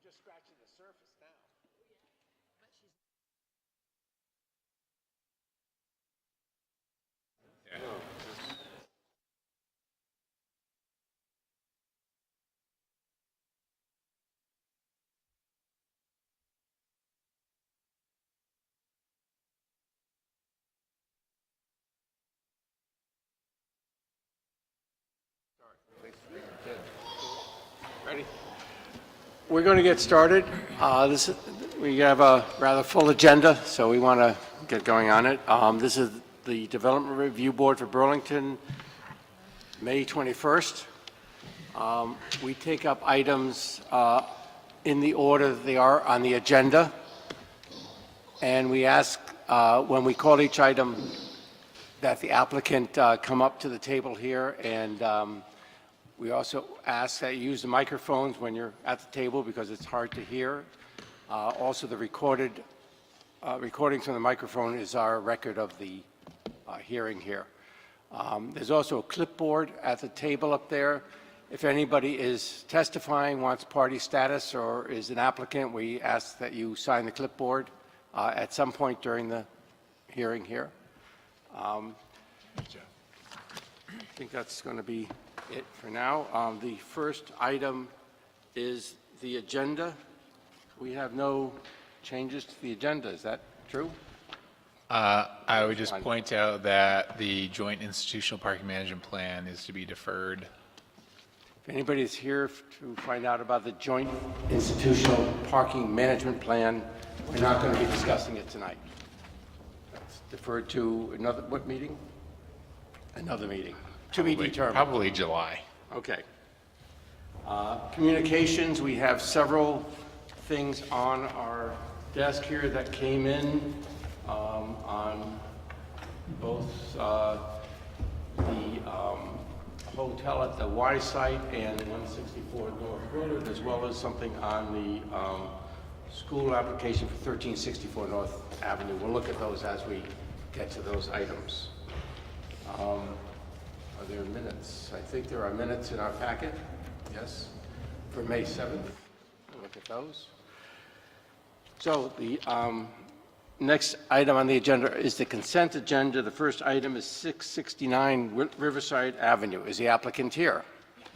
just scratching the surface now. Ready? We're going to get started. We have a rather full agenda, so we want to get going on it. This is the Development Review Board for Burlington, May 21st. We take up items in the order that they are on the agenda, and we ask when we call each item that the applicant come up to the table here, and we also ask that you use the microphones when you're at the table because it's hard to hear. Also, the recordings from the microphone is our record of the hearing here. There's also a clipboard at the table up there. If anybody is testifying, wants party status, or is an applicant, we ask that you sign the clipboard at some point during the hearing here. I think that's going to be it for now. The first item is the agenda. We have no changes to the agenda. Is that true? I would just point out that the joint institutional parking management plan is to be deferred. If anybody is here to find out about the joint institutional parking management plan, we're not going to be discussing it tonight. That's deferred to another, what meeting? Another meeting. To be determined. Probably July. Okay. Communications, we have several things on our desk here that came in on both the hotel at the Y site and 164 North Willard, as well as something on the school application for 1364 North Avenue. We'll look at those as we get to those items. Are there minutes? I think there are minutes in our packet. Yes, for May 7th. We'll look at those. So the next item on the agenda is the consent agenda. The first item is 669 Riverside Avenue. Is the applicant here? Yes.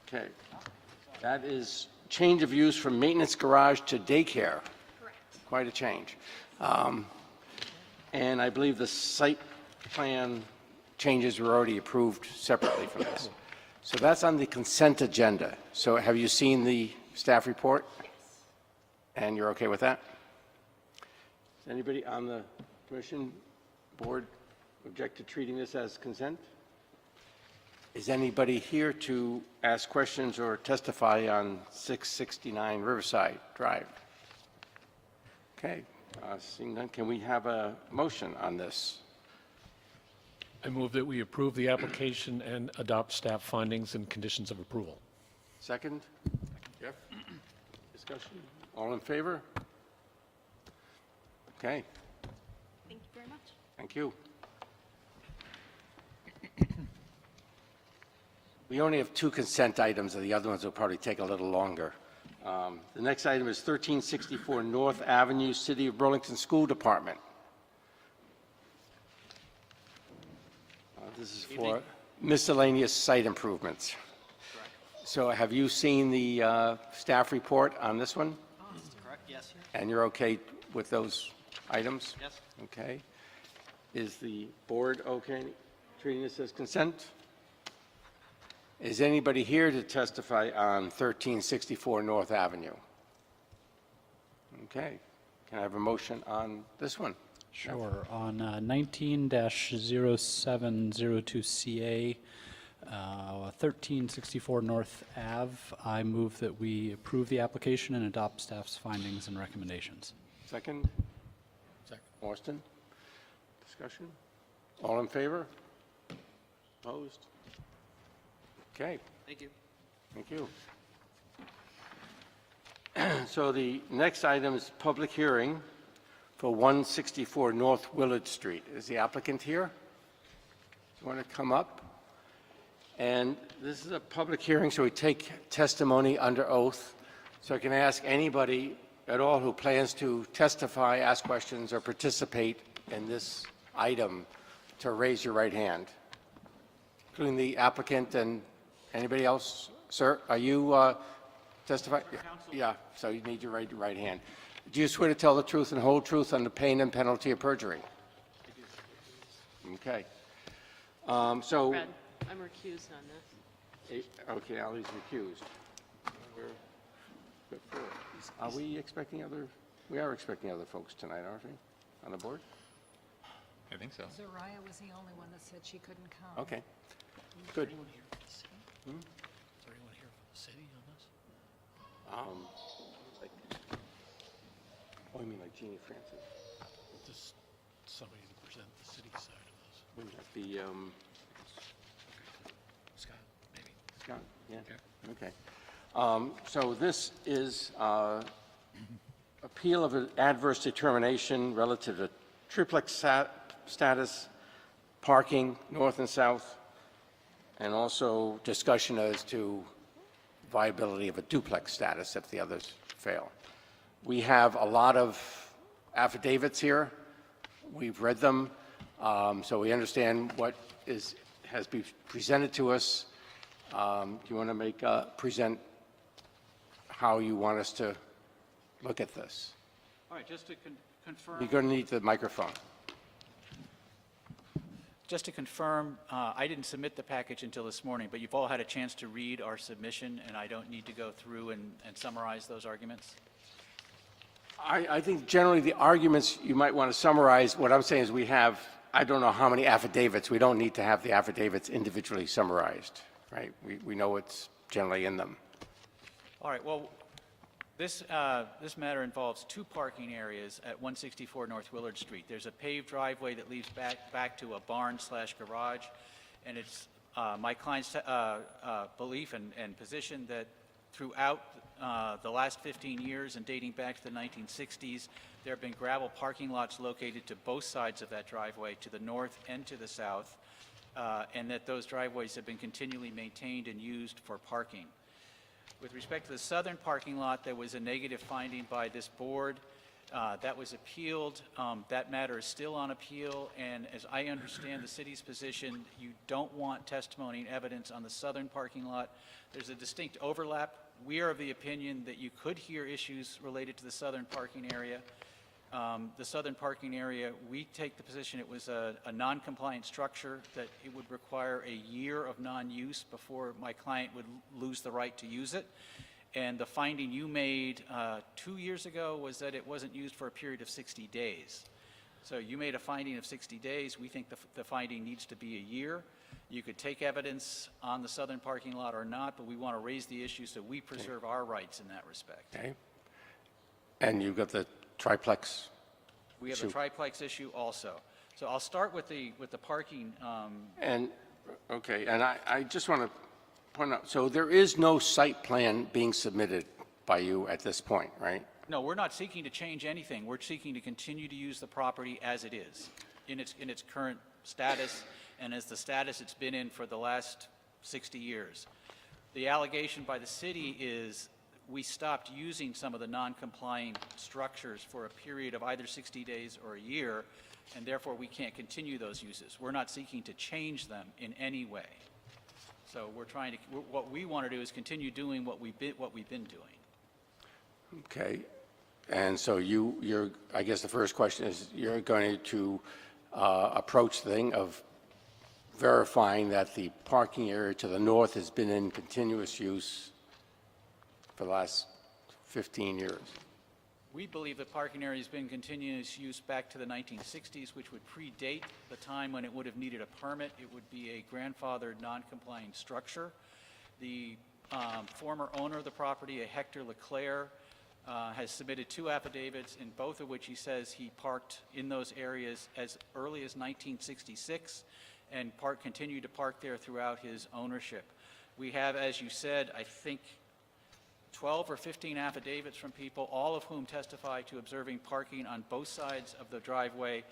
Okay. That is change of use from maintenance garage to daycare. Correct. Quite a change. And I believe the site plan changes were already approved separately from this. So that's on the consent agenda. So have you seen the staff report? Yes. And you're okay with that? Does anybody on the commission board object to treating this as consent? Is anybody here to ask questions or testify on 669 Riverside Drive? Okay, seeing none, can we have a motion on this? I move that we approve the application and adopt staff findings and conditions of approval. Second? Jeff? Discussion? All in favor? Okay. Thank you very much. Thank you. We only have 2 consent items, and the other ones will probably take a little longer. The next item is 1364 North Avenue, City of Burlington School Department. This is for miscellaneous site improvements. Correct. So have you seen the staff report on this one? That's correct, yes. And you're okay with those items? Yes. Okay. Is the board okay treating this as consent? Is anybody here to testify on 1364 North Avenue? Okay. Can I have a motion on this one? Sure. On 19-0702CA, 1364 North Ave, I move that we approve the application and adopt staff's findings and recommendations. Second? Second. Austin? Discussion? All in favor? Opposed? Okay. Thank you. Thank you. So the next item is public hearing for 164 North Willard Street. Is the applicant here? Do you want to come up? And this is a public hearing, so we take testimony under oath. So I can ask anybody at all who plans to testify, ask questions, or participate in this item to raise your right hand, including the applicant and anybody else. Sir, are you testifying? Yeah, so you need to raise your right hand. Do you swear to tell the truth and whole truth under pain and penalty of perjury? Okay. So, Fred, I'm recused on this. okay, Ali's recused. Are we expecting other, we are expecting other folks tonight, aren't we, on the board? I think so. Zariah was the only one that said she couldn't come. Okay, good. Is there anyone here from the city on this? Oh, you mean like Jeannie Francis? Just somebody to present the city side of this. Wouldn't that be, Scott, maybe. Scott? Yeah, okay. So this is appeal of an adverse determination relative to triplex status, parking, north and south, and also discussion as to viability of a duplex status if the others fail. We have a lot of affidavits here. We've read them, so we understand what has been presented to us. Do you want to present how you want us to look at this? All right, just to confirm. You're going to need the microphone. Just to confirm, I didn't submit the package until this morning, but you've all had a chance to read our submission, and I don't need to go through and summarize those arguments? I think generally the arguments you might want to summarize, what I'm saying is we have, I don't know how many affidavits. We don't need to have the affidavits individually summarized, right? We know what's generally in them. All right, well, this matter involves two parking areas at 164 North Willard Street. There's a paved driveway that leads back to a barn/garage, and it's my client's belief and position that throughout the last 15 years and dating back to the 1960s, there have been gravel parking lots located to both sides of that driveway, to the north and to the south, and that those driveways have been continually maintained and used for parking. With respect to the southern parking lot, there was a negative finding by this board. That was appealed. That matter is still on appeal, and as I understand the city's position, you don't want testimony and evidence on the southern parking lot. There's a distinct overlap. We are of the opinion that you could hear issues related to the southern parking area. The southern parking area, we take the position it was a non-compliant structure, that it would require a year of non-use before my client would lose the right to use it. And the finding you made 2 years ago was that it wasn't used for a period of 60 days. So you made a finding of 60 days. We think the finding needs to be a year. You could take evidence on the southern parking lot or not, but we want to raise the issue so we preserve our rights in that respect. Okay. And you've got the triplex. We have a triplex issue also. So I'll start with the parking. And, okay, and I just want to point out, so there is no site plan being submitted by you at this point, right? No, we're not seeking to change anything. We're seeking to continue to use the property as it is, in its current status, and as the status it's been in for the last 60 years. The allegation by the city is we stopped using some of the non-compliant structures for a period of either 60 days or a year, and therefore we can't continue those uses. We're not seeking to change them in any way. So we're trying to, what we want to do is continue doing what we've been doing. Okay. And so you're, I guess the first question is, you're going to approach the thing of verifying that the parking area to the north has been in continuous use for the last 15 years. We believe the parking area has been in continuous use back to the 1960s, which would predate the time when it would have needed a permit. It would be a grandfathered, non-compliant structure. The former owner of the property, a Hector LeClaire, has submitted 2 affidavits, in both of which he says he parked in those areas as early as 1966 and continued to park there throughout his ownership. We have, as you said, I think 12 or 15 affidavits from people, all of whom testify to observing parking on both sides of the driveway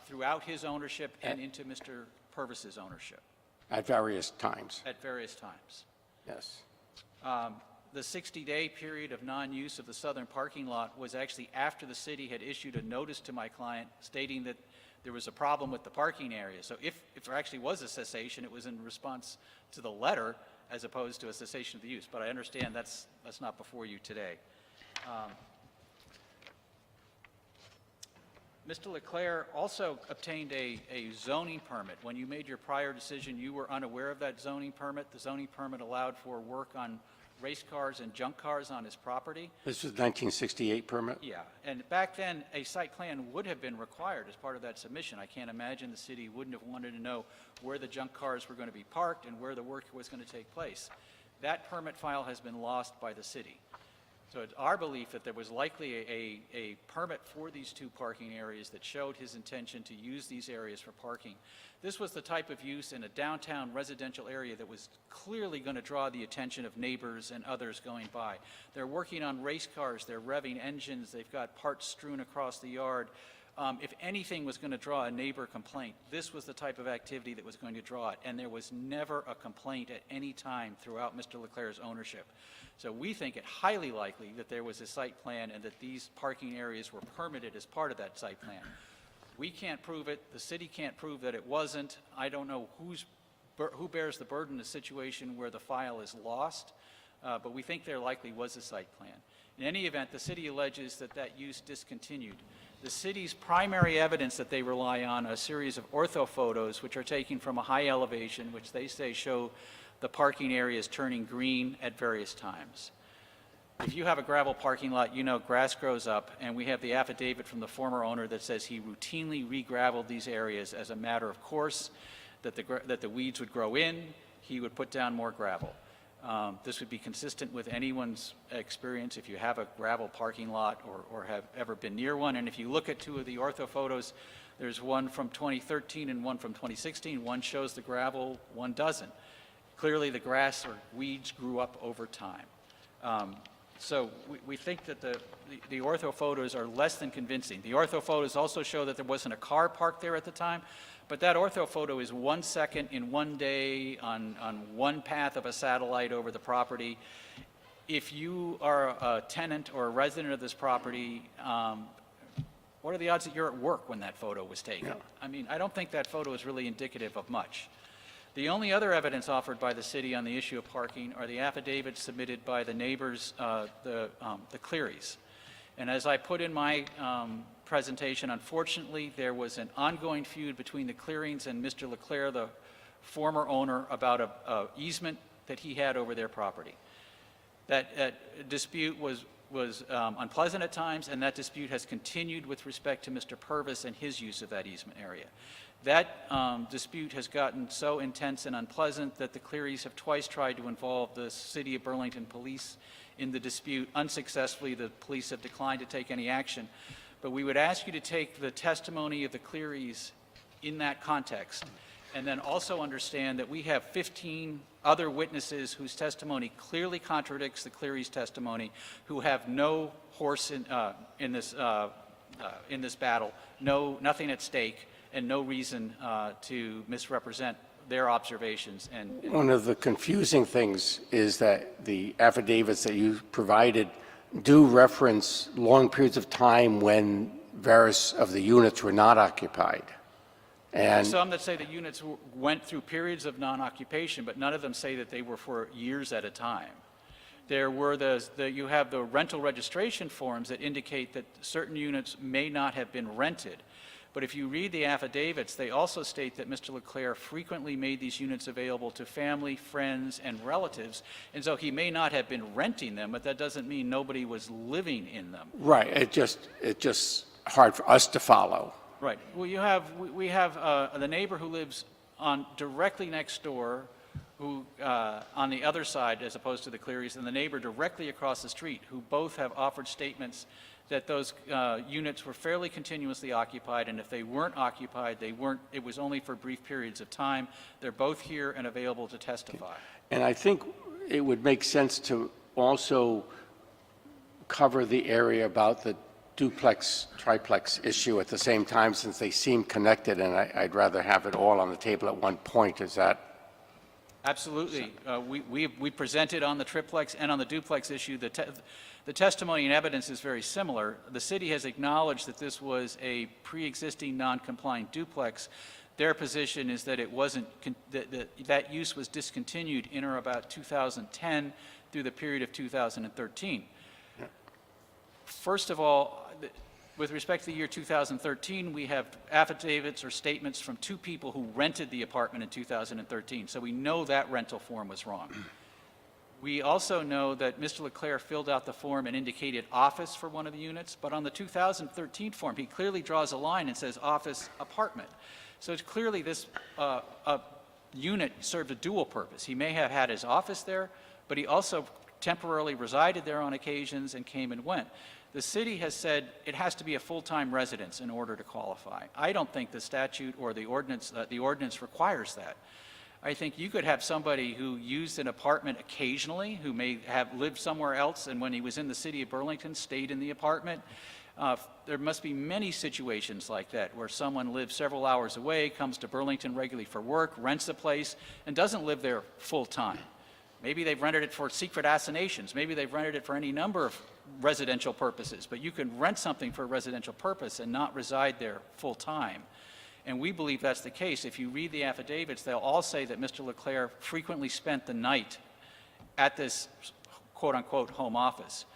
throughout his ownership and into Mr. Purvis's ownership. At various times. At various times. Yes. The 60-day period of non-use of the southern parking lot was actually after the city had issued a notice to my client stating that there was a problem with the parking area. So if there actually was a cessation, it was in response to the letter as opposed to a cessation of the use. But I understand that's not before you today. Mr. Leclerc also obtained a zoning permit. When you made your prior decision, you were unaware of that zoning permit. The zoning permit allowed for work on race cars and junk cars on his property. This was 1968 permit? Yeah, and back then, a site plan would have been required as part of that submission. I can't imagine the city wouldn't have wanted to know where the junk cars were going to be parked and where the work was going to take place. That permit file has been lost by the city. So it's our belief that there was likely a permit for these two parking areas that showed his intention to use these areas for parking. This was the type of use in a downtown residential area that was clearly going to draw the attention of neighbors and others going by. They're working on race cars, they're revving engines, they've got parts strewn across the yard. If anything was going to draw a neighbor complaint, this was the type of activity that was going to draw it, and there was never a complaint at any time throughout Mr. Leclerc's ownership. So we think it highly likely that there was a site plan and that these parking areas were permitted as part of that site plan. We can't prove it. The city can't prove that it wasn't. I don't know who bears the burden in a situation where the file is lost, but we think there likely was a site plan. In any event, the city alleges that that use discontinued. The city's primary evidence that they rely on are a series of ortho photos which are taken from a high elevation, which they say show the parking areas turning green at various times. If you have a gravel parking lot, you know grass grows up, and we have the affidavit from the former owner that says he routinely re-graveled these areas as a matter of course, that the weeds would grow in, he would put down more gravel. This would be consistent with anyone's experience if you have a gravel parking lot or have ever been near one. And if you look at two of the ortho photos, there's one from 2013 and one from 2016. One shows the gravel, one doesn't. Clearly the grass or weeds grew up over time. So we think that the ortho photos are less than convincing. The ortho photos also show that there wasn't a car parked there at the time, but that ortho photo is 1 second in one day on one path of a satellite over the property. If you are a tenant or a resident of this property, what are the odds that you're at work when that photo was taken? Yeah. I mean, I don't think that photo is really indicative of much. The only other evidence offered by the city on the issue of parking are the affidavits submitted by the neighbors, the Clearys. And as I put in my presentation, unfortunately, there was an ongoing feud between the Clearings and Mr. Leclerc, the former owner, about a easement that he had over their property. That dispute was unpleasant at times, and that dispute has continued with respect to Mr. Purvis and his use of that easement area. That dispute has gotten so intense and unpleasant that the Clearys have twice tried to involve the City of Burlington police in the dispute. Unsuccessfully, the police have declined to take any action. But we would ask you to take the testimony of the Clearys in that context, and then also understand that we have 15 other witnesses whose testimony clearly contradicts the Clearys' testimony, who have no horse in this battle, nothing at stake, and no reason to misrepresent their observations. And One of the confusing things is that the affidavits that you provided do reference long periods of time when various of the units were not occupied. And some that say that units went through periods of non-occupation, but none of them say that they were for years at a time. There were you have the rental registration forms that indicate that certain units may not have been rented. But if you read the affidavits, they also state that Mr. Leclerc frequently made these units available to family, friends, and relatives. And so he may not have been renting them, but that doesn't mean nobody was living in them. right, it's just hard for us to follow. Right. Well, we have the neighbor who lives directly next door, who on the other side, as opposed to the Clearys, and the neighbor directly across the street, who both have offered statements that those units were fairly continuously occupied, and if they weren't occupied, it was only for brief periods of time. They're both here and available to testify. And I think it would make sense to also cover the area about the duplex, triplex issue at the same time, since they seem connected, and I'd rather have it all on the table at one point. Is that Absolutely. We presented on the triplex and on the duplex issue. The testimony and evidence is very similar. The city has acknowledged that this was a pre-existing non-compliant duplex. Their position is that it wasn't, that use was discontinued in or about 2010 through the period of 2013. First of all, with respect to the year 2013, we have affidavits or statements from two people who rented the apartment in 2013, so we know that rental form was wrong. We also know that Mr. Leclerc filled out the form and indicated office for one of the units, but on the 2013 form, he clearly draws a line and says office apartment. So it's clearly this unit served a dual purpose. He may have had his office there, but he also temporarily resided there on occasions and came and went. The city has said it has to be a full-time residence in order to qualify. I don't think the statute or the ordinance requires that. I think you could have somebody who used an apartment occasionally, who may have lived somewhere else, and when he was in the city of Burlington, stayed in the apartment. There must be many situations like that, where someone lives several hours away, comes to Burlington regularly for work, rents a place, and doesn't live there full-time. Maybe they've rented it for secret assignations. Maybe they've rented it for any number of residential purposes, but you can rent something for a residential purpose and not reside there full-time. And we believe that's the case. If you read the affidavits, they'll all say that Mr. Leclerc frequently spent the night at this quote-unquote home office.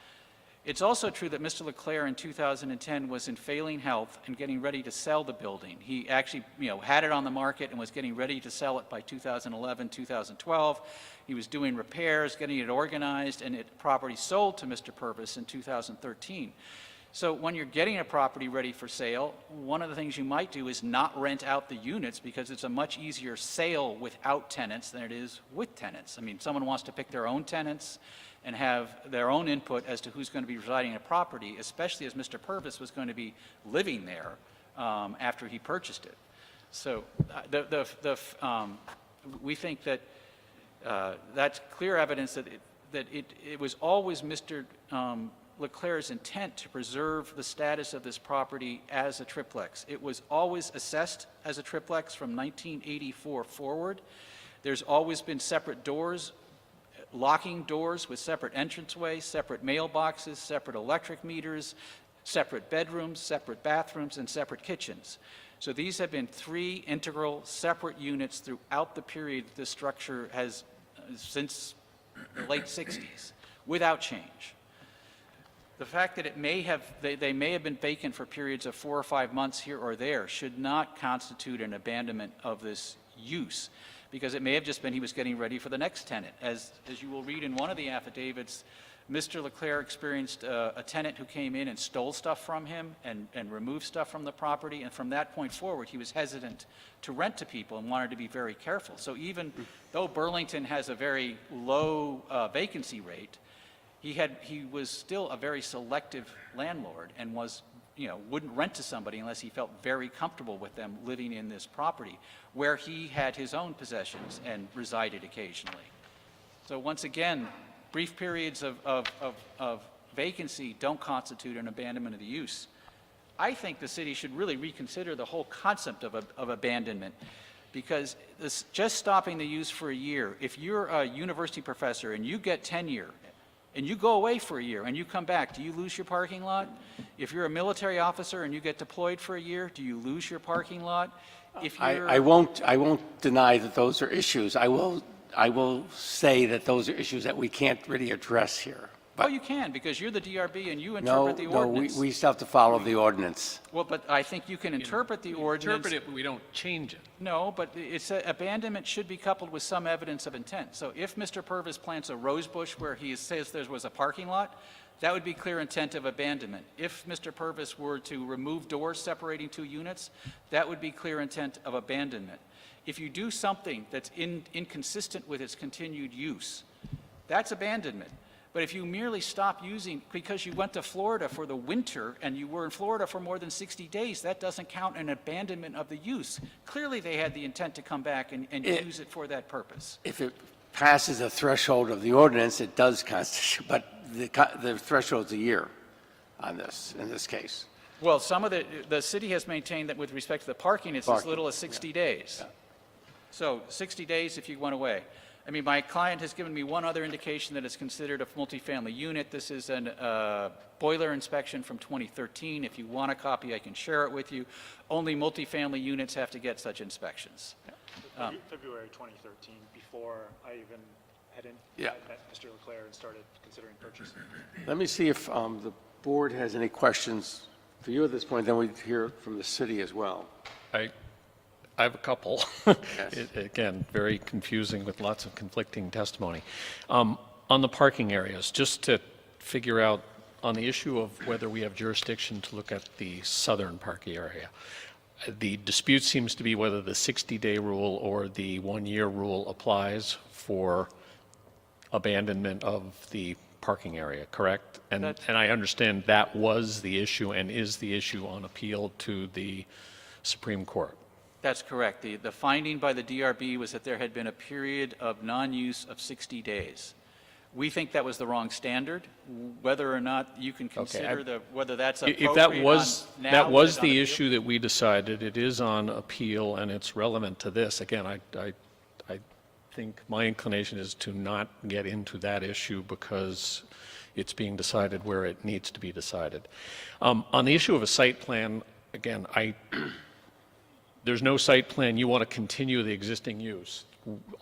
It's also true that Mr. Leclerc in 2010 was in failing health and getting ready to sell the building. He actually, had it on the market and was getting ready to sell it by 2011, 2012. He was doing repairs, getting it organized, and property sold to Mr. Purvis in 2013. So when you're getting a property ready for sale, one of the things you might do is not rent out the units, because it's a much easier sale without tenants than it is with tenants. I mean, someone wants to pick their own tenants and have their own input as to who's going to be residing in a property, especially as Mr. Purvis was going to be living there after he purchased it. So we think that that's clear evidence that it was always Mr. Leclerc's intent to preserve the status of this property as a triplex. It was always assessed as a triplex from 1984 forward. There's always been separate doors, locking doors with separate entranceways, separate mailboxes, separate electric meters, separate bedrooms, separate bathrooms, and separate kitchens. So these have been three integral separate units throughout the period this structure has, since the late 60s, without change. The fact that they may have been vacant for periods of 4 or 5 months here or there should not constitute an abandonment of this use, because it may have just been he was getting ready for the next tenant. As you will read in one of the affidavits, Mr. Leclerc experienced a tenant who came in and stole stuff from him and removed stuff from the property, and from that point forward, he was hesitant to rent to people and wanted to be very careful. So even though Burlington has a very low vacancy rate, he was still a very selective landlord and wouldn't rent to somebody unless he felt very comfortable with them living in this property, where he had his own possessions and resided occasionally. So once again, brief periods of vacancy don't constitute an abandonment of the use. I think the city should really reconsider the whole concept of abandonment, because just stopping the use for a year, if you're a university professor and you get tenure, and you go away for a year and you come back, do you lose your parking lot? If you're a military officer and you get deployed for a year, do you lose your parking lot? If you're... I won't deny that those are issues. I will say that those are issues that we can't really address here. Oh, you can, because you're the DRB and you interpret the ordinance. No, we still have to follow the ordinance. Well, but I think you can interpret the ordinance. Interpret it, but we don't change it. No, but abandonment should be coupled with some evidence of intent. So if Mr. Purvis plants a rose bush where he says there was a parking lot, that would be clear intent of abandonment. If Mr. Purvis were to remove doors separating two units, that would be clear intent of abandonment. If you do something that's inconsistent with its continued use, that's abandonment. But if you merely stop using because you went to Florida for the winter and you were in Florida for more than 60 days, that doesn't count an abandonment of the use. Clearly, they had the intent to come back and use it for that purpose. If it passes a threshold of the ordinance, it does constitute, but the threshold's a year on this, in this case. Well, some of the city has maintained that with respect to the parking, it's as little as 60 days. Yeah. So 60 days if you went away. I mean, my client has given me one other indication that it's considered a multifamily unit. This is an boiler inspection from 2013. If you want a copy, I can share it with you. Only multifamily units have to get such inspections. February 2013, before I even had Yeah. met Mr. Leclerc and started considering purchasing. Let me see if the board has any questions for you at this point, then we hear from the city as well. I have a couple. Yes. Again, very confusing with lots of conflicting testimony. On the parking areas, just to figure out on the issue of whether we have jurisdiction to look at the southern parking area, the dispute seems to be whether the 60-day rule or the one-year rule applies for abandonment of the parking area, correct? And I understand that was the issue and is the issue on appeal to the Supreme Court. That's correct. The finding by the DRB was that there had been a period of non-use of 60 days. We think that was the wrong standard. Whether or not you can consider whether that's appropriate If that was, on now, that was is on the appeal. issue that we decided, it is on appeal and it's relevant to this. Again, I think my inclination is to not get into that issue because it's being decided where it needs to be decided. On the issue of a site plan, again, there's no site plan, you want to continue the existing use.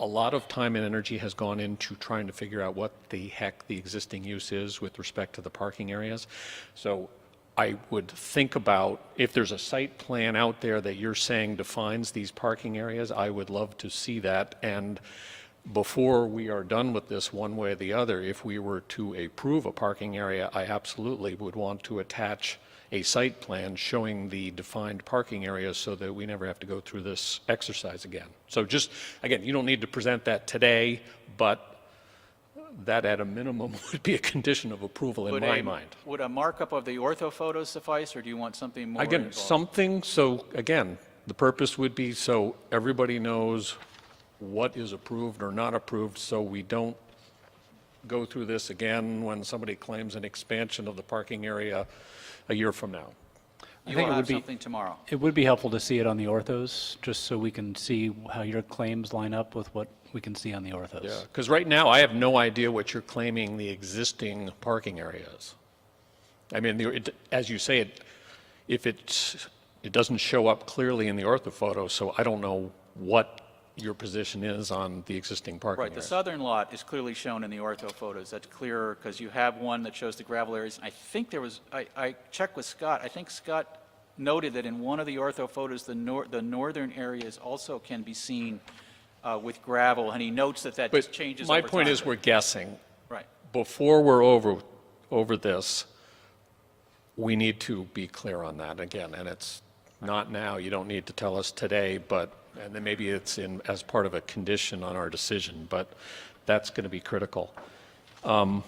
A lot of time and energy has gone into trying to figure out what the heck the existing use is with respect to the parking areas. So I would think about, if there's a site plan out there that you're saying defines these parking areas, I would love to see that. And before we are done with this one way or the other, if we were to approve a parking area, I absolutely would want to attach a site plan showing the defined parking areas so that we never have to go through this exercise again. So just, again, you don't need to present that today, but that at a minimum would be a condition of approval in my mind. Would a markup of the ortho photos suffice, or do you want something more Again, involved? something, so again, the purpose would be so everybody knows what is approved or not approved, so we don't go through this again when somebody claims an expansion of the parking area a year from now. You think will it have would be- something tomorrow. It would be helpful to see it on the orthos, just so we can see how your claims line up with what we can see on the orthos. Yeah, because right now, I have no idea what you're claiming the existing parking area is. I mean, as you say, it doesn't show up clearly in the ortho photo, so I don't know what your position is on the existing parking Right, the areas. southern lot is clearly shown in the ortho photos. That's clearer because you have one that shows the gravel areas. I think there was, I checked with Scott, I think Scott noted that in one of the ortho photos, the northern areas also can be seen with gravel, and he notes that But changes my over point time. is, we're guessing. Right. Before we're over this, we need to be clear on that again, and it's not now. You don't need to tell us today, but, and then maybe it's as part of a condition on our decision, but that's going to be critical. And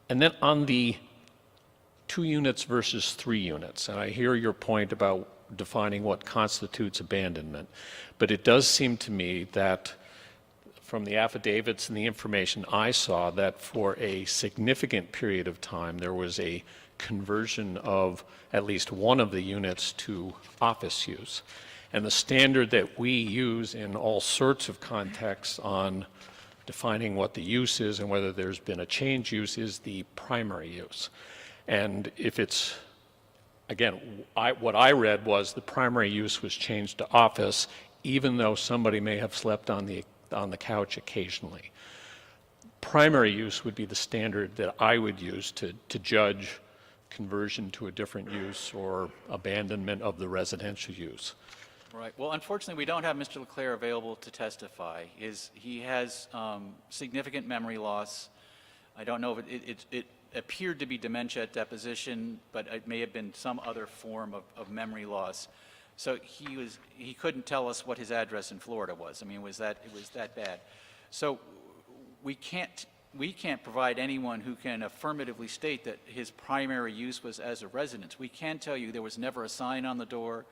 then on the 2 units versus 3 units, and I hear your point about defining what constitutes abandonment, but it does seem to me that from the affidavits and the information I saw, that for a significant period of time, there was a conversion of at least one of the units to office use. And the standard that we use in all sorts of contexts on defining what the use is and whether there's been a change use is the primary use. And if it's, again, what I read was the primary use was changed to office, even though somebody may have slept on the couch occasionally. Primary use would be the standard that I would use to judge conversion to a different use or abandonment of the residential use. Right. Well, unfortunately, we don't have Mr. Leclerc available to testify. He has significant memory loss. I don't know if it appeared to be dementia at deposition, but it may have been some other form of memory loss. So he couldn't tell us what his address in Florida was. I mean, it was that bad. So we can't provide anyone who can affirmatively state that his primary use was as a residence. We can tell you there was never a sign on the door.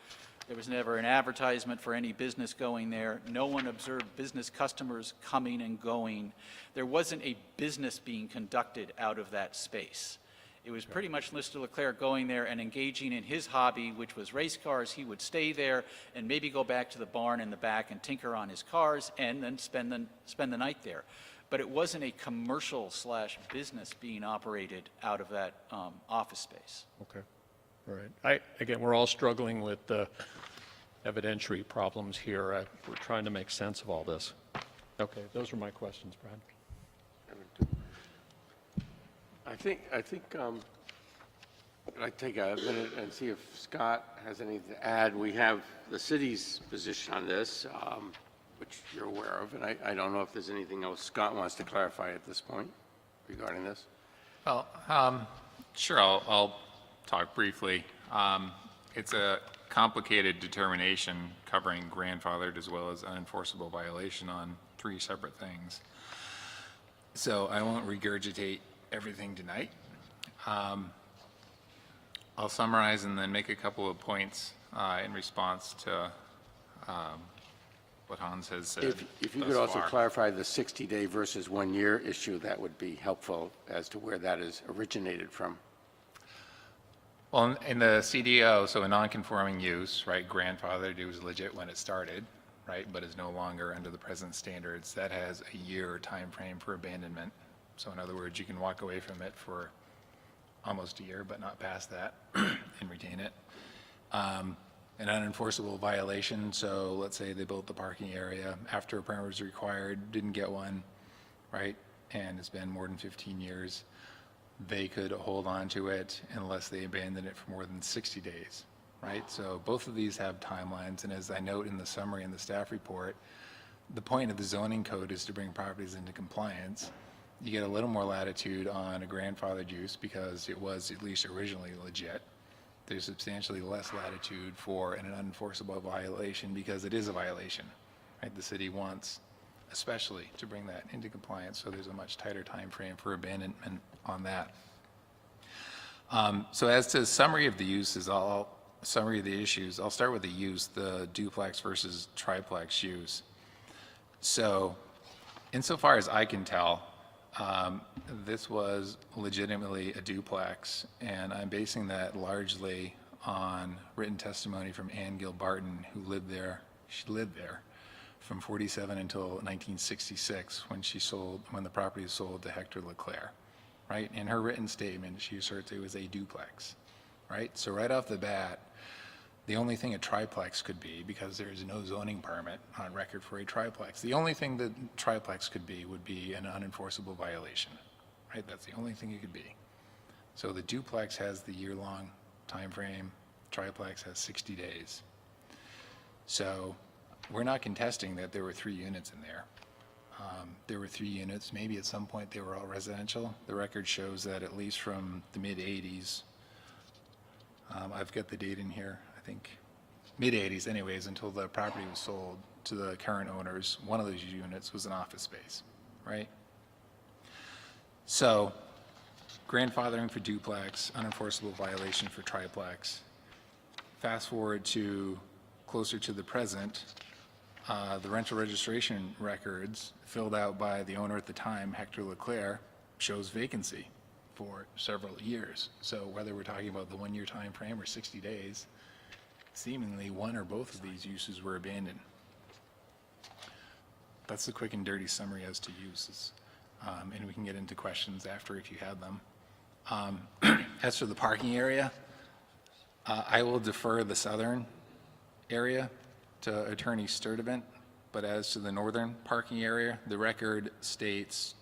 There was never an advertisement for any business going there. No one observed business customers coming and going. There wasn't a business being conducted out of that space. It was pretty much Mr. Leclerc going there and engaging in his hobby, which was race cars. He would stay there and maybe go back to the barn in the back and tinker on his cars and then spend the night there. But it wasn't a commercial / business being operated out of that office space. Okay, all right. Again, we're all struggling with the evidentiary problems here. We're trying to make sense of all this. Okay, those are my questions, Brad. I'd take a minute and see if Scott has anything to add. We have the city's position on this, which you're aware of, and I don't know if there's anything else Scott wants to clarify at this point regarding this. Well, sure, I'll talk briefly. It's a complicated determination covering grandfathered as well as unenforceable violation on 3 separate things. So I won't regurgitate everything tonight. I'll summarize and then make a couple of points in response to what Hans has said. If you thus could also far. clarify the 60-day versus 1-year issue, that would be helpful as to where that is originated from. Well, in the CDO, so a non-conforming use, right, grandfathered, it was legit when it started, right, but is no longer under the present standards. That has a year time frame for abandonment. So in other words, you can walk away from it for almost a year, but not past that, and retain it. An unenforceable violation, so let's say they built the parking area after a permit was required, didn't get one, right, and it's been more than 15 years. They could hold on to it unless they abandon it for more than 60 days, right? So both of these have timelines, and as I note in the summary in the staff report, the point of the zoning code is to bring properties into compliance. You get a little more latitude on a grandfathered use because it was at least originally legit. There's substantially less latitude for an unenforceable violation because it is a violation, right? The city wants especially to bring that into compliance, so there's a much tighter time frame for abandonment on that. So as to summary of the uses, summary of the issues, I'll start with the use, the duplex versus triplex use. So insofar as I can tell, this was legitimately a duplex, and I'm basing that largely on written testimony from Ann Gilbarton, who lived there. She lived there from 47 until 1966 when the property was sold to Hector Leclerc, right? In her written statement, she asserts it was a duplex, right? So right off the bat, the only thing a triplex could be, because there is no zoning permit on record for a triplex, the only thing that triplex could be would be an unenforceable violation, right? That's the only thing it could be. So the duplex has the year-long time frame, triplex has 60 days. So we're not contesting that there were 3 units in there. There were 3 units. Maybe at some point they were all residential. The record shows that at least from the mid-'80s, I've got the date in here, I think mid-'80s anyways, until the property was sold to the current owners, one of those units was an office space, right? So grandfathering for duplex, unenforceable violation for triplex. Fast forward to closer to the present, the rental registration records filled out by the owner at the time, Hector Leclerc, shows vacancy for several years. So whether we're talking about the 1-year time frame or 60 days, seemingly one or both of these uses were abandoned. That's the quick and dirty summary as to uses. And we can get into questions after if you have them. As for the parking area, I will defer the southern area to Attorney Sturdivant, but as to the northern parking area, the record states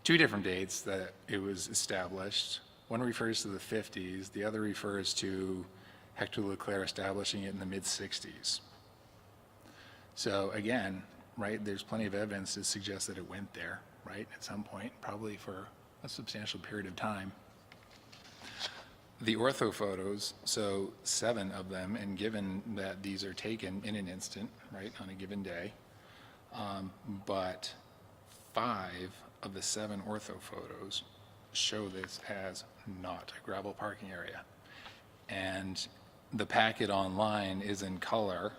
2 different dates that it was established. One refers to the 50s, the other refers to Hector Leclerc establishing it in the mid-60s. So again, right, there's plenty of evidence to suggest that it went there, right, at some point, probably for a substantial period of time. The ortho photos, so 7 of them, and given that these are taken in an instant, right, on a given day, but 5 of the 7 ortho photos show this as not a gravel parking area. And the packet online is in color,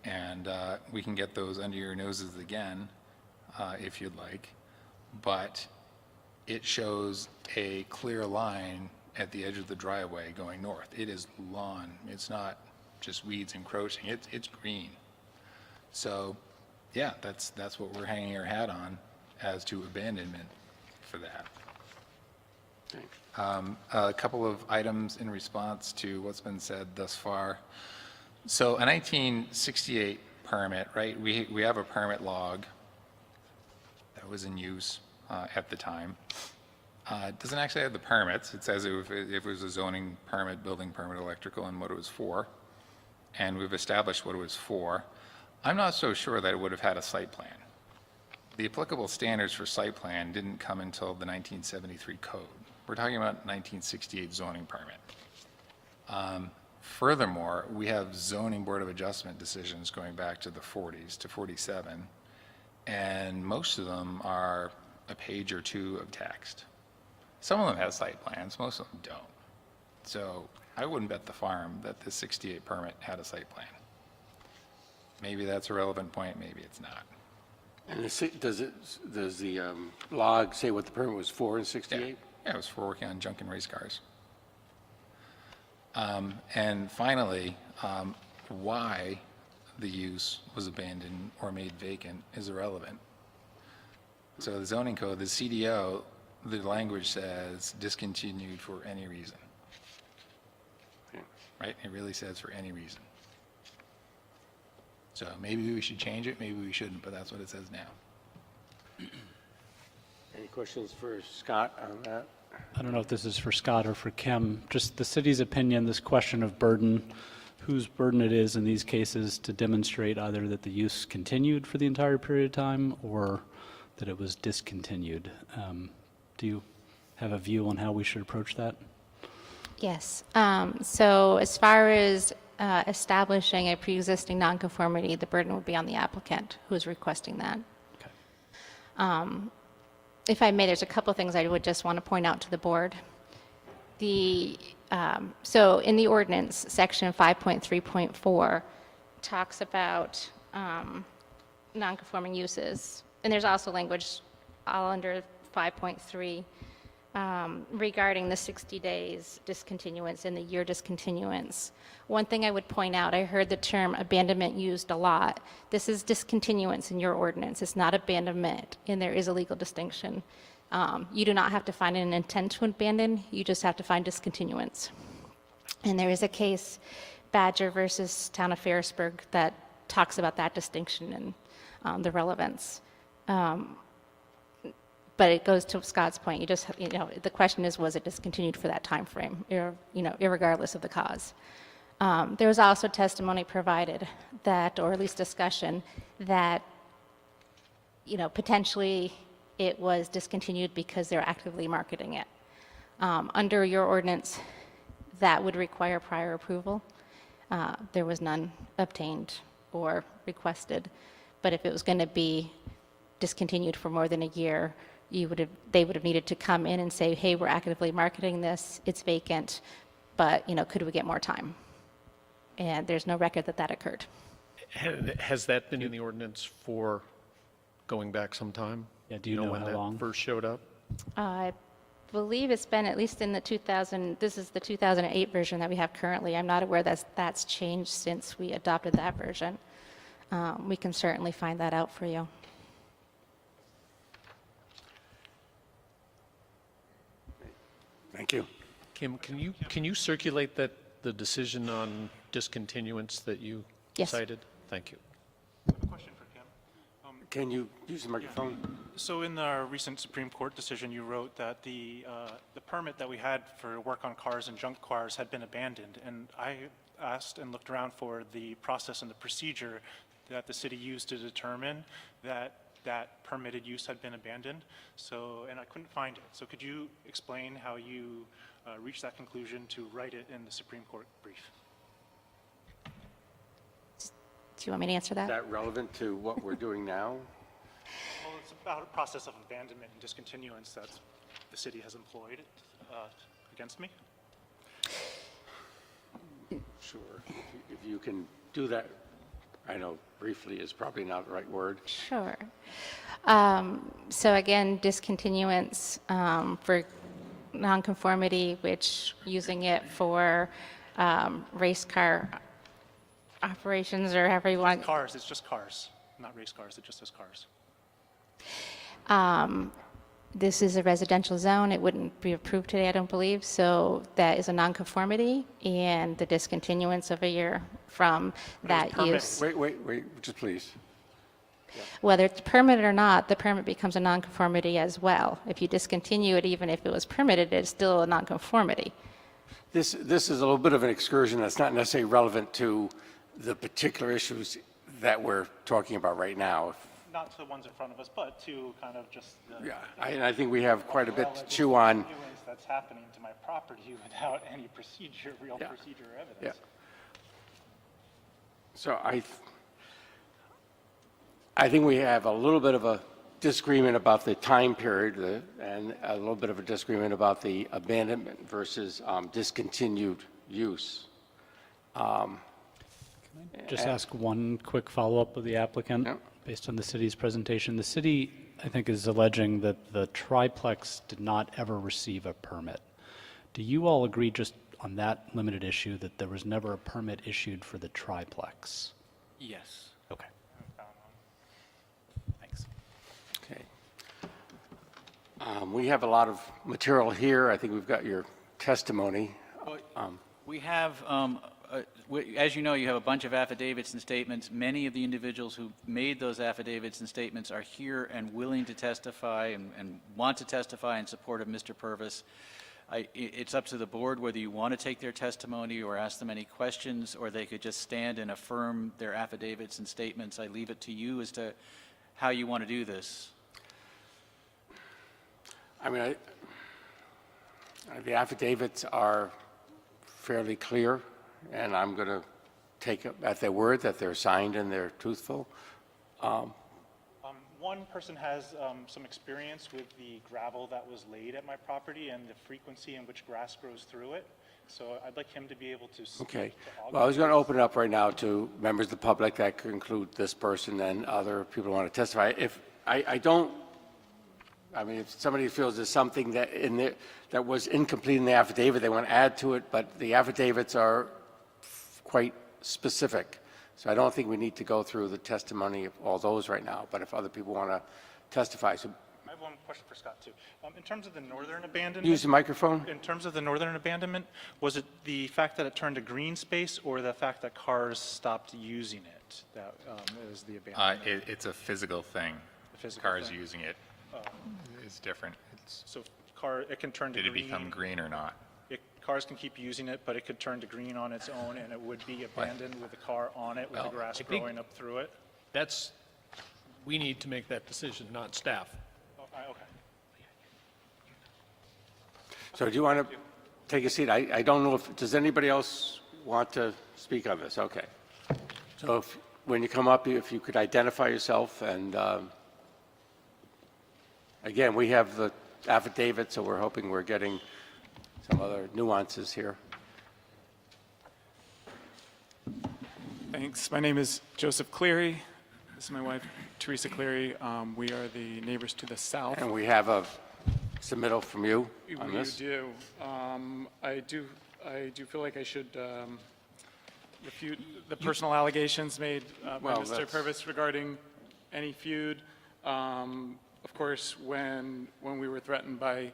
and we can get those under your noses again if you'd like, but it shows a clear line at the edge of the driveway going north. It is lawn. It's not just weeds encroaching. It's green. So, yeah, that's what we're hanging our hat on as to abandonment for that. A couple of items in response to what's been said thus far. So a 1968 permit, right? We have a permit log that was in use at the time. It doesn't actually have the permits. It says if it was a zoning permit, building permit, electrical, and what it was for. And we've established what it was for. I'm not so sure that it would have had a site plan. The applicable standards for site plan didn't come until the 1973 code. We're talking about 1968 zoning permit. Furthermore, we have zoning board of adjustment decisions going back to the 40s to 47, and most of them are a page or two of text. Some of them have site plans, most of them don't. So I wouldn't bet the farm that the 68 permit had a site plan. Maybe that's a relevant point, maybe it's not. And does the log say what the permit was for in Yeah, 68? yeah, it was for working on junk and race cars. And finally, why the use was abandoned or made vacant is irrelevant. So the zoning code, the CDO, the language says discontinued for any reason. Okay. Right? It really says for any reason. So maybe we should change it, maybe we shouldn't, but that's what it says now. Any questions for Scott on that? I don't know if this is for Scott or for Kim, just the city's opinion, this question of burden, whose burden it is in these cases to demonstrate either that the use continued for the entire period of time or that it was discontinued. Do you have a view on how we should approach that? Yes. So as far as establishing a pre-existing nonconformity, the burden would be on the applicant who is requesting that. Okay. If I may, there's a couple of things I would just want to point out to the board. So in the ordinance, section 5.3.4 talks about nonconforming uses. And there's also language all under 5.3 regarding the 60 days discontinuance and the year discontinuance. One thing I would point out, I heard the term abandonment used a lot. This is discontinuance in your ordinance. It's not abandonment, and there is a legal distinction. You do not have to find an intent to abandon. You just have to find discontinuance. And there is a case, Badger versus Town of Ferrisburg, that talks about that distinction and the relevance. But it goes to Scott's point. The question is, was it discontinued for that time frame, irregardless of the cause? There was also testimony provided that, or at least discussion, that, potentially it was discontinued because they're actively marketing it. Under your ordinance, that would require prior approval. There was none obtained or requested. But if it was going to be discontinued for more than a year, they would have needed to come in and say, hey, we're actively marketing this, it's vacant, but, could we get more time? And there's no record that occurred. Has that been in the ordinance for going back some time? Yeah, do you know when how that long? first showed up? I believe it's been at least in the 2008 version that we have currently. I'm not aware that's changed since we adopted that version. We can certainly find that out for you. Thank you. Kim, can you circulate the decision on discontinuance that you Yes. cited? Thank you. Question for Kim. Can you use the microphone? So in the recent Supreme Court decision, you wrote that the permit that we had for work on cars and junk cars had been abandoned. And I asked and looked around for the process and the procedure that the city used to determine that permitted use had been abandoned. And I couldn't find it. So could you explain how you reached that conclusion to write it in the Supreme Court brief? Do you want me to answer Is that? that relevant to what we're doing now? Well, it's about a process of abandonment and discontinuance that the city has employed against me. Sure. If you can do that, I know briefly is probably not the right word. Sure. So again, discontinuance for nonconformity, which using it for race car operations or however you want. Cars, it's just cars, not race cars, it just says cars. This is a residential zone. It wouldn't be approved today, I don't believe. So that is a nonconformity, and the discontinuance of a year from that use. Wait, just please. Whether it's permitted or not, the permit becomes a nonconformity as well. If you discontinue it, even if it was permitted, it's still a nonconformity. This is a little bit of an excursion that's not necessarily relevant to the particular issues that we're talking about right now. Not to the ones in front of us, but to kind of just the. Yeah, I think we have quite a bit to chew on. That's happening to my property without any procedure, real Yeah. procedure or evidence. Yeah. So I think we have a little bit of a disagreement about the time period and a little bit of a disagreement about the abandonment versus discontinued use. Just ask one quick follow-up of the applicant, Yep. based on the city's presentation. The city, I think, is alleging that the triplex did not ever receive a permit. Do you all agree, just on that limited issue, that there was never a permit issued for the triplex? Yes. Okay. Thanks. Okay. We have a lot of material here. I think we've got your testimony. We have, as you know, you have a bunch of affidavits and statements. Many of the individuals who made those affidavits and statements are here and willing to testify and want to testify in support of Mr. Purvis. It's up to the board whether you want to take their testimony or ask them any questions, or they could just stand and affirm their affidavits and statements. I leave it to you as to how you want to do this. I mean, the affidavits are fairly clear, and I'm going to take it at their word that they're signed and they're truthful. One person has some experience with the gravel that was laid at my property and the frequency in which grass grows through it. So I'd like him to be able to speak Okay. to all. Well, I was going to open it up right now to members of the public. That could include this person and other people who want to testify. If if somebody feels there's something that in there that was incomplete in the affidavit, they want to add to it, but the affidavits are quite specific. So I don't think we need to go through the testimony of all those right now, but if other people want to testify. So I have one question for Scott, too. In terms of the northern abandonment. use the microphone. In terms of the northern abandonment, was it the fact that it turned to green space or the fact that cars stopped using it that is the abandonment? It's a physical thing. A physical Cars thing. using it is different. So it can turn to Did it green. become green or not? Cars can keep using it, but it could turn to green on its own, and it would be abandoned with the car on it, with the Well, grass I think- growing up through it. We need to make that decision, not staff. Okay. So do you want to take a seat? I don't know does anybody else want to speak on this? Okay. So when you come up, if you could identify yourself and, again, we have the affidavit, so we're hoping we're getting some other nuances here. Thanks. My name is Joseph Cleary. This is my wife, Teresa Cleary. We are the neighbors to the south. And we have a submittal from you on You this. do. I do feel like I should refute the personal allegations made by Well, Mr. that's- Purvis regarding any feud. Of course, when we were threatened by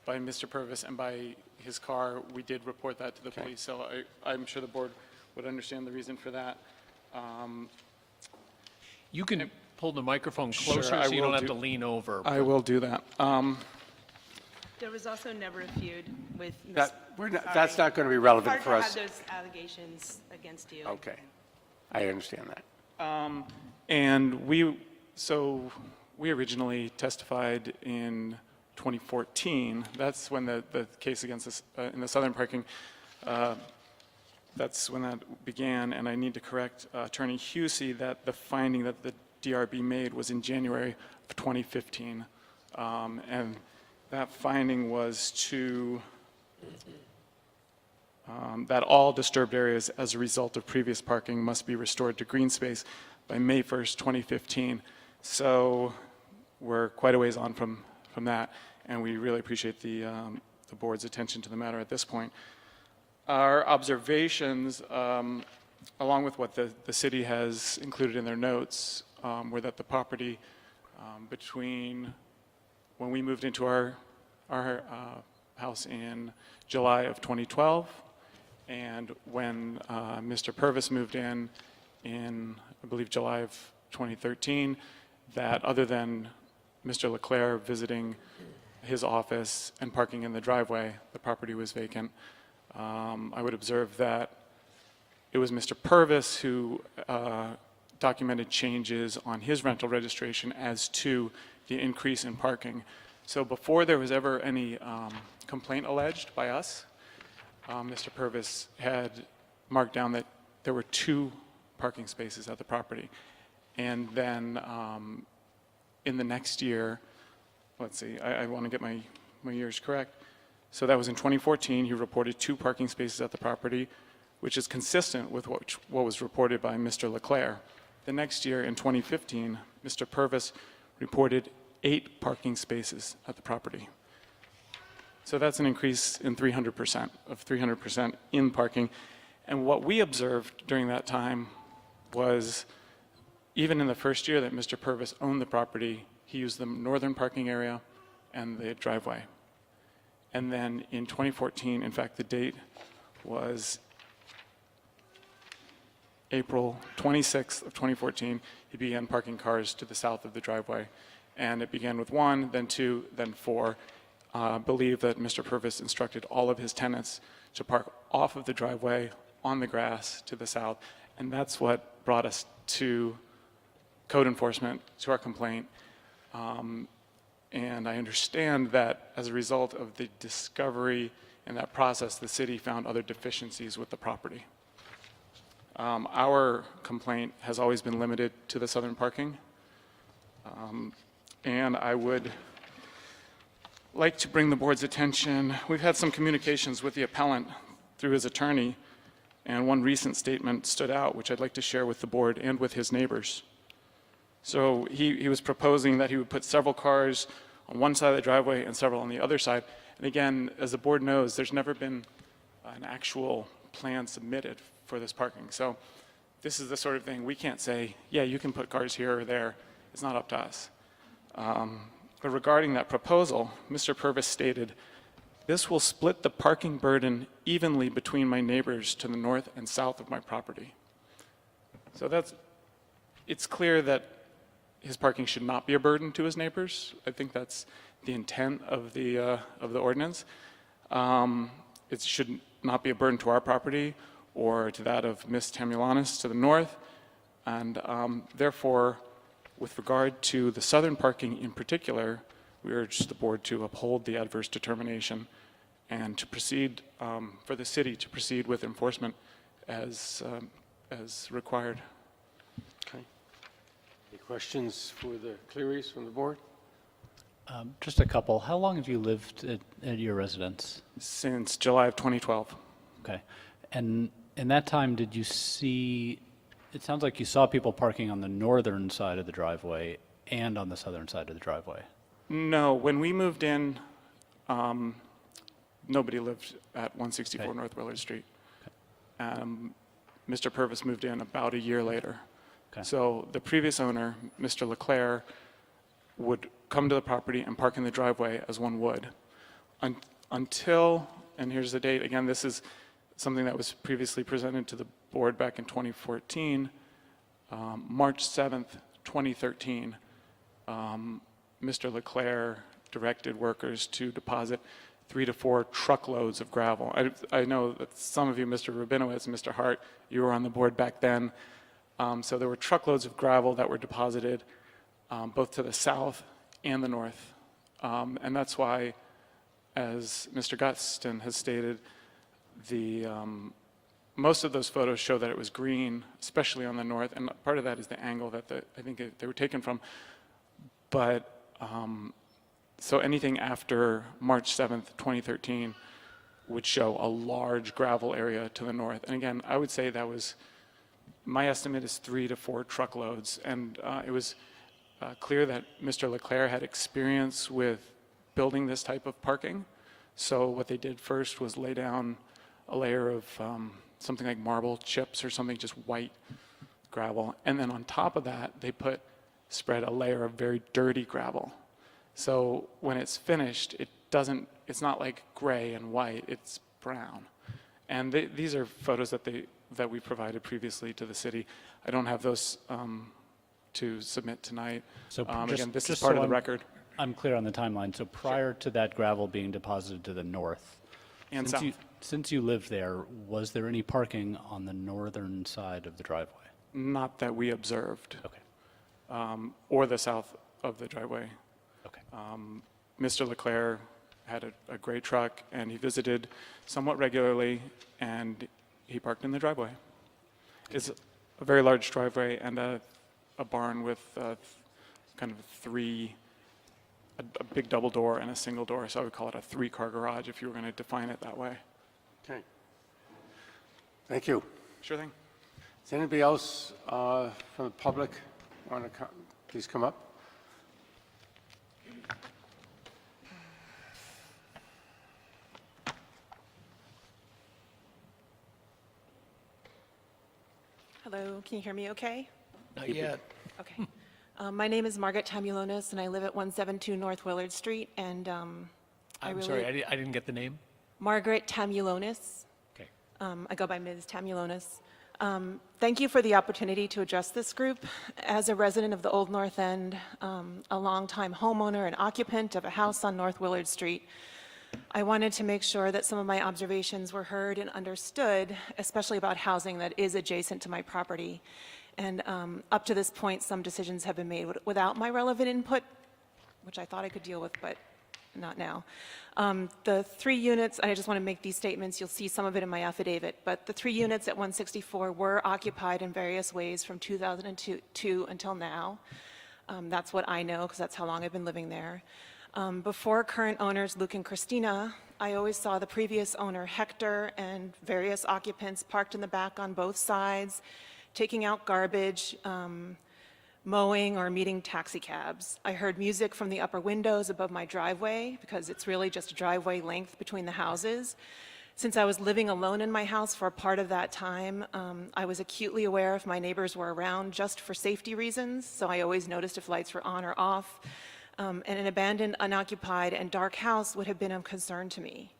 Mr. Purvis and by his car, we did report that to the police. So I'm sure the board would understand the reason for that. You can pull the microphone Sure, closer I so you don't will have do- to lean over. I will do that. There was also never a feud with Ms. That's Sorry. not going to be relevant Hard for to us. have those allegations against you. Okay. I understand that. And we originally testified in 2014. That's when the case against us in the southern parking, that's when that began. And I need to correct Attorney Husey that the finding that the DRB made was in January of 2015. And that finding was that all disturbed areas as a result of previous parking must be restored to green space by May 1st, 2015. So we're quite a ways on from that, and we really appreciate the board's attention to the matter at this point. Our observations, along with what the city has included in their notes, were that the property between when we moved into our house in July of 2012 and when Mr. Purvis moved in, I believe, July of 2013, that other than Mr. Leclerc visiting his office and parking in the driveway, the property was vacant. I would observe that it was Mr. Purvis who documented changes on his rental registration as to the increase in parking. So before there was ever any complaint alleged by us, Mr. Purvis had marked down that there were 2 parking spaces at the property. And then in the next year, let's see, I want to get my years correct. So that was in 2014, he reported 2 parking spaces at the property, which is consistent with what was reported by Mr. Leclerc. The next year, in 2015, Mr. Purvis reported 8 parking spaces at the property. So that's an increase in 300% in parking. And what we observed during that time was, even in the first year that Mr. Purvis owned the property, he used the northern parking area and the driveway. And then in 2014, in fact, the date was April 26th of 2014, he began parking cars to the south of the driveway. And it began with 1, then 2, then 4. Believe that Mr. Purvis instructed all of his tenants to park off of the driveway on the grass to the south. And that's what brought us to code enforcement, to our complaint. And I understand that as a result of the discovery in that process, the city found other deficiencies with the property. Our complaint has always been limited to the southern parking. And I would like to bring the board's attention. We've had some communications with the appellant through his attorney, and one recent statement stood out, which I'd like to share with the board and with his neighbors. So he was proposing that he would put several cars on one side of the driveway and several on the other side. And again, as the board knows, there's never been an actual plan submitted for this parking. So this is the sort of thing we can't say, yeah, you can put cars here or there. It's not up to us. But regarding that proposal, Mr. Purvis stated, "This will split the parking burden evenly between my neighbors to the north and south of my property." So it's clear that his parking should not be a burden to his neighbors. I think that's the intent of the ordinance. It should not be a burden to our property or to that of Ms. Tamulanis to the north. And therefore, with regard to the southern parking in particular, we urge the board to uphold the adverse determination and to proceed, for the city to proceed with enforcement as required. Okay. Any questions for the Clearys from the board? Just a couple. How long have you lived at your residence? Since July of 2012. Okay. And in that time, did you see, it sounds like you saw people parking on the northern side of the driveway and on the southern side of the driveway. No, when we moved in, nobody lived at 164 Okay. North Willard Street. Mr. Purvis moved in about a year later. Okay. So the previous owner, Mr. Leclerc, would come to the property and park in the driveway as one would. Until, and here's the date, again, this is something that was previously presented to the board back in 2014, March 7th, 2013, Mr. Leclerc directed workers to deposit 3 to 4 truckloads of gravel. I know that some of you, Mr. Rabinowitz and Mr. Hart, you were on the board back then. So there were truckloads of gravel that were deposited both to the south and the north. And that's why, as Mr. Guston has stated, most of those photos show that it was green, especially on the north, and part of that is the angle that I think they were taken from. But so anything after March 7th, 2013 would show a large gravel area to the north. And again, I would say that was, my estimate is 3 to 4 truckloads, and it was clear that Mr. Leclerc had experience with building this type of parking. So what they did first was lay down a layer of something like marble chips or something, just white gravel. And then on top of that, they spread a layer of very dirty gravel. So when it's finished, it's not like gray and white, it's brown. And these are photos that we provided previously to the city. I don't have those to submit tonight. So Again, this is just part so of the record. I'm clear on the timeline. So prior to that gravel being deposited to the north, And since you lived there, was there any parking on the northern side of the driveway? Not that we observed, Okay, or the south of the driveway. okay. Mr. Leclerc had a great truck, and he visited somewhat regularly, and he parked in the driveway. It's a very large driveway and a barn with kind of a big double door and a single door, so I would call it a 3-car garage if you were going to define it that way. Okay. Thank you. Sure thing. Is anybody else from the public want to please come up? Hello, can you hear me okay? Not yet. Okay. My name is Margaret Tamulonis, and I live at 172 North Willard Street, and I'm sorry, I didn't get the name. Margaret Tamulonis. Okay. I go by Ms. Tamulonis. Thank you for the opportunity to address this group. As a resident of the Old North End, a longtime homeowner and occupant of a house on North Willard Street, I wanted to make sure that some of my observations were heard and understood, especially about housing that is adjacent to my property. And up to this point, some decisions have been made without my relevant input, which I thought I could deal with, but not now. The 3 units, and I just want to make these statements, you'll see some of it in my affidavit, but the 3 units at 164 were occupied in various ways from 2002 until now. That's what I know, because that's how long I've been living there. Before current owners, Luke and Christina, I always saw the previous owner, Hector, and various occupants parked in the back on both sides, taking out garbage, mowing, or meeting taxi cabs. I heard music from the upper windows above my driveway, because it's really just a driveway length between the houses. Since I was living alone in my house for a part of that time, I was acutely aware if my neighbors were around just for safety reasons, so I always noticed if lights were on or off. And an abandoned, unoccupied, and dark house would have been of concern to me.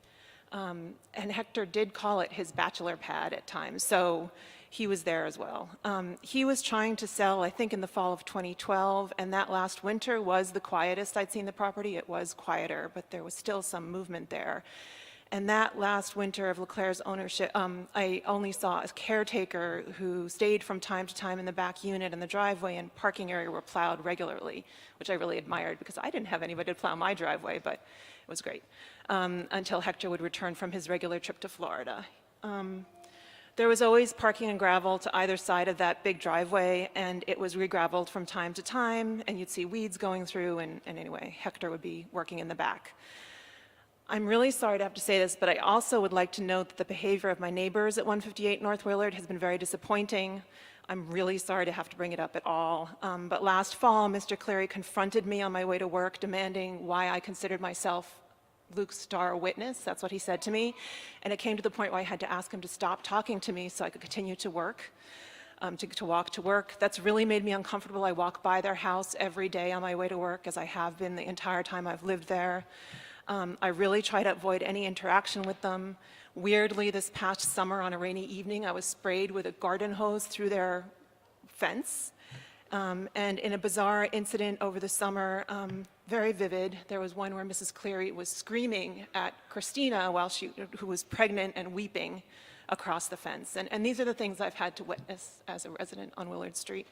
And Hector did call it his bachelor pad at times, so he was there as well. He was trying to sell, I think, in the fall of 2012, and that last winter was the quietest I'd seen the property. It was quieter, but there was still some movement there. And that last winter of Leclerc's ownership, I only saw a caretaker who stayed from time to time in the back unit, and the driveway and parking area were plowed regularly, which I really admired because I didn't have anybody to plow my driveway, but it was great, until Hector would return from his regular trip to Florida. There was always parking and gravel to either side of that big driveway, and it was re-graveled from time to time, and you'd see weeds going through, and anyway, Hector would be working in the back. I'm really sorry to have to say this, but I also would like to note that the behavior of my neighbors at 158 North Willard has been very disappointing. I'm really sorry to have to bring it up at all. But last fall, Mr. Cleary confronted me on my way to work, demanding why I considered myself Luke's star witness. That's what he said to me. And it came to the point where I had to ask him to stop talking to me so I could continue to work, to walk to work. That's really made me uncomfortable. I walk by their house every day on my way to work, as I have been the entire time I've lived there. I really try to avoid any interaction with them. Weirdly, this past summer on a rainy evening, I was sprayed with a garden hose through their fence. And in a bizarre incident over the summer, very vivid, there was one where Mrs. Cleary was screaming at Christina who was pregnant and weeping across the fence. And these are the things I've had to witness as a resident on Willard Street.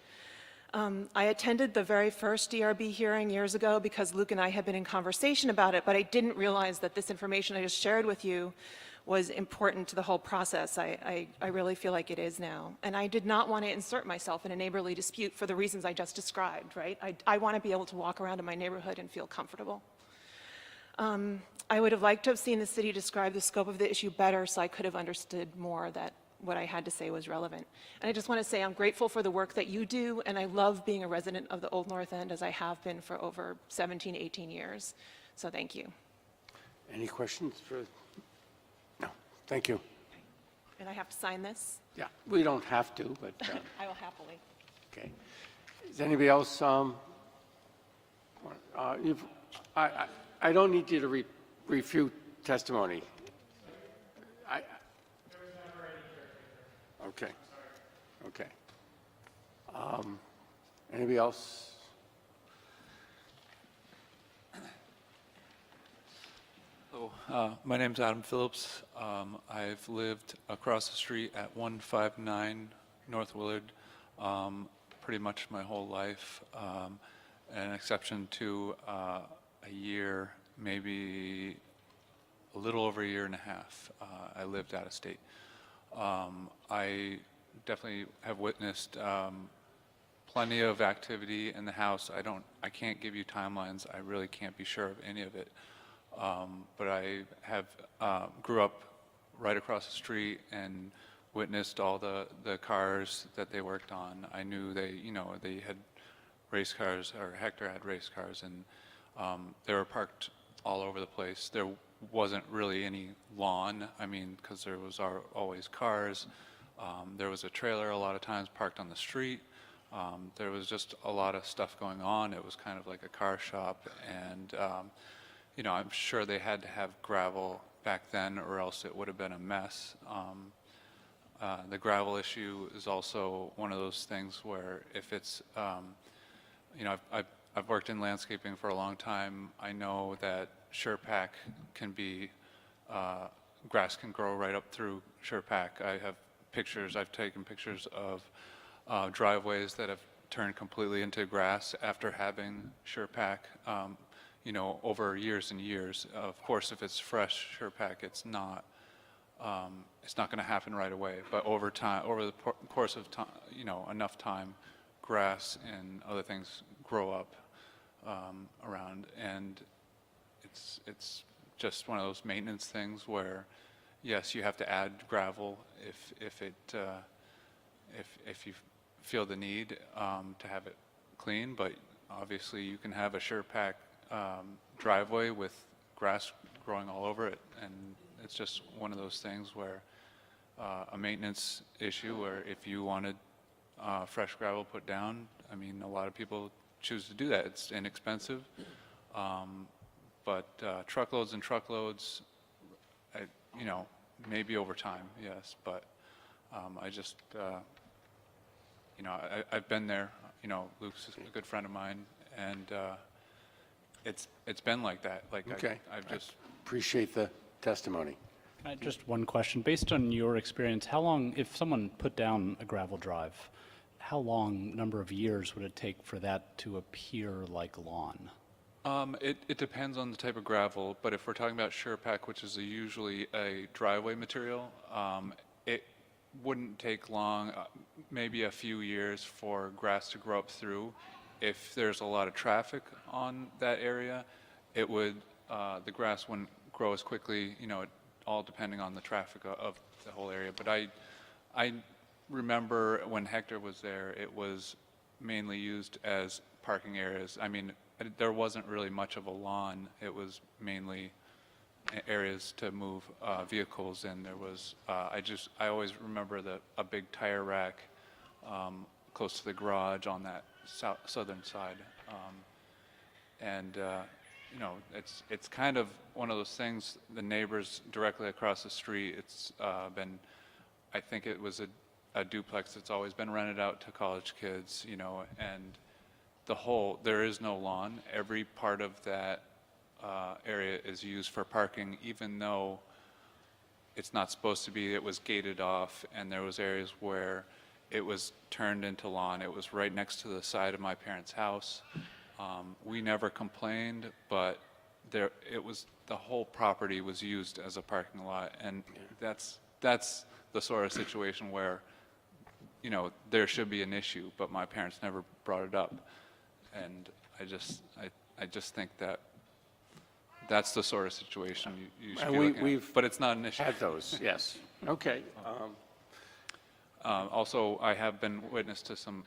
I attended the very first DRB hearing years ago because Luke and I had been in conversation about it, but I didn't realize that this information I just shared with you was important to the whole process. I really feel like it is now. And I did not want to insert myself in a neighborly dispute for the reasons I just described, right? I want to be able to walk around in my neighborhood and feel comfortable. I would have liked to have seen the city describe the scope of the issue better so I could have understood more that what I had to say was relevant. And I just want to say I'm grateful for the work that you do, and I love being a resident of the Old North End, as I have been for over 17, 18 years. So thank you. Any questions for? No, thank you. And I have to sign this? Yeah, we don't have to, but, I will happily. okay. Is anybody else, I don't need you to refute testimony. Okay, okay. Anybody else? Hello, my name's Adam Phillips. I've lived across the street at 159 North Willard pretty much my whole life, an exception to a year, maybe a little over a year and a half. I lived out of state. I definitely have witnessed plenty of activity in the house. I can't give you timelines. I really can't be sure of any of it. But I have grew up right across the street and witnessed all the cars that they worked on. I knew they had race cars, or Hector had race cars, and they were parked all over the place. There wasn't really any lawn, because there was always cars. There was a trailer a lot of times parked on the street. There was just a lot of stuff going on. It was kind of like a car shop, and I'm sure they had to have gravel back then, or else it would have been a mess. The gravel issue is also one of those things where if it's, I've worked in landscaping for a long time. I know that SurePack can be, grass can grow right up through SurePack. I've taken pictures of driveways that have turned completely into grass after having SurePack, over years and years. Of course, if it's fresh SurePack, it's not going to happen right away. But over time, over the course of time, enough time, grass and other things grow up around, and it's just one of those maintenance things where, yes, you have to add gravel if you feel the need to have it clean. But obviously, you can have a SurePack driveway with grass growing all over it, and it's just one of those things where a maintenance issue, where if you wanted fresh gravel put down, a lot of people choose to do that. It's inexpensive, but truckloads and truckloads, maybe over time, yes, but I just, I've been there. Luke's a good friend of mine, and it's been like that. Okay. I've just Appreciate the testimony. Just one question. Based on your experience, how long, if someone put down a gravel drive, how long, number of years would it take for that to appear like lawn? It depends on the type of gravel, but if we're talking about SurePack, which is usually a driveway material, it wouldn't take long, maybe a few years for grass to grow up through. If there's a lot of traffic on that area, it would, the grass wouldn't grow as quickly, all depending on the traffic of the whole area. But I remember when Hector was there, it was mainly used as parking areas. There wasn't really much of a lawn. It was mainly areas to move vehicles, and there was, I always remember a big tire rack close to the garage on that southern side. It's kind of one of those things, the neighbors directly across the street, it's been, I think it was a duplex that's always been rented out to college kids, and there is no lawn. Every part of that area is used for parking, even though it's not supposed to be. It was gated off, and there was areas where it was turned into lawn. It was right next to the side of my parents' house. We never complained, but the whole property was used as a parking lot, and that's the sort of situation where, there should be an issue, but my parents never brought it up, and I just think that's the sort of situation you should be looking at. But it's not an issue. Had those, yes. Okay. Also, I have been witness to some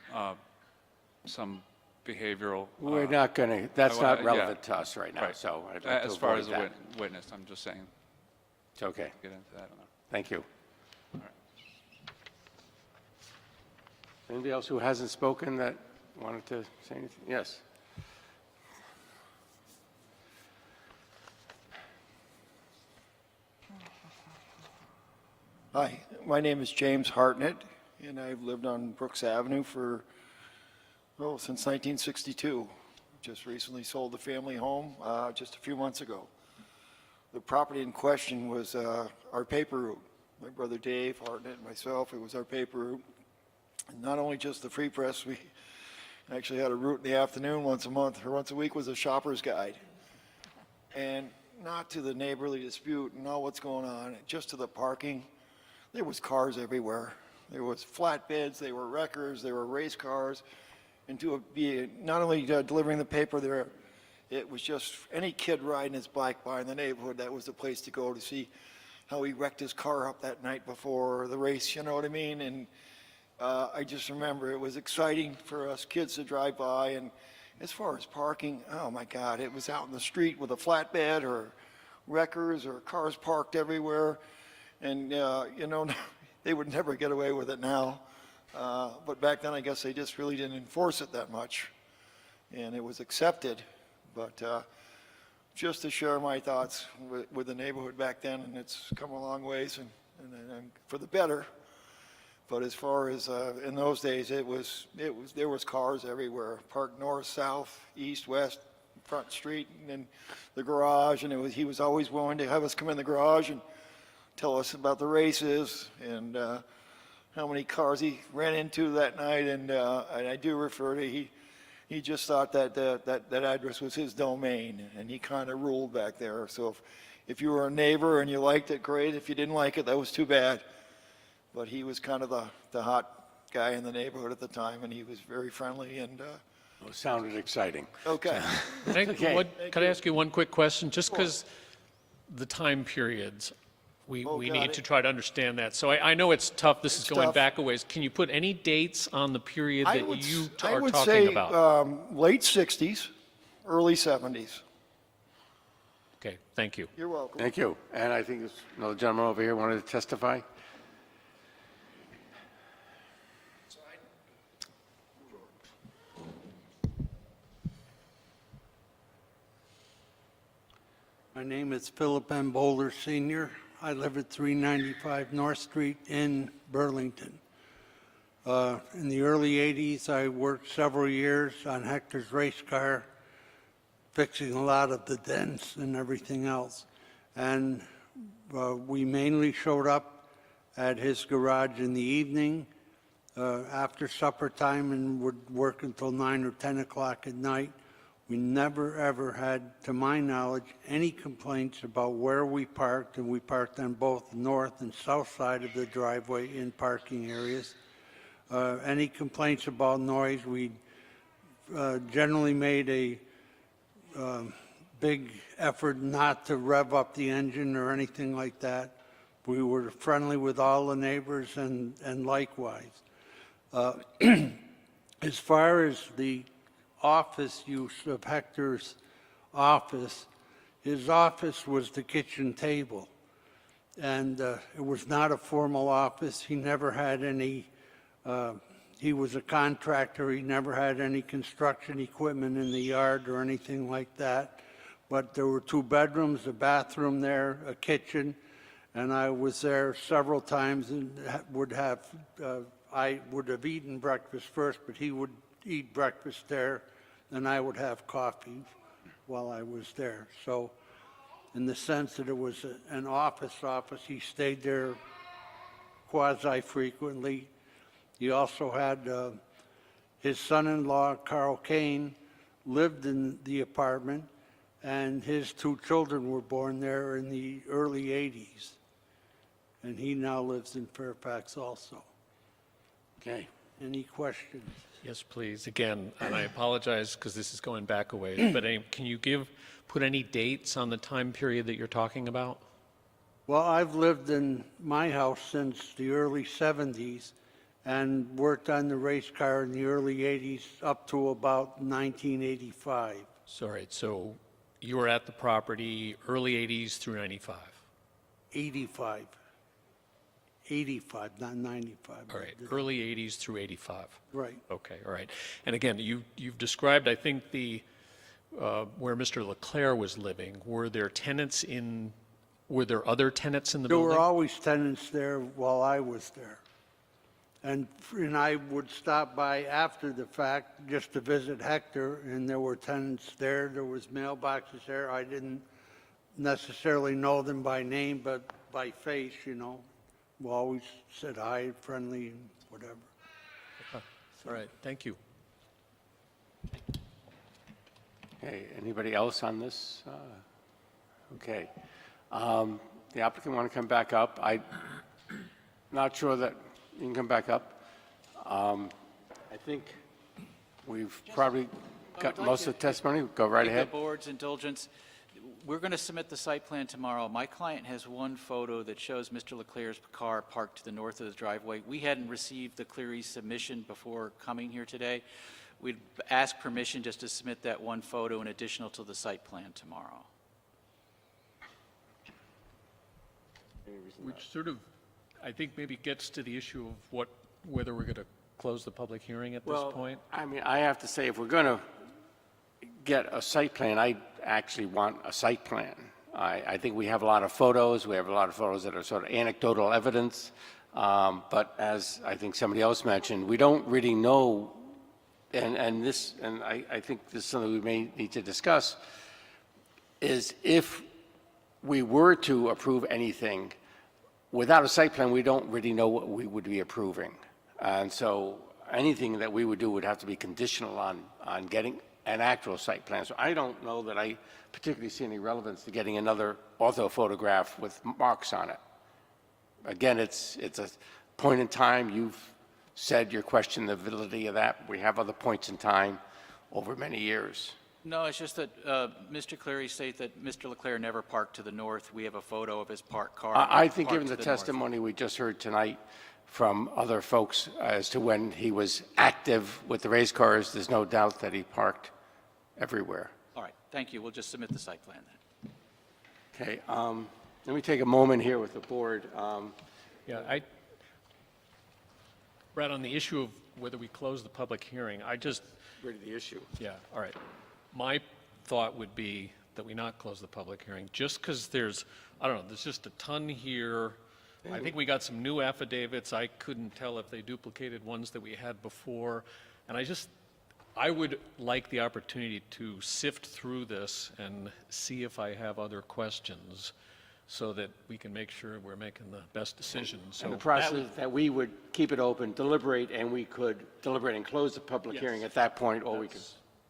behavioral. We're not going to, that's not yeah. relevant to us right now, Right. so I'd like to As far avoid as a that. witness, I'm just saying, It's okay. get into that. Thank you. Anybody else who hasn't spoken that wanted to say anything? Yes. Hi, my name is James Hartnett, and I've lived on Brooks Avenue since 1962. Just recently sold the family home just a few months ago. The property in question was our paper route. My brother Dave Hartnett and myself, it was our paper route. And not only just the free press, we actually had a route in the afternoon once a month, or once a week was a shopper's guide. And not to the neighborly dispute and all what's going on, just to the parking. There was cars everywhere. There was flatbeds, there were wreckers, there were race cars. And to be not only delivering the paper there, it was just any kid riding his bike by in the neighborhood, that was the place to go to see how he wrecked his car up that night before the race, you know what I mean? And I just remember it was exciting for us kids to drive by. And as far as parking, oh my God, it was out in the street with a flatbed or wreckers or cars parked everywhere. And, they would never get away with it now. But back then, I guess they just really didn't enforce it that much. And it was accepted. But just to share my thoughts with the neighborhood back then, and it's come a long ways and for the better. But as far as in those days, there was cars everywhere, parked north, south, east, west, front street, and then the garage. And he was always willing to have us come in the garage and tell us about the races and how many cars he ran into that night. And I do refer to he just thought that address was his domain, and he kind of ruled back there. So if you were a neighbor and you liked it, great. If you didn't like it, that was too bad. But he was kind of the hot guy in the neighborhood at the time, and he was very friendly. And Well, it sounded exciting. okay. Okay. Could I ask you one quick question? Just because the time periods, we got need it. to try to understand that. So I know it's tough, this is going tough. back a ways. Can you put any dates on the period I that would you I are would talking say about? late 60s, early 70s. Okay, thank you. You're welcome. Thank you. And I think there's another gentleman over here wanted to testify. My name is Philip M. Bowler Sr. I live at 395 North Street in Burlington. In the early 80s, I worked several years on Hector's race car, fixing a lot of the dents and everything else. And we mainly showed up at his garage in the evening after supper time and would work until 9 or 10 o'clock at night. We never, ever had, to my knowledge, any complaints about where we parked, and we parked on both the north and south side of the driveway in parking areas. Any complaints about noise, we generally made a big effort not to rev up the engine or anything like that. We were friendly with all the neighbors and likewise. As far as the office use of Hector's office, his office was the kitchen table. And it was not a formal office. He never had any, he was a contractor. He never had any construction equipment in the yard or anything like that. But there were 2 bedrooms, a bathroom there, a kitchen, and I was there several times and I would have eaten breakfast first, but he would eat breakfast there, and I would have coffee while I was there. So in the sense that it was an office, he stayed there quasi-frequently. He also had his son-in-law, Carl Kane, lived in the apartment, and his 2 children were born there in the early 80s. And he now lives in Fairfax also. Okay. Any questions? Yes, please. Again, and I apologize because this is going back a ways, but can you put any dates on the time period that you're talking about? Well, I've lived in my house since the early 70s, and worked on the race car in the early 80s up to about 1985. Sorry, so you were at the property early 80s through 95? 85. 85, not 95. All right, early 80s through 85? Right. Okay, all right. And again, you've described, I think, where Mr. Leclerc was living. Were there other tenants in the There building? were always tenants there while I was there. And I would stop by after the fact just to visit Hector, and there were tenants there. There was mailboxes there. I didn't necessarily know them by name, but by face, you know. We always said hi, friendly, and whatever. All right, thank you. Okay, anybody else on this? Okay. The applicant want to come back up? I'm not sure that you can come back up. I think we've probably got most of the testimony. Go right With ahead. the board's indulgence, we're going to submit the site plan tomorrow. My client has one photo that shows Mr. Leclerc's car parked to the north of the driveway. We hadn't received the Cleary's submission before coming here today. We'd ask permission just to submit that one photo in additional to the site plan tomorrow. Which sort of, I think, maybe gets to the issue of whether we're going to close the public hearing at this point. I mean, I have to say, if we're going to get a site plan, I actually want a site plan. I think we have a lot of photos. We have a lot of photos that are sort of anecdotal evidence. But as I think somebody else mentioned, we don't really know, and I think this is something we may need to discuss, is if we were to approve anything, without a site plan, we don't really know what we would be approving. And so anything that we would do would have to be conditional on getting an actual site plan. So I don't know that I particularly see any relevance to getting another ortho photograph with marks on it. Again, it's a point in time. You've said your question, the validity of that. We have other points in time over many years. No, it's just that Mr. Cleary states that Mr. Leclerc never parked to the north. We have a photo of his parked car. I think given parked the to north. testimony we just heard tonight from other folks as to when he was active with the race cars, there's no doubt that he parked everywhere. All right, thank you. We'll just submit the site plan then. Okay, let me take a moment here with the board. Yeah, Brad, on the issue of whether we close the public hearing, Really the issue. yeah, all right. My thought would be that we not close the public hearing, just because there's just a ton here. I think we got some new affidavits. I couldn't tell if they duplicated ones that we had before. And I would like the opportunity to sift through this and see if I have other questions so that we can make sure we're making the best decision. So And the process that we would keep it open, deliberate, and we could deliberate and close the public hearing at that point, or we could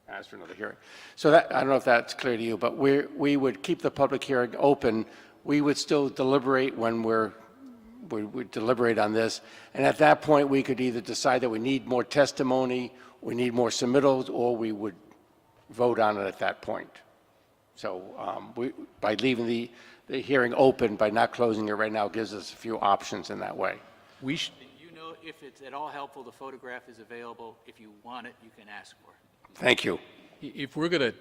ask for another hearing. So that, I don't know if that's clear to you, but we would keep the public hearing open. We would still deliberate when we deliberate on this. And at that point, we could either decide that we need more testimony, we need more submittals, or we would vote on it at that point. So by leaving the hearing open, by not closing it right now, gives us a few options in that way. we You know, if it's at all helpful, the photograph is available. If you want it, you can ask for it. Thank you. If we're going to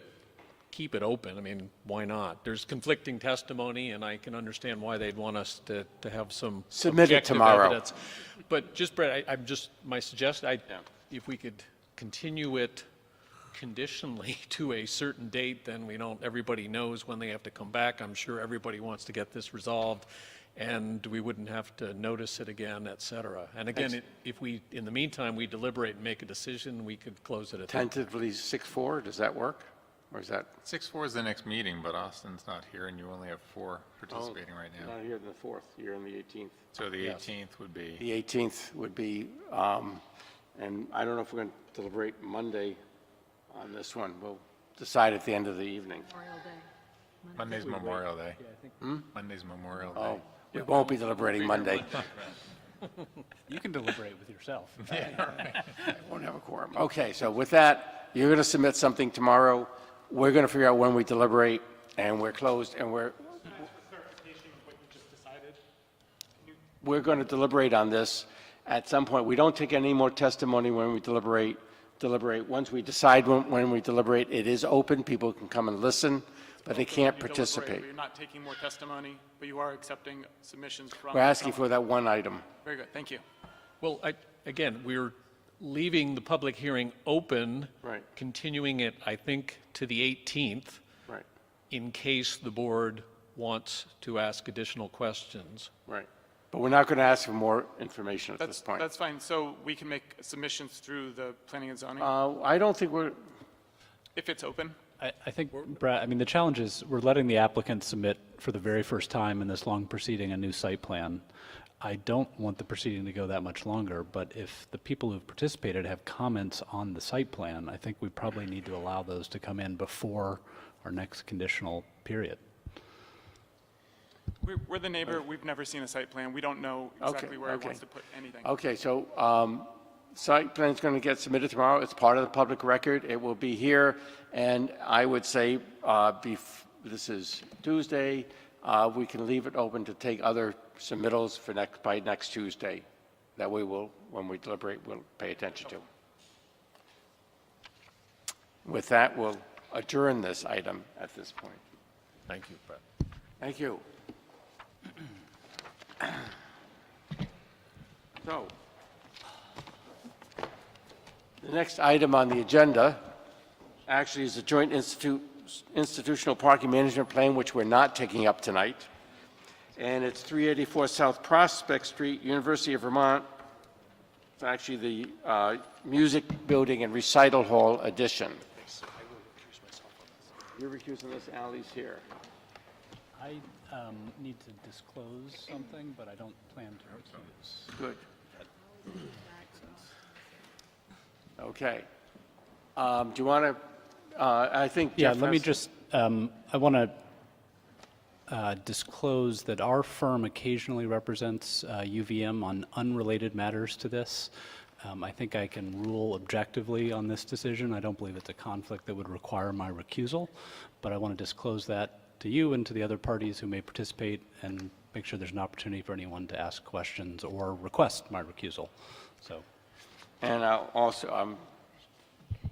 keep it open, I mean, why not? There's conflicting testimony, and I can understand why they'd want us to have some Submit it objective tomorrow. evidence. But just, Brett, my suggestion, if we could continue it conditionally to a certain date, then everybody knows when they have to come back. I'm sure everybody wants to get this resolved, and we wouldn't have to notice it again, et cetera. And again, if we, in the meantime, we deliberate and make a decision, we could close it at that. Tentatively 6-4, does that work? Or is that? 6-4 is the next meeting, but Austin's not here, and you only have 4 participating right now. Not here on the 4th, you're on the 18th. So the 18th would be, The 18th would be, and I don't know if we're going to deliberate Monday on this one. We'll decide at the end of the evening. Memorial Day. Monday's Memorial Day. Monday's Memorial Day. Oh, we won't be deliberating Monday. You can deliberate with yourself. Won't have a quorum. Okay, so with that, you're going to submit something tomorrow. We're going to figure out when we deliberate, and we're closed, and we're going to deliberate on this, at some point, we don't take any more testimony when we deliberate. Once we decide when we deliberate, it is open, people can come and listen, but they can't You deliberate, participate. but You're not taking more testimony, but you are accepting submissions from. We're asking someone. for that one item. Very good, thank you. Well, again, we're leaving the public hearing open. Right. Continuing it, I think, to the 18th. Right. In case the board wants to ask additional questions. Right. But we're not going to ask for more information at this point. That's fine, so we can make submissions through the planning and zoning, I don't think we're, if it's open? I think, Brad, I mean, the challenge is we're letting the applicant submit for the very first time in this long proceeding a new site plan. I don't want the proceeding to go that much longer, but if the people who've participated have comments on the site plan, I think we probably need to allow those to come in before our next conditional period. We're the neighbor, we've never seen a site plan, we don't know exactly where it wants to put anything. okay, so site plan's going to get submitted tomorrow. It's part of the public record. It will be here, and I would say, this is Tuesday, we can leave it open to take other submittals for by next Tuesday. That way we'll, when we deliberate, we'll pay attention to. With that, we'll adjourn this item at this point. Thank you, Brett. Thank you. So, the next item on the agenda actually is the joint institutional parking management plan, which we're not taking up tonight. And it's 384 South Prospect Street, University of Vermont. It's actually the Music Building and Recital Hall addition. You're recusing this, Ally's here. I need to disclose something, but I don't plan to recuse. Good. Okay. Do you want to, I think Yeah, Jeff let me has- just, I want to disclose that our firm occasionally represents UVM on unrelated matters to this. I think I can rule objectively on this decision. I don't believe it's a conflict that would require my recusal, but I want to disclose that to you and to the other parties who may participate and make sure there's an opportunity for anyone to ask questions or request my recusal. So. And I'll also,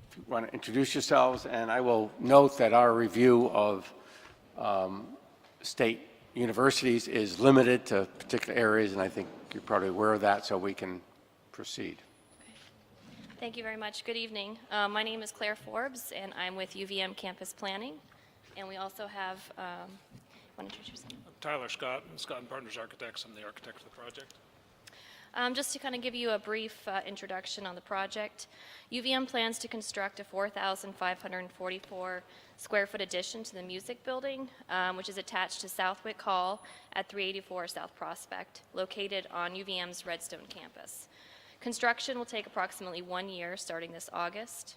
if you want to introduce yourselves, and I will note that our review of state universities is limited to particular areas, and I think you're probably aware of that, so we can proceed. Thank you very much. Good evening. My name is Claire Forbes, and I'm with UVM Campus Planning. And we also have, want to introduce yourself? Tyler Scott, Scott & Partners Architects. I'm the architect of the project. Just to kind of give you a brief introduction on the project, UVM plans to construct a 4,544 square foot addition to the music building, which is attached to Southwick Hall at 384 South Prospect, located on UVM's Redstone campus. Construction will take approximately 1 year, starting this August.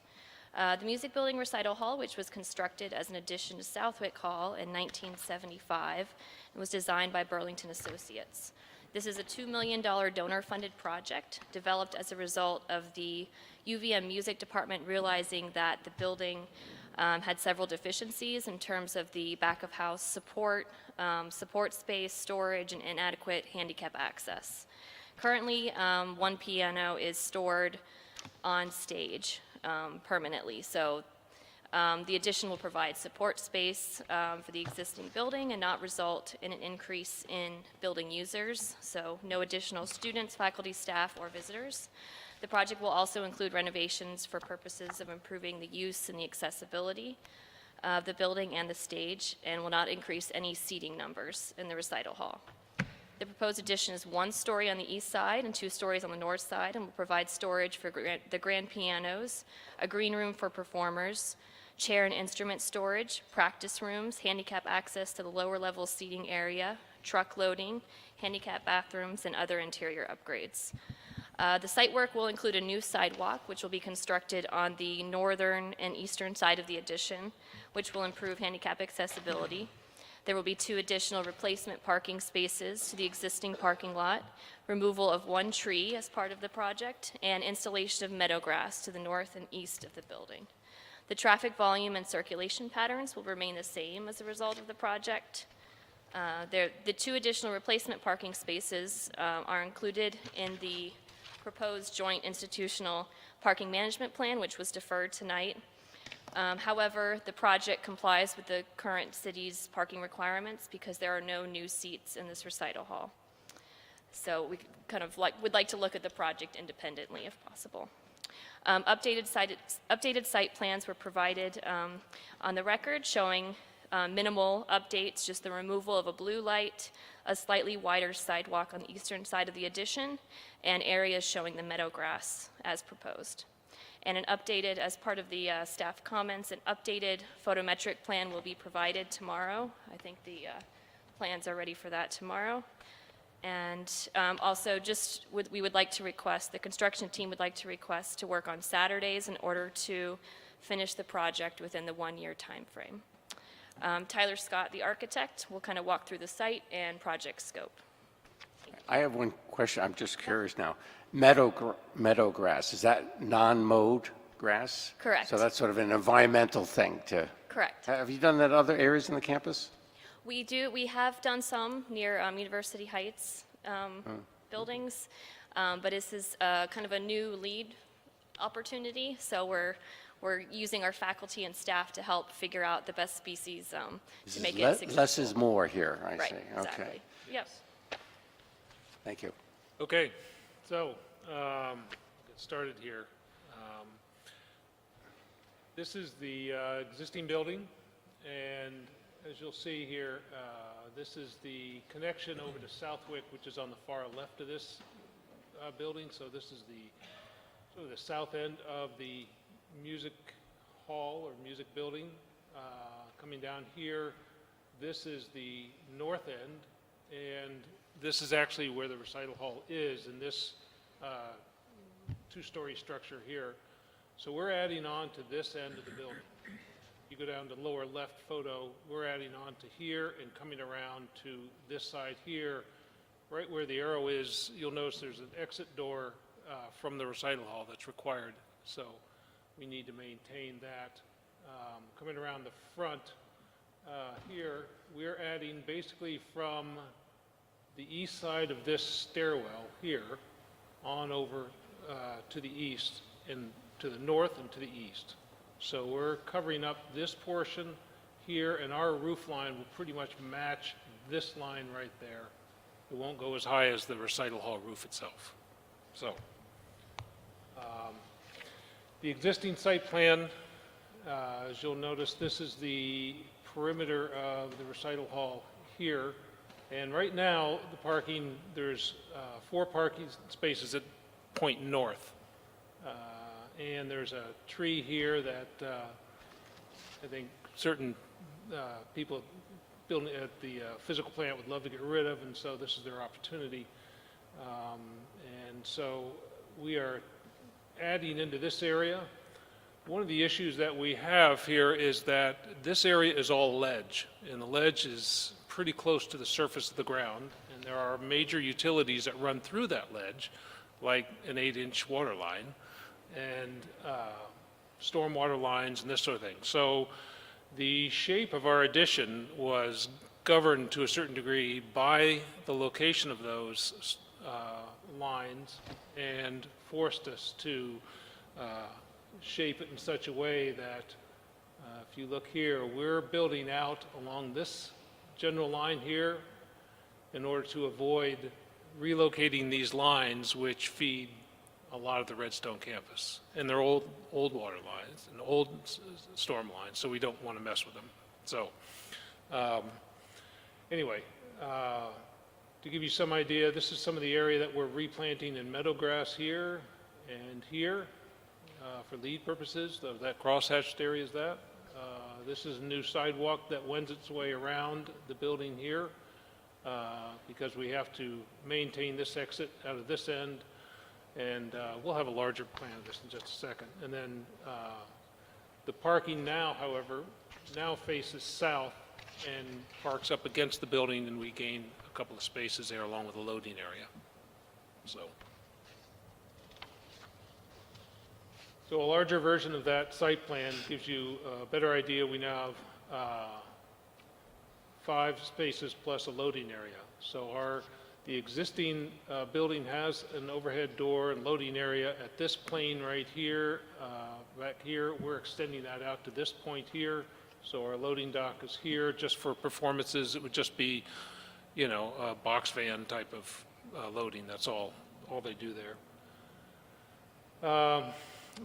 The Music Building Recital Hall, which was constructed as an addition to Southwick Hall in 1975, and was designed by Burlington Associates. This is a $2 million donor-funded project developed as a result of the UVM Music Department realizing that the building had several deficiencies in terms of the back-of-house support, support space, storage, and inadequate handicap access. Currently, one piano is stored on stage permanently, so the addition will provide support space for the existing building and not result in an increase in building users, so no additional students, faculty, staff, or visitors. The project will also include renovations for purposes of improving the use and the accessibility of the building and the stage, and will not increase any seating numbers in the recital hall. The proposed addition is 1 story on the east side and 2 stories on the north side, and will provide storage for the grand pianos, a green room for performers, chair and instrument storage, practice rooms, handicap access to the lower level seating area, truck loading, handicap bathrooms, and other interior upgrades. The site work will include a new sidewalk, which will be constructed on the northern and eastern side of the addition, which will improve handicap accessibility. There will be 2 additional replacement parking spaces to the existing parking lot, removal of 1 tree as part of the project, and installation of meadow grass to the north and east of the building. The traffic volume and circulation patterns will remain the same as a result of the project. The 2 additional replacement parking spaces are included in the proposed joint institutional parking management plan, which was deferred tonight. However, the project complies with the current city's parking requirements because there are no new seats in this recital hall. So we kind of would like to look at the project independently if possible. Updated site plans were provided on the record showing minimal updates, just the removal of a blue light, a slightly wider sidewalk on the eastern side of the addition, and areas showing the meadow grass as proposed. And an updated, as part of the staff comments, an updated photometric plan will be provided tomorrow. I think the plans are ready for that tomorrow. And also we would like to request, the construction team would like to request to work on Saturdays in order to finish the project within the 1-year time frame. Tyler Scott, the architect, will kind of walk through the site and project scope. I have one question. I'm just curious now. Meadow grass, is that non-mowed grass? Correct. So that's sort of an environmental thing to... Correct. Have you done that in other areas in the campus? We have done some near University Heights buildings, but this is kind of a new lead opportunity, so we're using our faculty and staff to help figure out the best species to make it successful. Less is more here, I Right, see. exactly. Okay. Yes. Thank you. Okay, so, get started here. This is the existing building, and as you'll see here, this is the connection over to Southwick, which is on the far left of this building. So this is sort of the south end of the music hall or music building. Coming down here, this is the north end, and this is actually where the recital hall is in this two-story structure here. So we're adding on to this end of the building. You go down to lower left photo, we're adding on to here and coming around to this side here. Right where the arrow is, you'll notice there's an exit door from the recital hall that's required. So we need to maintain that. Coming around the front here, we're adding basically from the east side of this stairwell here on over to the east and to the north and to the east. So we're covering up this portion here, and our roof line will pretty much match this line right there. It won't go as high as the recital hall roof itself. So the existing site plan, as you'll notice, this is the perimeter of the recital hall here. And right now, the parking, there's 4 parking spaces that point north. And there's a tree here that I think certain people building at the physical plant would love to get rid of, and so this is their opportunity. And so we are adding into this area. One of the issues that we have here is that this area is all ledge, and the ledge is pretty close to the surface of the ground, and there are major utilities that run through that ledge, like an 8-inch water line and stormwater lines and this sort of thing. So the shape of our addition was governed to a certain degree by the location of those lines and forced us to shape it in such a way that if you look here, we're building out along this general line here in order to avoid relocating these lines which feed a lot of the Redstone campus. And they're old water lines and old storm lines, so we don't want to mess with them. So anyway, to give you some idea, this is some of the area that we're replanting in meadow grass here and here for lead purposes. That crosshatched area is that. This is a new sidewalk that wends its way around the building here because we have to maintain this exit out of this end, and we'll have a larger plan of this in just a second. And then the parking now, however, now faces south and parks up against the building, and we gain a couple of spaces there along with a loading area. So a larger version of that site plan gives you a better idea. We now have 5 spaces plus a loading area. So our The existing building has an overhead door and loading area at this plane right here. Back here, we're extending that out to this point here. So our loading dock is here. Just for performances, it would just be, you know, a box van type of loading. That's all they do there.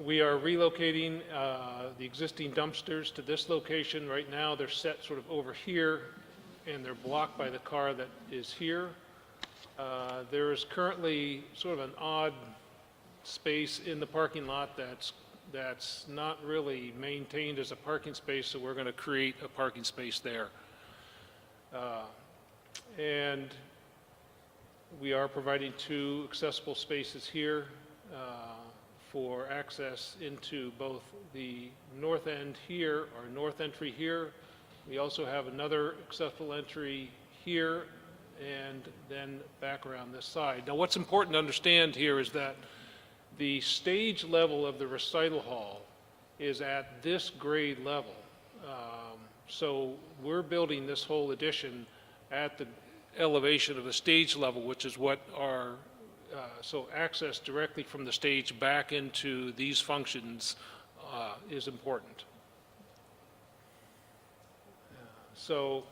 We are relocating the existing dumpsters to this location. Right now, they're set sort of over here, and they're blocked by the car that is here. There is currently sort of an odd space in the parking lot that's not really maintained as a parking space, so we're going to create a parking space there. And we are providing 2 accessible spaces here for access into both the north end here, or north entry here. We also have another accessible entry here, and then back around this side. Now, what's important to understand here is that the stage level of the recital hall is at this grade level. So we're building this whole addition at the elevation of the stage level, which is what our, so access directly from the stage back into these functions is important. So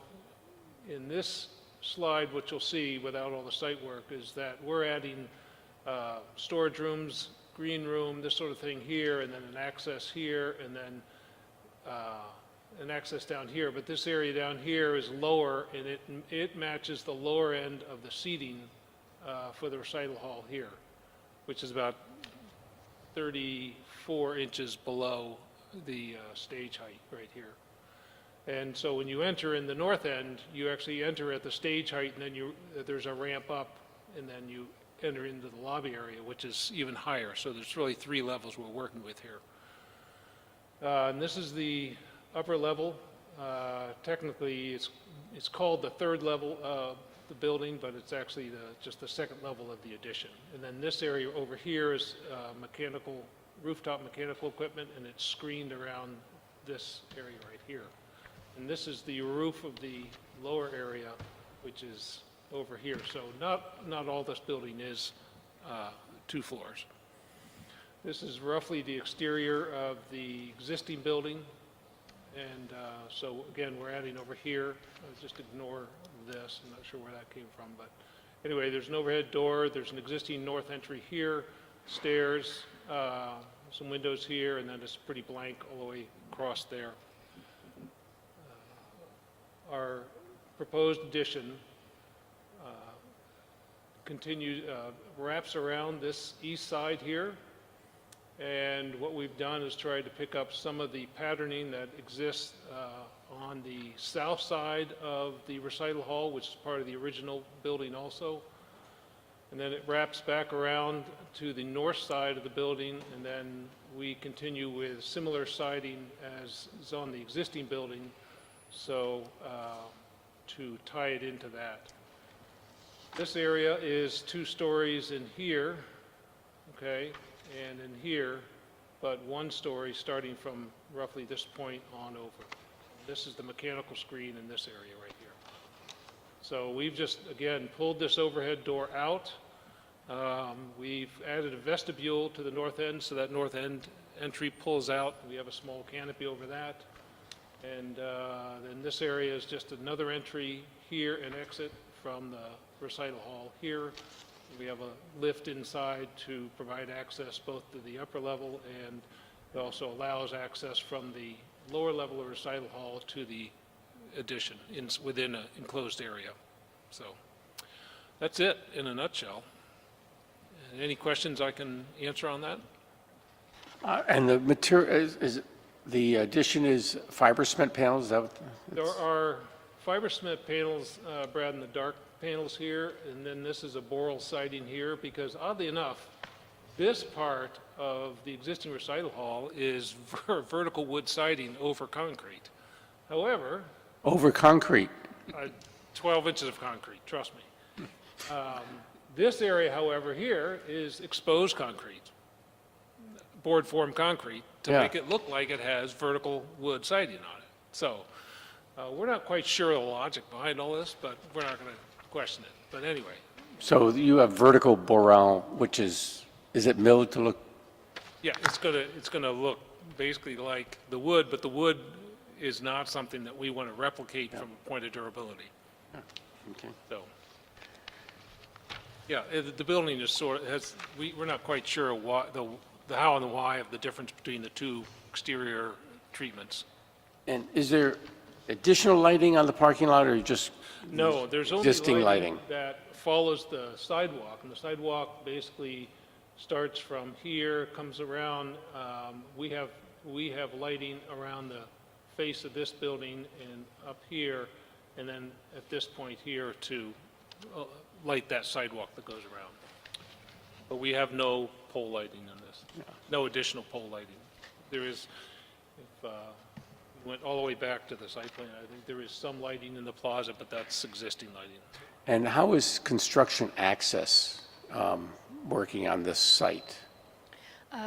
in this slide, what you'll see without all the site work is that we're adding storage rooms, green room, this sort of thing here, and then an access here, and then an access down here. But this area down here is lower, and it matches the lower end of the seating for the recital hall here, which is about 34 inches below the stage height right here. And so when you enter in the north end, you actually enter at the stage height, and then there's a ramp up, and then you enter into the lobby area, which is even higher. So there's really 3 levels we're working with here. And this is the upper level. Technically, it's called the 3rd level of the building, but it's actually just the 2nd level of the addition. And then this area over here is rooftop mechanical equipment, and it's screened around this area right here. And this is the roof of the lower area, which is over here. So not all this building is 2 floors. This is roughly the exterior of the existing building. And so again, we're adding over here. Just ignore this. I'm not sure where that came from. But anyway, there's an overhead door. There's an existing north entry here, stairs, some windows here, and then it's pretty blank all the way across there. Our proposed addition wraps around this east side here, and what we've done is tried to pick up some of the patterning that exists on the south side of the recital hall, which is part of the original building also, and then it wraps back around to the north side of the building, and then we continue with similar siding as is on the existing building, so to tie it into that. This area is 2 stories in here, okay, and in here, but 1 story starting from roughly this point on over. This is the mechanical screen in this area right here. So we've just, again, pulled this overhead door out. We've added a vestibule to the north end, so that north end entry pulls out. We have a small canopy over that. And then this area is just another entry here and exit from the recital hall here. We have a lift inside to provide access both to the upper level, and it also allows access from the lower level of recital hall to the addition within an enclosed area. So that's it in a nutshell. Any questions I can answer on that? And the material, the addition is fiber cement panels? Is that what There are fiber cement panels, Brad, in the dark panels here, and then this is a boral siding here, because oddly enough, this part of the existing recital hall is vertical wood siding over concrete. However, over concrete? 12 inches of concrete, trust me. This area, however, here is exposed concrete, board form concrete, to make it look like it has vertical wood siding on it. So we're not quite sure of the logic behind all this, but we're not going to question it. But anyway, So you have vertical boral, which is it milled to look? Yeah, it's gonna look basically like the wood, but the wood is not something that we want to replicate from a point of durability. Okay. So, yeah, the building is sort of has, we're not quite sure what, the how and the why of the difference between the two exterior treatments. And is there additional lighting on the parking lot, or just No, there's only existing lighting lighting? that follows the sidewalk, and the sidewalk basically starts from here, comes around. We have lighting around the face of this building and up here, and then at this point here to light that sidewalk that goes around. But we have no pole lighting on this, no additional pole lighting. There is, if we went all the way back to the site plan, I think there is some lighting in the plaza, but that's existing lighting. And how is construction access working on this site?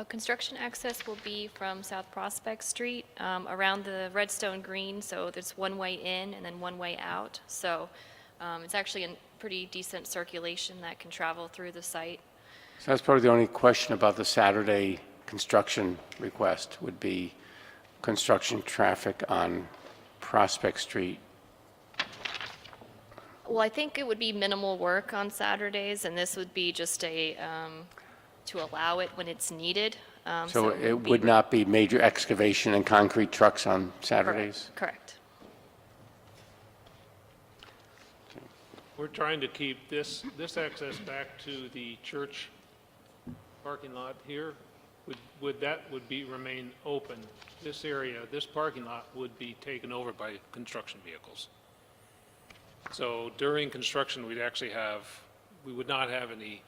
Construction access will be from South Prospect Street around the Redstone Green, so there's one way in and then one way out. So it's actually a pretty decent circulation that can travel through the site. So that's probably the only question about the Saturday construction request would be construction traffic on Prospect Street. Well, I think it would be minimal work on Saturdays, and this would be just a, to allow it when it's needed. So it would not be major excavation and concrete trucks on Saturdays? Correct. We're trying to keep this access back to the church parking lot here. Would remain open. This area, this parking lot would be taken over by construction vehicles. So during construction, we would not have any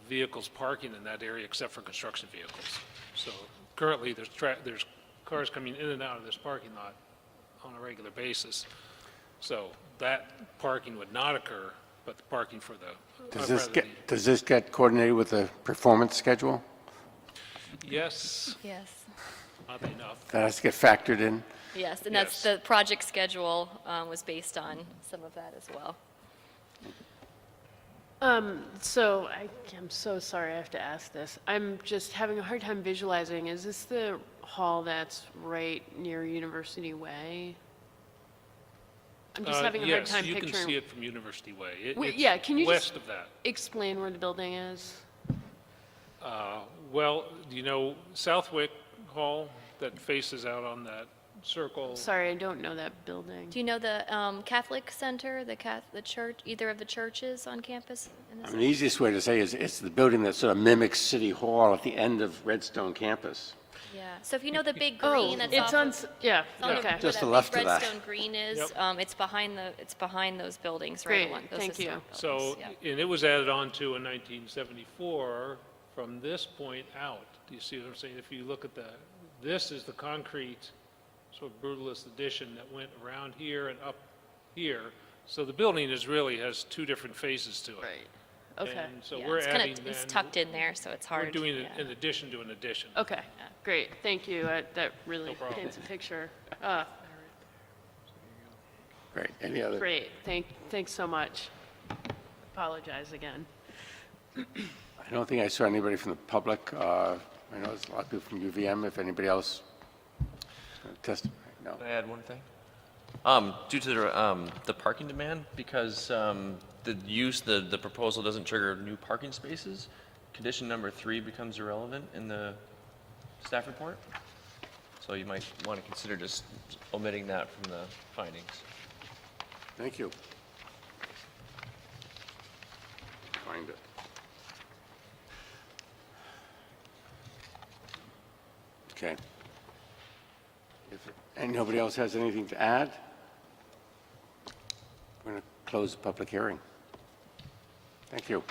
vehicles parking in that area except for construction vehicles. So currently, there's cars coming in and out of this parking lot on a regular basis. So that parking would not occur, but the parking for the... Does this get coordinated with the performance schedule? Yes, Yes. not enough. That has to get factored in? Yes, and that's the project schedule was based on some of that as well. So I'm so sorry I have to ask this. I'm just having a hard time visualizing. Is this the hall that's right near University Way? I'm just having a hard time Yes, you picturing. can see it from University Way. Yeah, can you west just of that. explain where the building is? Well, you know Southwick Hall that faces out on that circle? Sorry, I don't know that building. Do you know the Catholic Center, the church, either of the churches on campus? In I mean, the easiest way to say is it's the building that sort of mimics City Hall at the end of Redstone campus. Yeah, so if you know the big green that's it's off on, of- yeah, it's on okay. where Just that the left big of that. Redstone Green is, Yep. it's behind those buildings, Great, right along those thank you. historic So, buildings, yeah. and it was added on to in 1974 from this point out. Do you see what I'm saying? If you look at this is the concrete sort of brutalist addition that went around here and up here. So the building really has two different faces to it. Right. Okay. And so Yeah, we're it's kinda- adding It's then- tucked in there, so it's hard. We're doing it yeah. in addition to an addition. Okay, great, thank you. That really problem. paints a picture. Great. Any other? Great, thanks so much. Apologize again. I don't think I saw anybody from the public. I know there's a lot of people from UVM. If anybody else testify, no. Can I add one thing? Due to the parking demand, because the proposal doesn't trigger new parking spaces, condition number 3 becomes irrelevant in the staff report. So you might want to consider just omitting that from the findings. Thank you. Find it. Okay. And nobody else has anything to add? We're going to close the public hearing. Thank you.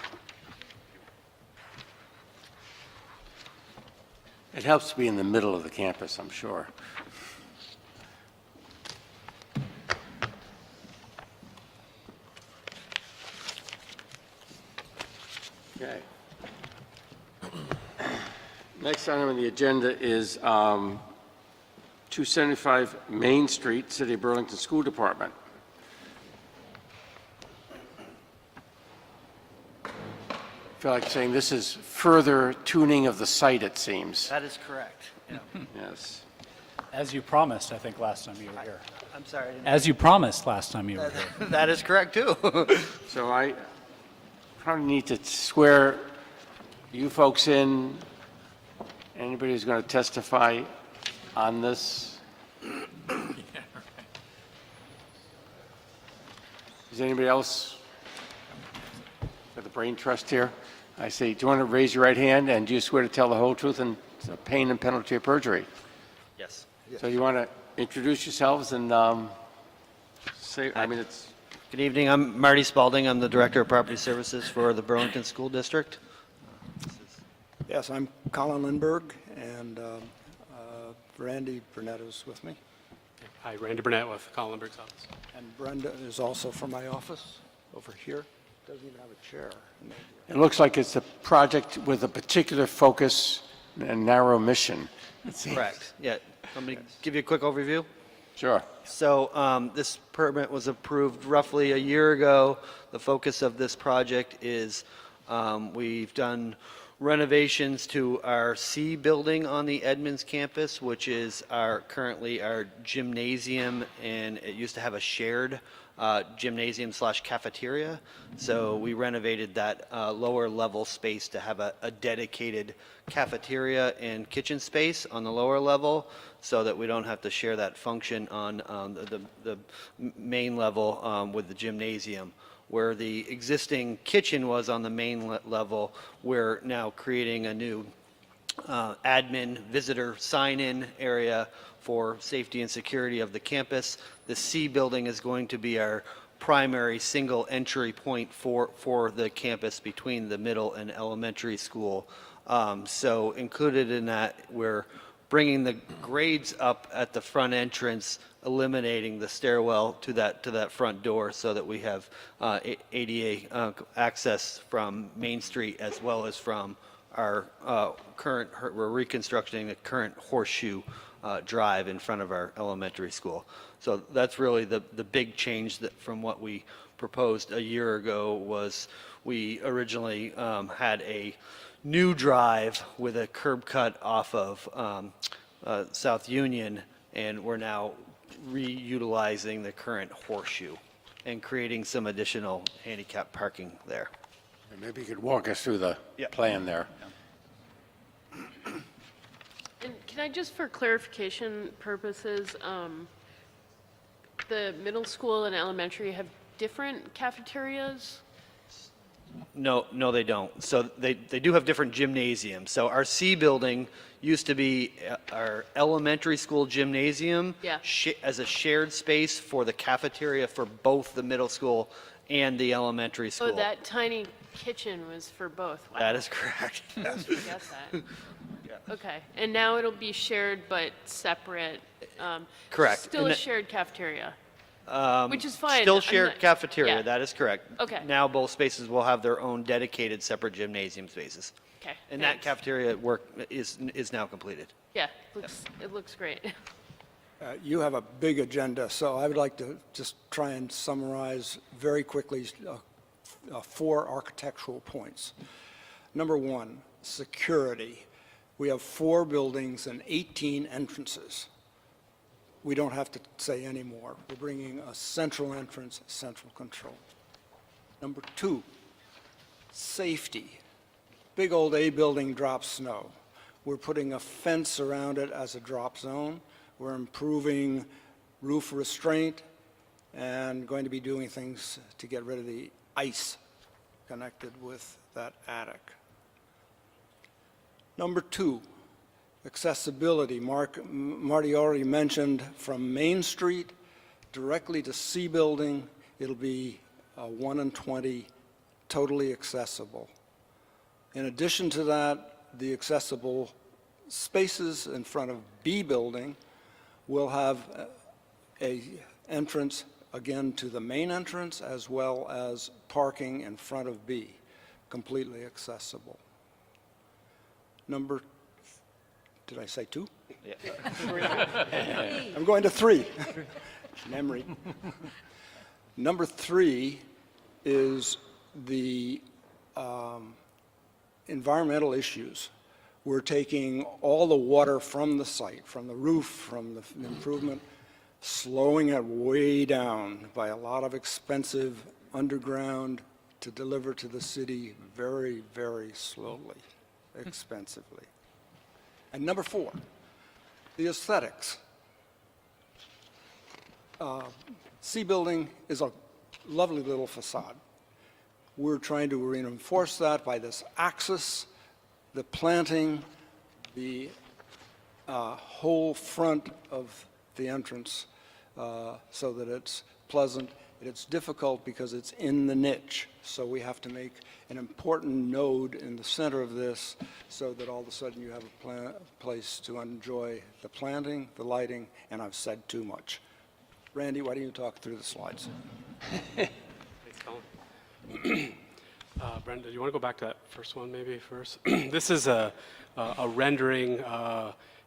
It helps to be in the middle of the campus, I'm sure. Okay. Next item on the agenda is 275 Main Street, City of Burlington School Department. feel like saying this is further tuning of the site, it seems. That is correct. Yeah. Yes. As you promised, I think, last time you were here. I'm sorry. I didn't- As you promised last time you were here. That is correct, too. So I probably need to swear you folks in, anybody who's going to testify on this. Is anybody else for the brain trust here? I say, do you want to raise your right hand, and do you swear to tell the whole truth and pain and penalty of perjury? Yes. So you want to introduce yourselves and say, I mean, it's... Good evening. I'm Marty Spalding. I'm the Director of Property Services for the Burlington School District. Yes, I'm Colin Lindberg, and Randy Burnett is with me. Hi, Randy Burnett with Colin Lindberg's office. And Brenda is also from my office over here. Doesn't even have a chair. It looks like it's a project with a particular focus and narrow mission. Correct. Yeah. Let me give you a quick overview. Sure. So this permit was approved roughly a year ago. The focus of this project is we've done renovations to our C building on the Edmonds campus, which is currently our gymnasium, and it used to have a shared gymnasium / cafeteria. So we renovated that lower level space to have a dedicated cafeteria and kitchen space on the lower level, so that we don't have to share that function on the main level with the gymnasium. Where the existing kitchen was on the main level, we're now creating a new admin visitor sign-in area for safety and security of the campus. The C building is going to be our primary single entry point for the campus between the middle and elementary school. So included in that, we're bringing the grades up at the front entrance, eliminating the stairwell to that front door, so that we have ADA access from Main Street as well as from our we're reconstructing the current horseshoe drive in front of our elementary school. So that's really the big change from what we proposed a year ago. Was we originally had a new drive with a curb cut off of South Union, and we're now reutilizing the current horseshoe and creating some additional handicap parking there. Maybe you could walk us through the plan there. And can I just, for clarification purposes, the middle school and elementary have different cafeterias? No, they don't. So they do have different gymnasiums. So our C building used to be our elementary school gymnasium as a shared space for the cafeteria for both the middle school and the elementary school. Oh, that tiny kitchen was for both. Wow. That is correct. I forget that. Okay, and now it'll be shared but separate. Correct. Still And a shared cafeteria. Which is fine. Still I'm shared not- cafeteria, yeah. that is correct. Okay. Now both spaces will have their own dedicated separate gymnasium spaces. Okay, And that thanks. cafeteria work is now completed. Yeah, it looks great. You have a big agenda, so I would like to just try and summarize very quickly 4 architectural points. Number 1, security. We have 4 buildings and 18 entrances. We don't have to say any more. We're bringing a central entrance, central control. Number 2, safety. Big old A building drops snow. We're putting a fence around it as a drop zone. We're improving roof restraint and going to be doing things to get rid of the ice connected with that attic. Number 2, accessibility. Marty already mentioned from Main Street directly to C building, it'll be 1 and 20, totally accessible. In addition to that, the accessible spaces in front of B building will have a entrance again to the main entrance as well as parking in front of B, completely accessible. Did I say 2? Yeah. I'm going to 3. Memory. Number 3 is the environmental issues. We're taking all the water from the site, from the roof, from the improvement, slowing it way down by a lot of expensive underground to deliver to the city very, very slowly, expensively. And number 4, the aesthetics. C building is a lovely little facade. We're trying to reinforce that by this axis, the planting, the whole front of the entrance so that it's pleasant. It's difficult because it's in the niche, so we have to make an important node in the center of this so that all of a sudden you have a place to enjoy the planting, the lighting, and I've said too much. Randy, why don't you talk through the slides? Thanks, Colin. Brenda, do you want to go back to that first one maybe first? This is a rendering.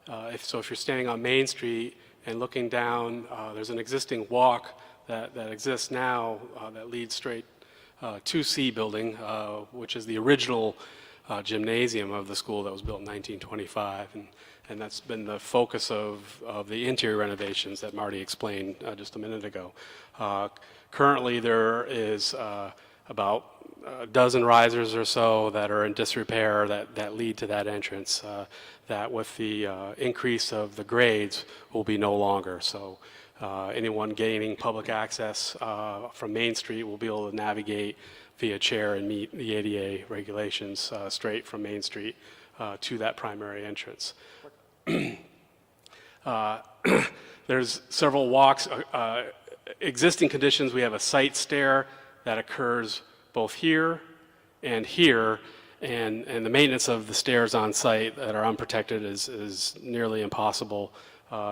If you're standing on Main Street and looking down, there's an existing walk that exists now that leads straight to C building, which is the original gymnasium of the school that was built in 1925. And that's been the focus of the interior renovations that Marty explained just a minute ago. Currently, there is about a dozen risers or so that are in disrepair that lead to that entrance, that with the increase of the grades will be no longer. So anyone gaining public access from Main Street will be able to navigate via chair and meet the ADA regulations straight from Main Street to that primary entrance. There's several walks. Existing conditions, we have a site stair that occurs both here, and the maintenance of the stairs on site that are unprotected is nearly impossible.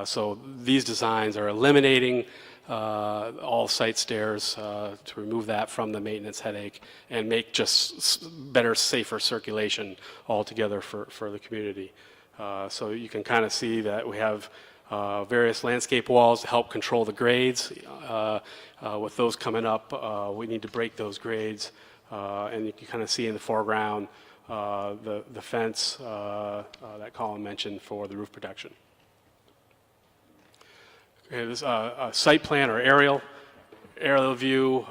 So these designs are eliminating all site stairs to remove that from the maintenance headache and make just better, safer circulation altogether for the community. So you can kind of see that we have various landscape walls to help control the grades. With those coming up, we need to break those grades. And you can kind of see in the foreground the fence that Colin mentioned for the roof protection. Okay, this site plan or aerial view.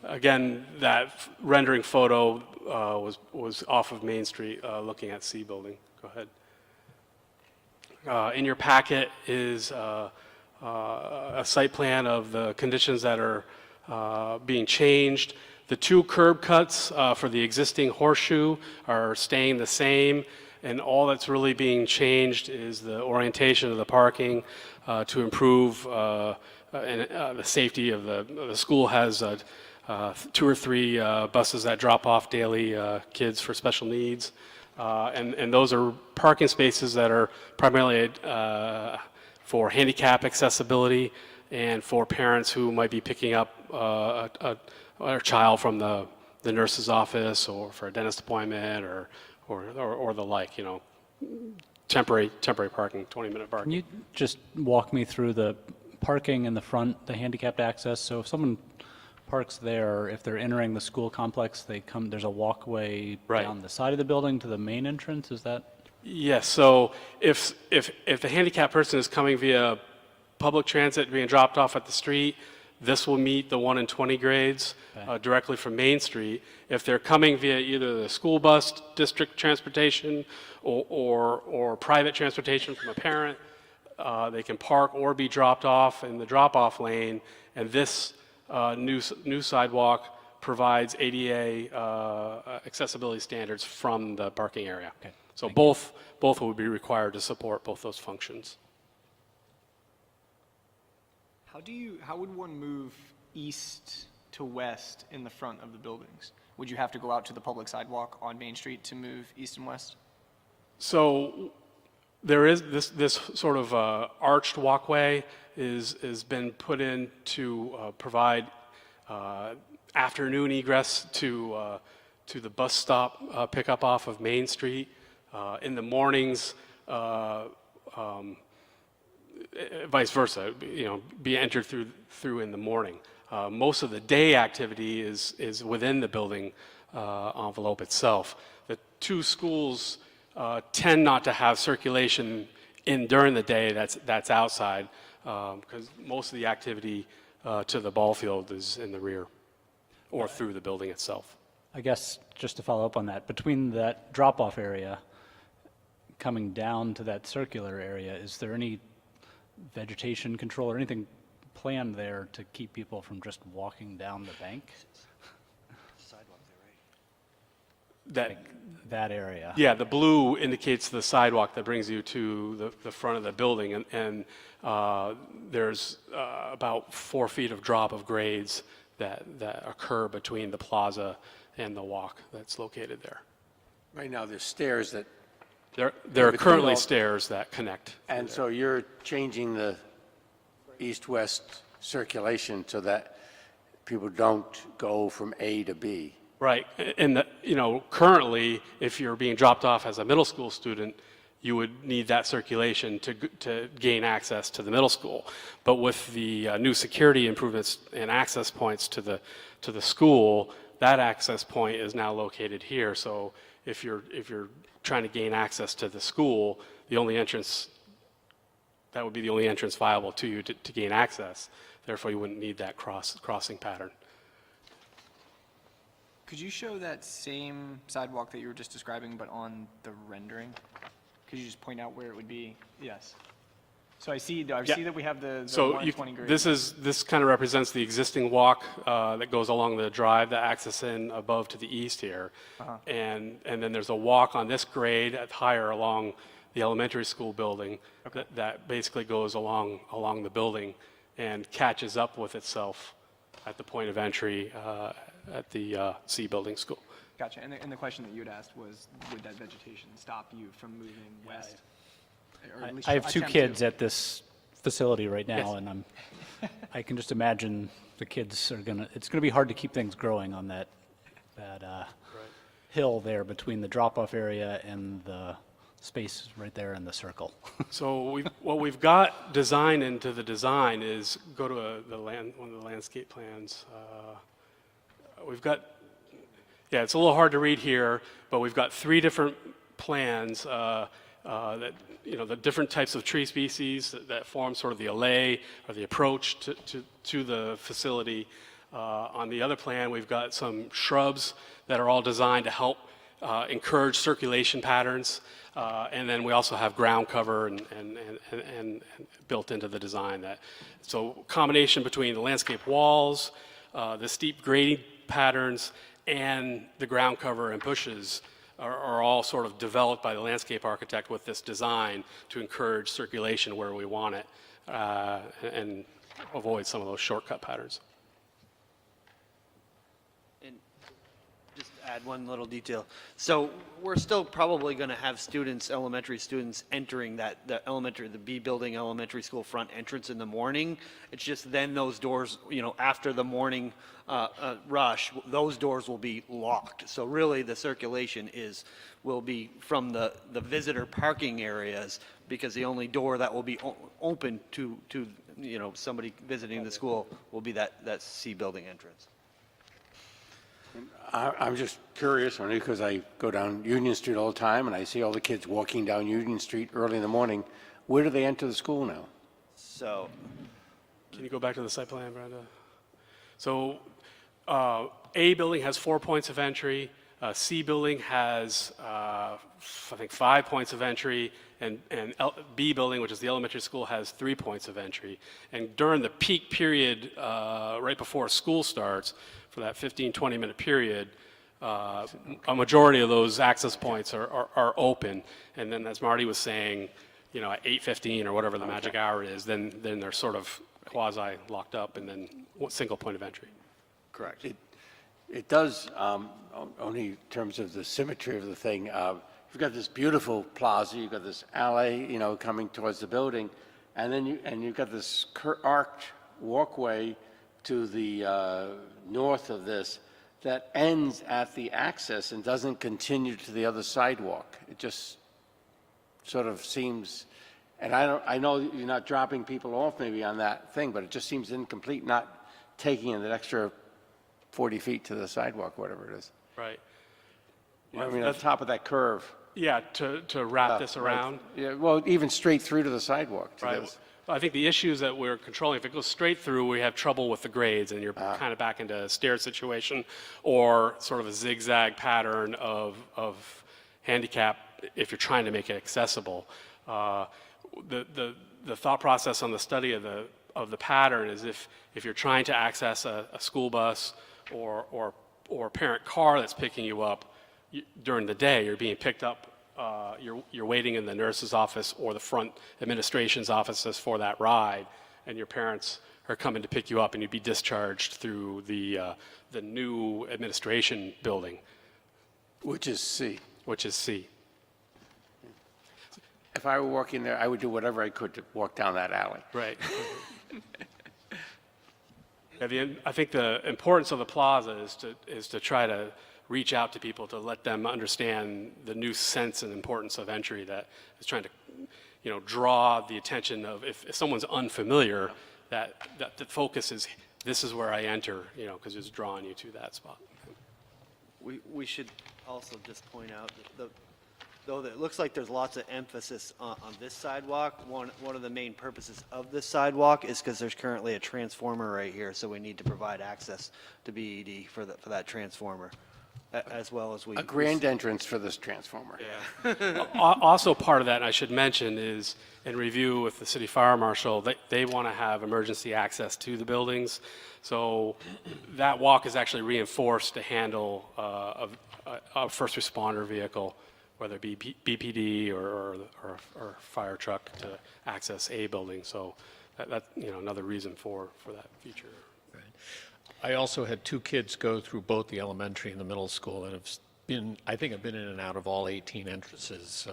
Again, that rendering photo was off of Main Street looking at C building. Go ahead. In your packet is a site plan of the conditions that are being changed. The 2 curb cuts for the existing horseshoe are staying the same, and all that's really being changed is the orientation of the parking to improve the safety of the school. Has 2 or 3 buses that drop off daily kids for special needs. And those are parking spaces that are primarily for handicap accessibility and for parents who might be picking up a child from the nurse's office or for a dentist appointment or the like, temporary parking, 20-minute parking. Can you just walk me through the parking in the front, the handicapped access? So if someone parks there, if they're entering the school complex, there's a walkway down the side of the building to the main entrance, is that? Yes, so if the handicapped person is coming via public transit being dropped off at the street, this will meet the 1 in 20 grades directly from Main Street. If they're coming via either the school bus, district transportation, or private transportation from a parent, they can park or be dropped off in the drop-off lane, and this new sidewalk provides ADA accessibility standards from the parking area. Okay. So both would be required to support both those functions. How would one move east to west in the front of the buildings? Would you have to go out to the public sidewalk on Main Street to move east and west? So there is this sort of arched walkway is been put in to provide afternoon egress to the bus stop pickup off of Main Street. In the mornings, vice versa, be entered through in the morning. Most of the day activity is within the building envelope itself. The two schools tend not to have circulation in during the day that's outside, because most of the activity to the ball field is in the rear or through the building itself. I guess, just to follow up on that, between that drop-off area coming down to that circular area, is there any vegetation control or anything planned there to keep people from just walking down the bank? That area. Yeah, the blue indicates the sidewalk that brings you to the front of the building, and there's about 4 feet of drop of grades that occur between the plaza and the walk that's located there. Right now, there's stairs that... There are currently stairs that connect. And so you're changing the east-west circulation so that people don't go from A to B. Right, and currently, if you're being dropped off as a middle school student, you would need that circulation to gain access to the middle school. But with the new security improvements and access points to the school, that access point is now located here. So if you're trying to gain access to the school, that would be the only entrance viable to you to gain access. Therefore, you wouldn't need that crossing pattern. Could you show that same sidewalk that you were just describing, but on the rendering? Could you just point out where it would be? Yes. So I see that we have the So 120 grade. this kind of represents the existing walk that goes along the drive that access in above to the east here. And then there's a walk on this grade at higher along the elementary school building that basically goes along the building and catches up with itself at the point of entry at the C building school. Gotcha. And the question that you had asked was, would that vegetation stop you from moving west? Or at least I have two attempt kids to? at this facility right now, Yes. and I can just imagine the kids it's gonna be hard to keep things growing on that hill there between the drop-off area and the space right there in the circle. So what we've got designed into the design is, go to one of the landscape plans. We've got, it's a little hard to read here, but we've got 3 different plans that, the different types of tree species that form sort of the alley or the approach to the facility. On the other plan, we've got some shrubs that are all designed to help encourage circulation patterns. And then we also have ground cover and built into the design. So combination between the landscape walls, the steep grading patterns, and the ground cover and bushes are all sort of developed by the landscape architect with this design to encourage circulation where we want it and avoid some of those shortcut patterns. And just add one little detail. So we're still probably going to have elementary students entering the B building elementary school front entrance in the morning. It's just then those doors, after the morning rush, those doors will be locked. So really the circulation will be from the visitor parking areas, because the only door that will be open to somebody visiting the school will be that C building entrance. I'm just curious, only because I go down Union Street all the time, and I see all the kids walking down Union Street early in the morning. Where do they enter the school now? So, can you go back to the site plan, Brenda? So, A building has 4 points of entry. C building has, I think, 5 points of entry, and B building, which is the elementary school, has 3 points of entry. And during the peak period, right before school starts, for that 15-20 minute period, a majority of those access points are open. And then, as Marty was saying, at 8:15 or whatever the magic hour is, then they're sort of quasi locked up, and then single point of entry. Correct. It does, only in terms of the symmetry of the thing, you've got this beautiful plaza, you've got this alley, coming towards the building, and then you've got this arced walkway to the north of this that ends at the access and doesn't continue to the other sidewalk. It just sort of seems, and I know you're not dropping people off maybe on that thing, but it just seems incomplete, not taking an extra 40 feet to the sidewalk, whatever it is. Right. I mean, on top of that curve. Yeah, to wrap this Right. around. Yeah, well, even straight through to the sidewalk. To Right. this. I think the issues that we're controlling, if it goes straight through, we have trouble with the grades, and you're kind of back into a stair situation, or sort of a zigzag pattern of handicap if you're trying to make it accessible. The thought process on the study of the pattern is if you're trying to access a school bus or a parent car that's picking you up during the day, you're being picked up. You're waiting in the nurse's office or the front administration's offices for that ride, and your parents are coming to pick you up, and you'd be discharged through the new administration building. Which is C. Which is C. If I were walking there, I would do whatever I could to walk down that alley. Right. I think the importance of the plaza is to try to reach out to people, to let them understand the new sense and importance of entry that is trying to, draw the attention of, if someone's unfamiliar, that the focus is, this is where I enter, because it's drawing you to that spot. We should also just point out that though it looks like there's lots of emphasis on this sidewalk, one of the main purposes of this sidewalk is because there's currently a transformer right here, so we need to provide access to BED for that transformer, as well as A grand entrance for this transformer. Yeah. Also part of that, and I should mention, is in review with the city fire marshal, they want to have emergency access to the buildings. So that walk is actually reinforced to handle a first responder vehicle, whether it be BPD or fire truck, to access a building. So that's another reason for that feature. I also had 2 kids go through both the elementary and the middle school, and I think I've been in and out of all 18 entrances.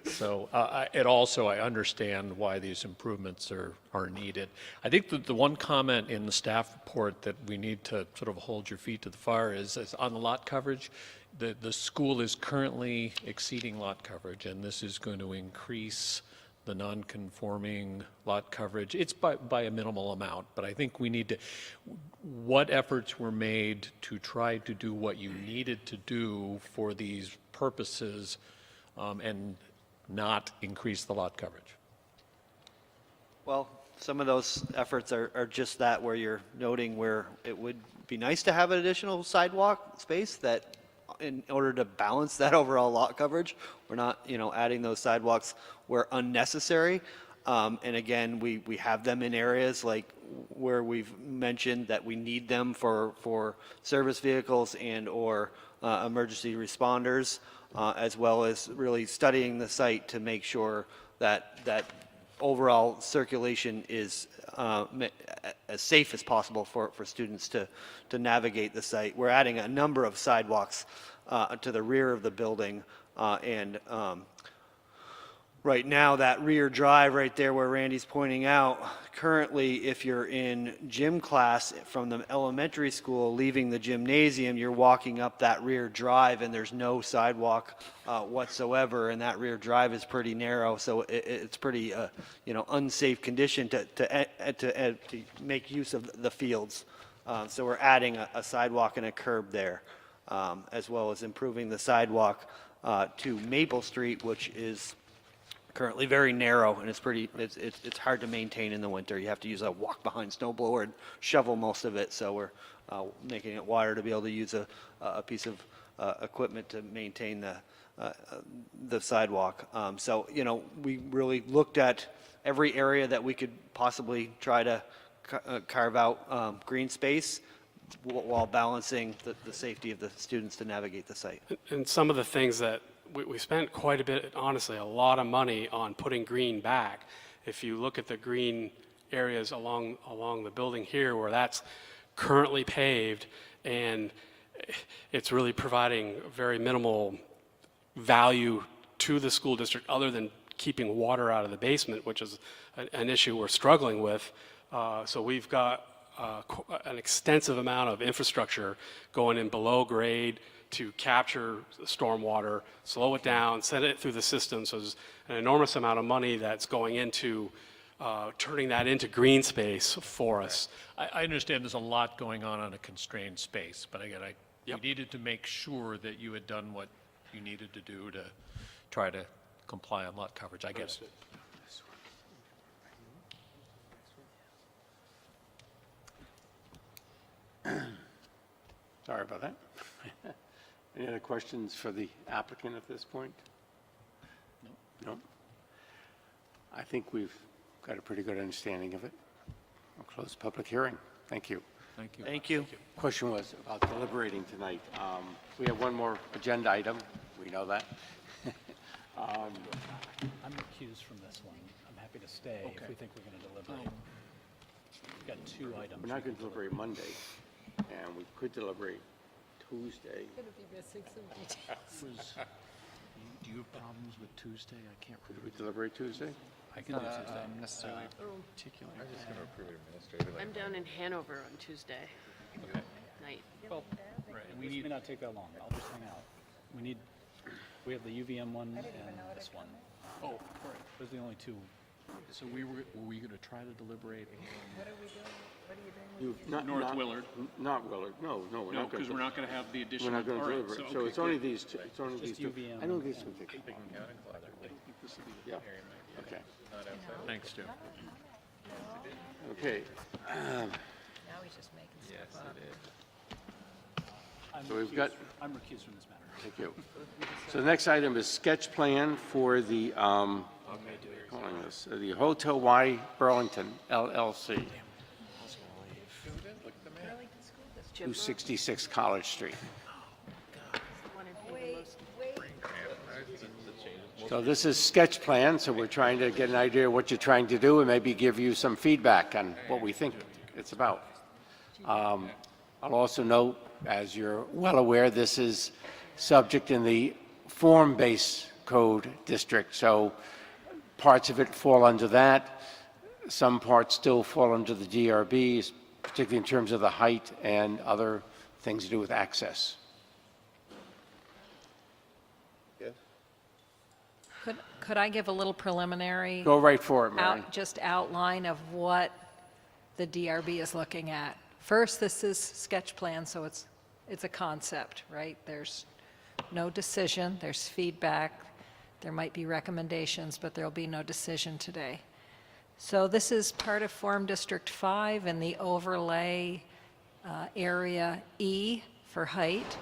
So I understand why these improvements are needed. I think that the one comment in the staff report that we need to sort of hold your feet to the fire is on the lot coverage. The school is currently exceeding lot coverage, and this is going to increase the non-conforming lot coverage. It's by a minimal amount, but I think we need to, what efforts were made to try to do what you needed to do for these purposes and not increase the lot coverage? Well, some of those efforts are just that, where you're noting where it would be nice to have an additional sidewalk space, that in order to balance that overall lot coverage, we're not, adding those sidewalks where unnecessary. And again, we have them in areas like where we've mentioned that we need them for service vehicles and or emergency responders, as well as really studying the site to make sure that overall circulation is as safe as possible for students to navigate the site. We're adding a number of sidewalks to the rear of the building, and right now that rear drive right there where Randy's pointing out, currently if you're in gym class from the elementary school leaving the gymnasium, you're walking up that rear drive and there's no sidewalk whatsoever, and that rear drive is pretty narrow, so it's pretty unsafe condition to make use of the fields. So we're adding a sidewalk and a curb there, as well as improving the sidewalk to Maple Street, which is currently very narrow, and it's hard to maintain in the winter. You have to use a walk-behind snowblower and shovel most of it, so we're making it wider to be able to use a piece of equipment to maintain the sidewalk. So, we really looked at every area that we could possibly try to carve out green space while balancing the safety of the students to navigate the site. And some of the things that we spent quite a bit, honestly, a lot of money on putting green back. If you look at the green areas along the building here where that's currently paved, and it's really providing very minimal value to the school district other than keeping water out of the basement, which is an issue we're struggling with. So we've got an extensive amount of infrastructure going in below grade to capture stormwater, slow it down, send it through the system. So there's an enormous amount of money that's going into turning that into green space for us. I understand there's a lot going on a constrained space, but again, you needed to make sure that you had done what you needed to do to try to comply on lot coverage. I get it. Sorry about that. Any other questions for the applicant at this point? No. I think we've got a pretty good understanding of it. I'll close the public hearing. Thank you. Thank you. Thank you. Question was about deliberating tonight. We have one more agenda item. We know that. I'm recused from this one. I'm happy to stay if we think we're going to deliberate. We've got 2 items. We're not going to deliberate Monday, and we could deliberate Tuesday. Going to be missing some details. Do you have problems with Tuesday? I can't Could we deliberate Tuesday? I can do Tuesday. Necessarily particular. I'm just going to approve it administratively. I'm down in Hanover on Tuesday night. Well, we may not take that long. I'll just hang out. We have the UVM one and this one. Oh, all right. Those are the only 2. So were we going to try to deliberate? What are we doing? What are you doing? North Willard. Not Willard. No, we're No, not going because to. we're not going to have the additional. We're not going to all right, deliberate. so, So it's okay, only good. these two. It's only these Just two. UVM I know these and- will take a while. Yeah. Okay. Thanks, Jim. Okay. Now he's just making stuff up. So we've got. I'm recused from this matter. Thank you. So the next item is sketch plan for the, calling this, the Hotel Y Burlington LLC, 266 College Street. So this is sketch plan, so we're trying to get an idea of what you're trying to do and maybe give you some feedback on what we think it's about. I'll also note, as you're well aware, this is subject in the form-based code district, so parts of it fall under that. Some parts still fall under the DRBs, particularly in terms of the height and other things to do with access. Could I give a little preliminary? Go right for it, Mary. Just outline of what the DRB is looking at. First, this is sketch plan, so it's a concept, right? There's no decision, there's feedback, there might be recommendations, but there'll be no decision today. So this is part of Form District 5 in the overlay area E for height.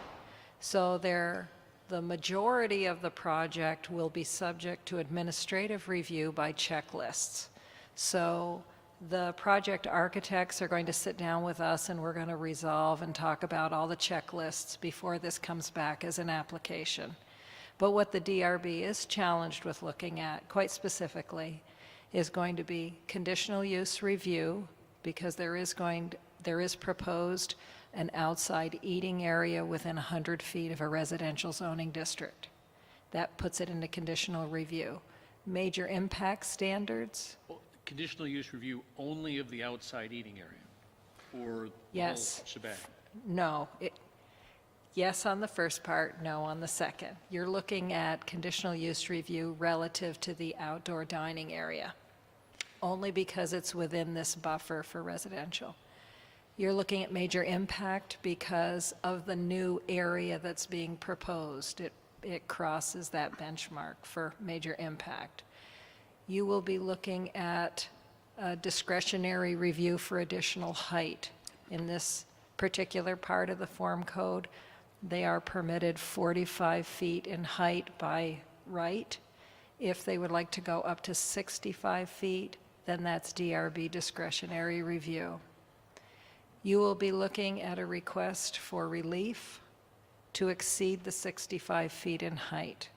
So the majority of the project will be subject to administrative review by checklists. So the project architects are going to sit down with us and we're going to resolve and talk about all the checklists before this comes back as an application. But what the DRB is challenged with looking at, quite specifically, is going to be conditional use review, because there is proposed an outside eating area within 100 feet of a residential zoning district. That puts it into conditional review. Major impact standards, Conditional use review only of the outside eating area, or the Yes. whole shebang? no. Yes on the first part, no on the second. You're looking at conditional use review relative to the outdoor dining area, only because it's within this buffer for residential. You're looking at major impact because of the new area that's being proposed. It crosses that benchmark for major impact. You will be looking at a discretionary review for additional height. In this particular part of the form code, they are permitted 45 feet in height by right. If they would like to go up to 65 feet, then that's DRB discretionary review. You will be looking at a request for relief to exceed the 65 feet in height.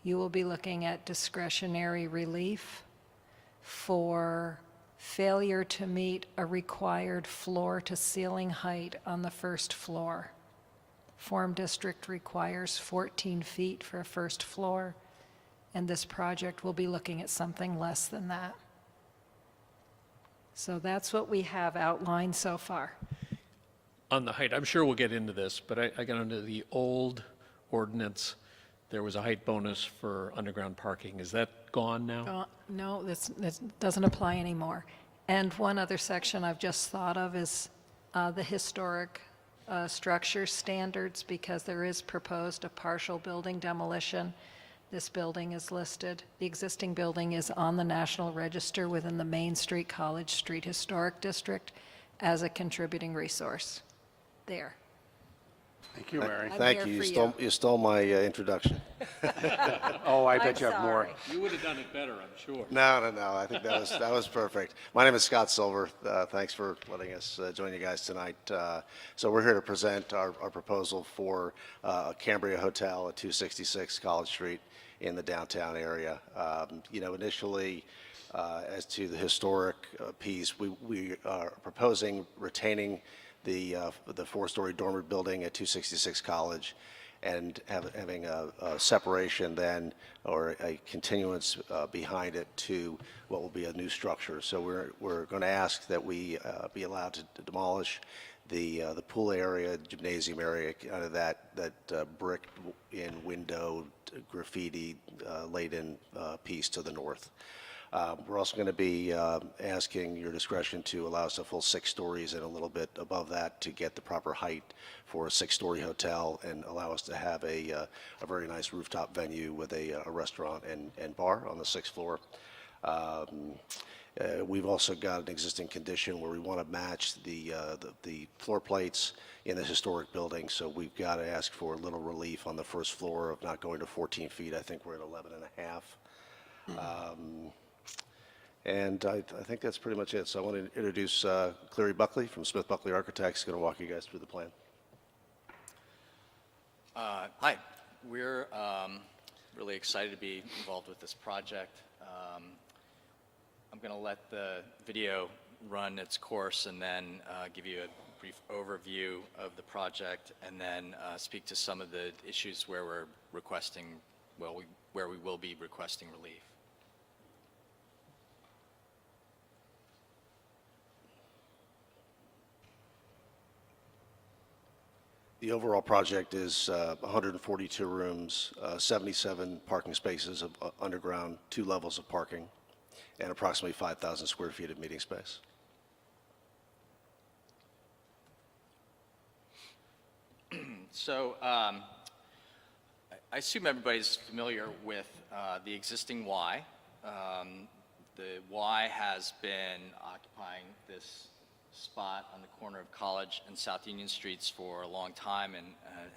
You will be looking at discretionary relief for failure to meet a required floor-to-ceiling height on the first floor. Form district requires 14 feet for a first floor, and this project will be looking at something less than that. So that's what we have outlined so far. On the height, I'm sure we'll get into this, but I got into the old ordinance. there was a height bonus for underground parking. Is that gone now? No, this doesn't apply anymore. And one other section I've just thought of is the historic structure standards, because there is proposed a partial building demolition. This building is listed. The existing building is on the National Register within the Main Street College Street Historic District as a contributing resource. There. Thank you, Mary. I'm Thank here you. for You stole my introduction. Oh, I I'm bet you have more. sorry. You would have done it better, I'm sure. No. I think that was perfect. My name is Scott Silver. Thanks for letting us join you guys tonight. So we're here to present our proposal for a Cambria Hotel at 266 College Street in the downtown area. Initially, as to the historic piece, we are proposing retaining the four-story dormer building at 266 College and having a separation then, or a continuance behind it to what will be a new structure. So we're going to ask that we be allowed to demolish the pool area, gymnasium area, kind of that brick in window graffiti laid-in piece to the north. We're also going to be asking your discretion to allow us a full 6 stories and a little bit above that to get the proper height for a 6-story hotel and allow us to have a very nice rooftop venue with a restaurant and bar on the 6th floor. We've also got an existing condition where we want to match the floor plates in the historic building, so we've got to ask for a little relief on the first floor of not going to 14 feet. I think we're at 11 and a half. And I think that's pretty much it. So I want to introduce Cleary Buckley from Smith Buckley Architects, going to walk you guys through the plan. Hi, we're really excited to be involved with this project. I'm going to let the video run its course and then give you a brief overview of the project, and then speak to some of the issues where we're requesting, where we will be requesting relief. The overall project is 142 rooms, 77 parking spaces of underground, 2 levels of parking, and approximately 5,000 square feet of meeting space. So I assume everybody's familiar with the existing Y. The Y has been occupying this spot on the corner of College and South Union Streets for a long time, and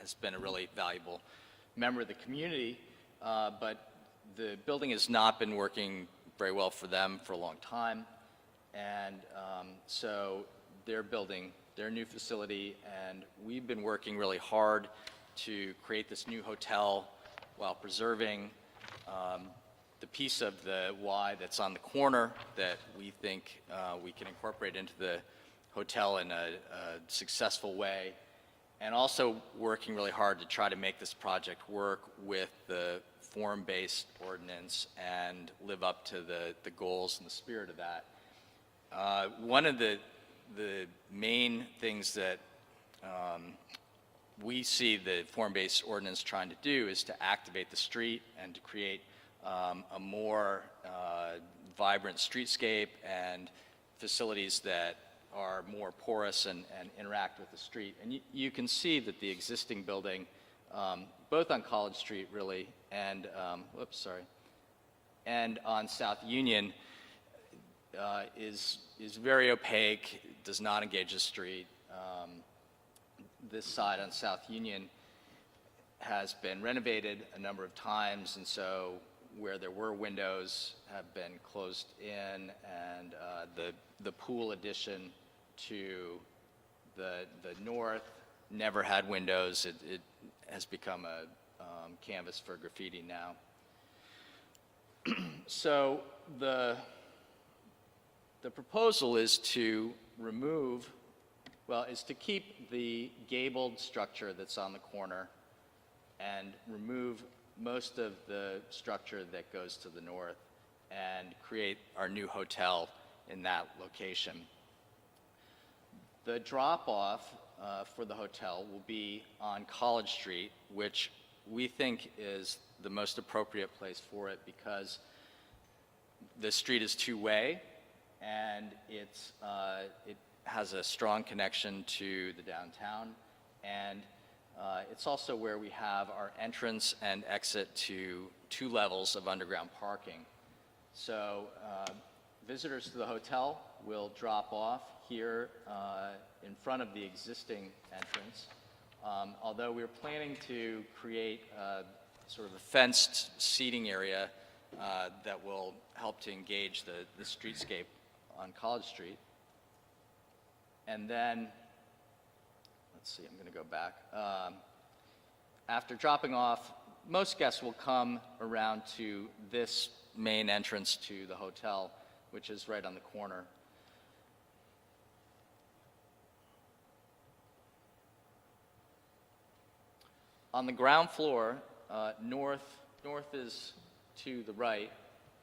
has been a really valuable member of the community, but the building has not been working very well for them for a long time, and so they're building their new facility, and we've been working really hard to create this new hotel while preserving the piece of the Y that's on the corner that we think we can incorporate into the hotel in a successful way, and also working really hard to try to make this project work with the form-based ordinance and live up to the goals and the spirit of that. One of the main things that we see the form-based ordinance trying to do is to activate the street and to create a more vibrant streetscape and facilities that are more porous and interact with the street. And you can see that the existing building, both on College Street really, and and on South Union, is very opaque, does not engage the street. This side on South Union has been renovated a number of times, and so where there were windows have been closed in, and the pool addition to the north never had windows. It has become a canvas for graffiti now. So the proposal is to remove, is to keep the gabled structure that's on the corner and remove most of the structure that goes to the north and create our new hotel in that location. The drop-off for the hotel will be on College Street, which we think is the most appropriate place for it because the street is two-way, and it has a strong connection to the downtown, and it's also where we have our entrance and exit to 2 levels of underground parking. So visitors to the hotel will drop off here in front of the existing entrance, although we're planning to create sort of a fenced seating area that will help to engage the streetscape on College Street. And then, let's see, I'm going to go back. After dropping off, most guests will come around to this main entrance to the hotel, which is right on the corner. On the ground floor, north is to the right,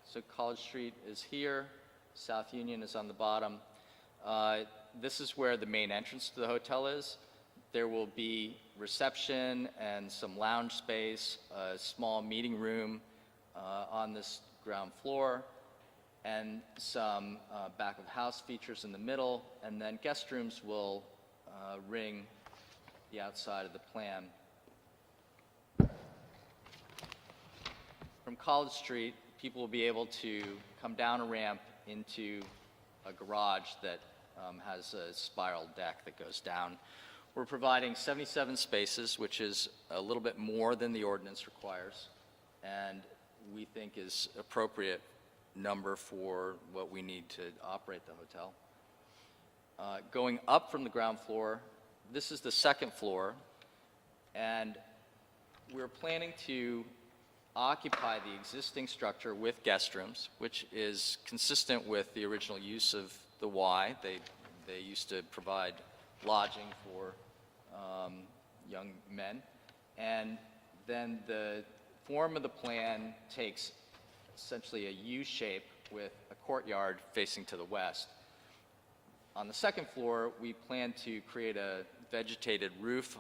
so College Street is here, South Union is on the bottom. This is where the main entrance to the hotel is. There will be reception and some lounge space, a small meeting room on this ground floor, and some back of house features in the middle, and then guest rooms will ring the outside of the plan. From College Street, people will be able to come down a ramp into a garage that has a spiral deck that goes down. We're providing 77 spaces, which is a little bit more than the ordinance requires, and we think is appropriate number for what we need to operate the hotel. Going up from the ground floor, this is the second floor, and we're planning to occupy the existing structure with guest rooms, which is consistent with the original use of the Y. They used to provide lodging for young men. And then the form of the plan takes essentially a U shape with a courtyard facing to the west. On the second floor, we plan to create a vegetated roof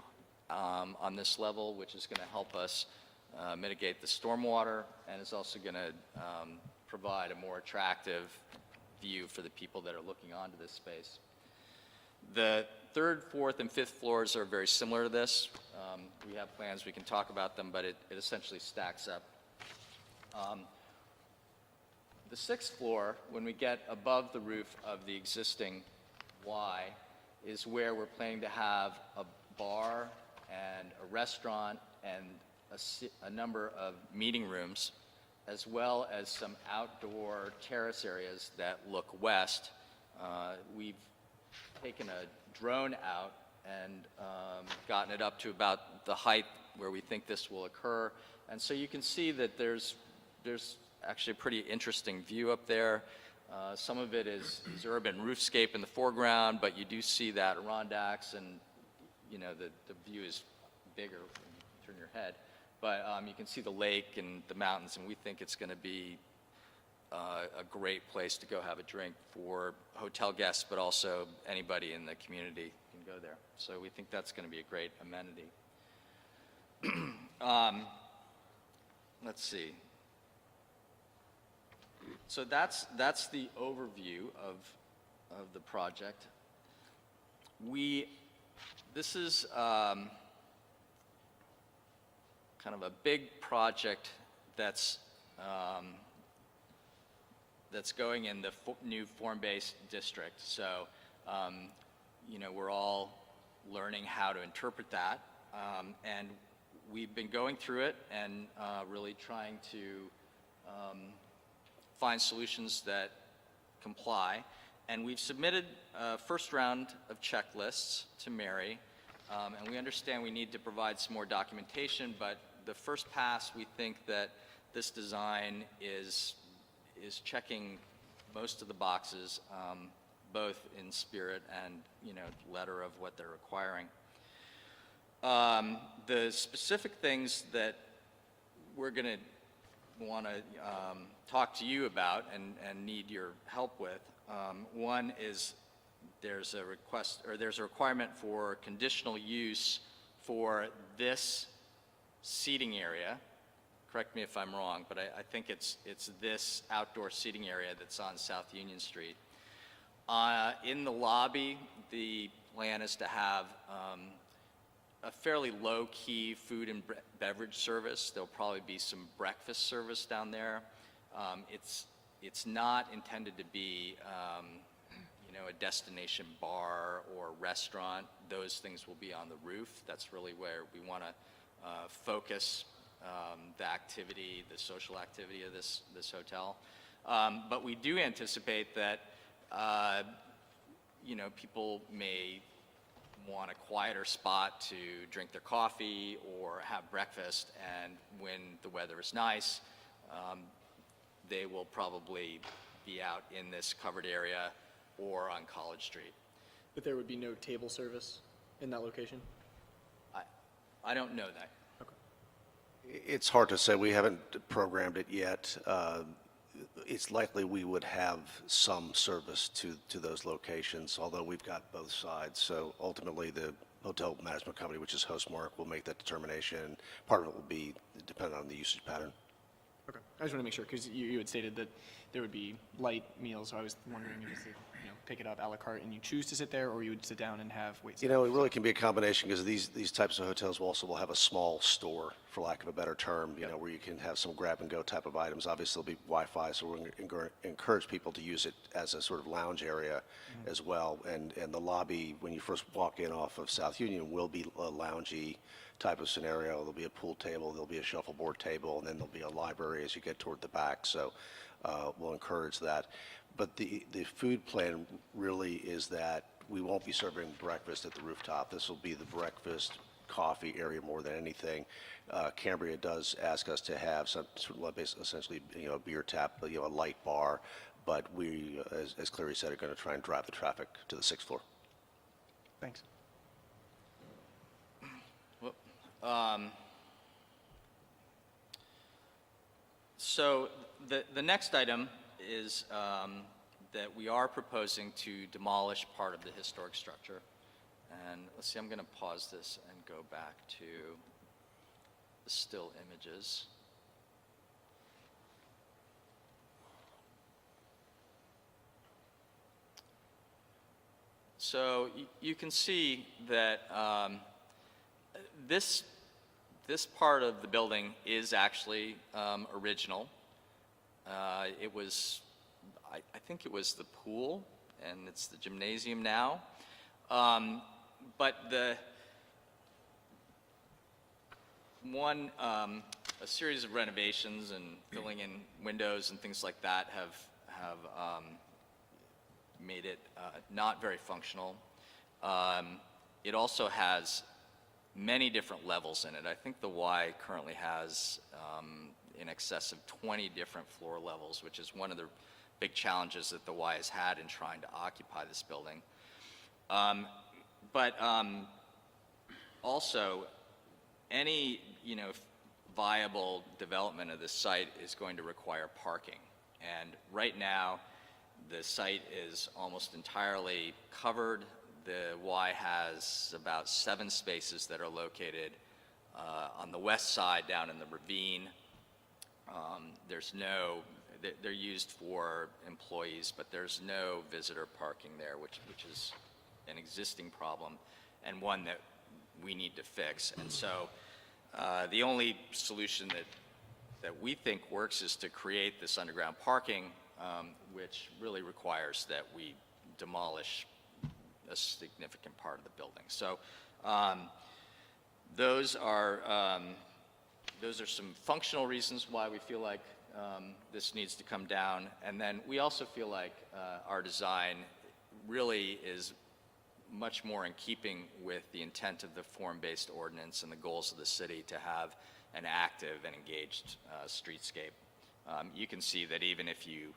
on this level, which is going to help us mitigate the stormwater, and is also going to provide a more attractive view for the people that are looking onto this space. The third, fourth, and fifth floors are very similar to this. We have plans, we can talk about them, but it essentially stacks up. The sixth floor, when we get above the roof of the existing Y, is where we're planning to have a bar and a restaurant and a number of meeting rooms, as well as some outdoor terrace areas that look west. We've taken a drone out and gotten it up to about the height where we think this will occur. And so you can see that there's actually a pretty interesting view up there. Some of it is urban roofscape in the foreground, but you do see that Adirondacks, and you know the view is bigger when you turn your head. But you can see the lake and the mountains, and we think it's going to be a great place to go have a drink for hotel guests, but also anybody in the community can go there. So we think that's going to be a great amenity. Let's see. So that's the overview of the project. This is kind of a big project that's going in the new form-based district. So, you know, we're all learning how to interpret that, and we've been going through it and really trying to find solutions that comply. And we've submitted a first round of checklists to Mary, and we understand we need to provide some more documentation, but the first pass, we think that this design is checking most of the boxes, both in spirit and, you know, letter of what they're requiring. The specific things that we're going to want to talk to you about and need your help with. One is there's a requirement for conditional use for this seating area. Correct me if I'm wrong, but I think it's this outdoor seating area that's on South Union Street. In the lobby, the plan is to have a fairly low-key food and beverage service. There'll probably be some breakfast service down there. It's not intended to be, you know, a destination bar or restaurant. Those things will be on the roof. That's really where we want to focus the activity, the social activity of this hotel. But we do anticipate that, you know, people may want a quieter spot to drink their coffee or have breakfast, and when the weather is nice, they will probably be out in this covered area or on College Street. But there would be no table service in that location? I don't know that. It's hard to say. We haven't programmed it yet. It's likely we would have some service to those locations, although we've got both sides. So ultimately, the hotel management company, which is Hostmark, will make that determination. Part of it will be dependent on the usage pattern. Okay. I just want to make sure, because you had stated that there would be light meals, so I was wondering if you pick it up a la carte and you choose to sit there, or you would sit down and have wait. You know, it really can be a combination, because these types of hotels will have a small store, for lack of a better term, you know, where you can have some grab-and-go type of items. Obviously, there'll be Wi-Fi, so we're going to encourage people to use it as a sort of lounge area as well. And the lobby, when you first walk in off of South Union, will be a loungy type of scenario. There'll be a pool table, there'll be a shuffleboard table, and then there'll be a library as you get toward the back. So we'll encourage that. But the food plan really is that we won't be serving breakfast at the rooftop. This will be the breakfast coffee area more than anything. Cambria does ask us to have some sort of essentially, you know, a beer tap, you know, a light bar, but we, as Clary said, are going to try and drive the traffic to the 6th floor. Thanks. So the next item is that we are proposing to demolish part of the historic structure. And let's see, I'm going to pause this and go back to the still images. So you can see that this part of the building is actually original. It was, I think it was the pool, and it's the gymnasium now. But a series of renovations and filling in windows and things like that have made it not very functional. It also has many different levels in it. I think the Y currently has in excess of 20 different floor levels, which is one of the big challenges that the Y has had in trying to occupy this building. But also, any viable development of this site is going to require parking. And right now, the site is almost entirely covered. The Y has about 7 spaces that are located on the west side down in the ravine. They're used for employees, but there's no visitor parking there, which is an existing problem and one that we need to fix. And so the only solution that we think works is to create this underground parking, which really requires that we demolish a significant part of the building. So those are some functional reasons why we feel like this needs to come down. And then we also feel like our design really is much more in keeping with the intent of the form-based ordinance and the goals of the city to have an active and engaged streetscape. You can see that even if you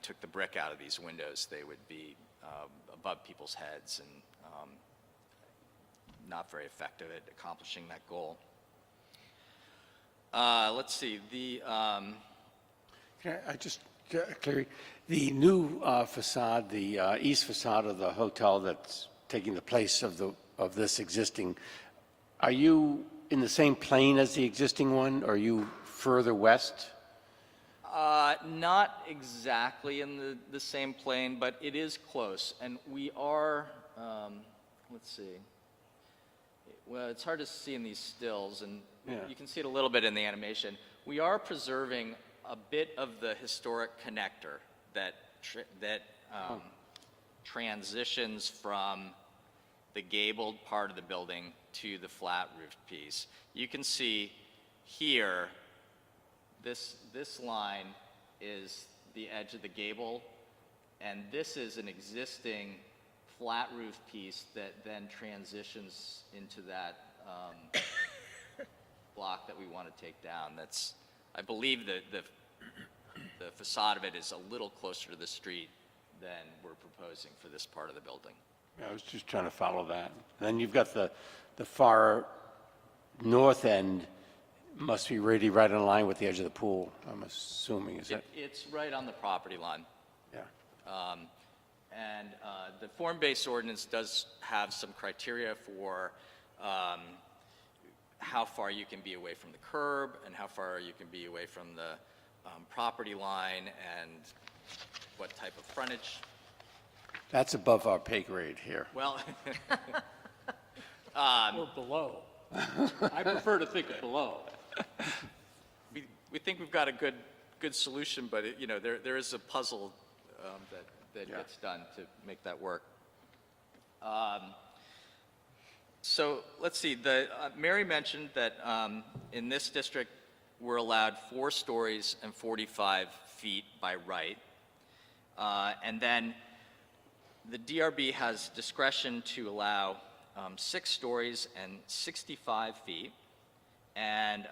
took the brick out of these windows, they would be above people's heads and not very effective at accomplishing that goal. Let's see, Clary, the new facade, the east facade of the hotel that's taking the place of this existing, are you in the same plane as the existing one, or are you further west? Not exactly in the same plane, but it is close. And we are, let's see. Well, it's hard to see in these stills, and you can see it a little bit in the animation. We are preserving a bit of the historic connector that transitions from the gabled part of the building to the flat roofed piece. You can see here, this line is the edge of the gable, and this is an existing flat roof piece that then transitions into that block that we want to take down. That's, I believe the facade of it is a little closer to the street than we're proposing for this part of the building. Yeah, I was just trying to follow that. Then you've got the far north end must be really right in line with the edge of the pool, I'm assuming, is that? It's right on the property line. Yeah. And the form-based ordinance does have some criteria for how far you can be away from the curb and how far you can be away from the property line and what type of frontage. That's above our pay grade here. Well, Or below. I prefer to think of below. we think we've got a good solution, but it, there is a puzzle that gets done to make that work. So let's see. Mary mentioned that in this district we're allowed 4 stories and 45 feet by right, and then the DRB has discretion to allow 6 stories and 65 feet. And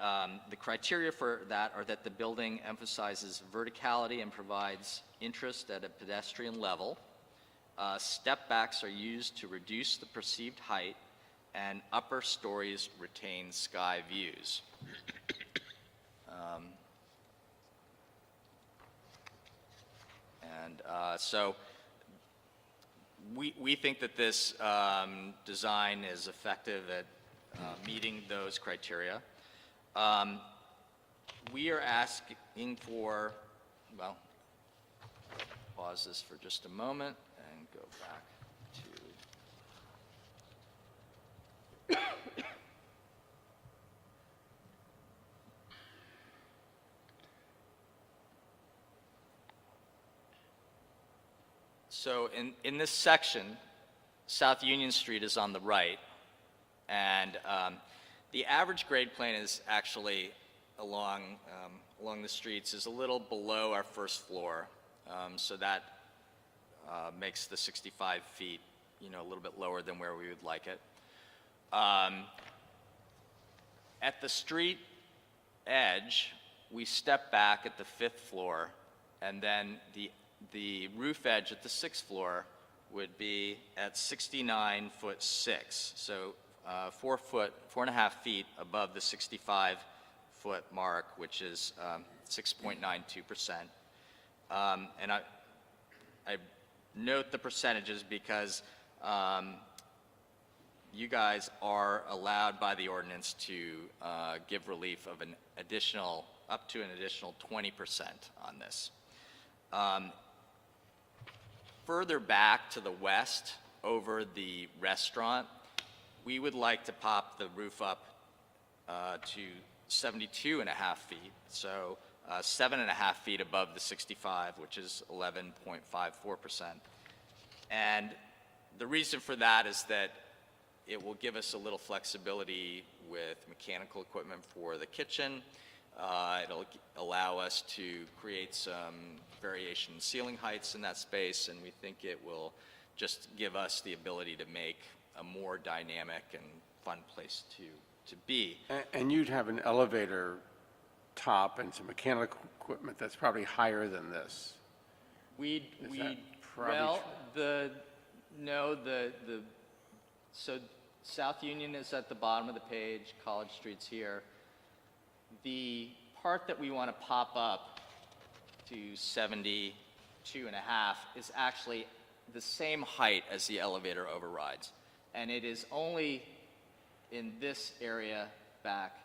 the criteria for that are that the building emphasizes verticality and provides interest at a pedestrian level. Step backs are used to reduce the perceived height, and upper stories retain sky views. So we think that this design is effective at meeting those criteria. We are asking for, well, pause this for just a moment and go back to. So in this section, South Union Street is on the right, and the average grade plane is actually along the streets is a little below our first floor, so that makes the 65 feet, a little bit lower than where we would like it. At the street edge, we step back at the 5th floor, and then the roof edge at the 6th floor would be at 69'6", so 4.5 feet above the 65-foot mark, which is 6.92%. And I note the percentages because you guys are allowed by the ordinance to give relief of up to an additional 20% on this. Further back to the west, over the restaurant, we would like to pop the roof up to 72.5 feet, so 7.5 feet above the 65, which is 11.54%. And the reason for that is that it will give us a little flexibility with mechanical equipment for the kitchen. It'll allow us to create some variation in ceiling heights in that space, and we think it will just give us the ability to make a more dynamic and fun place to be. And you'd have an elevator top and some mechanical equipment that's probably higher than this. So South Union is at the bottom of the page, College Street's here. The part that we want to pop up to 72.5 is actually the same height as the elevator overrides. And it is only in this area back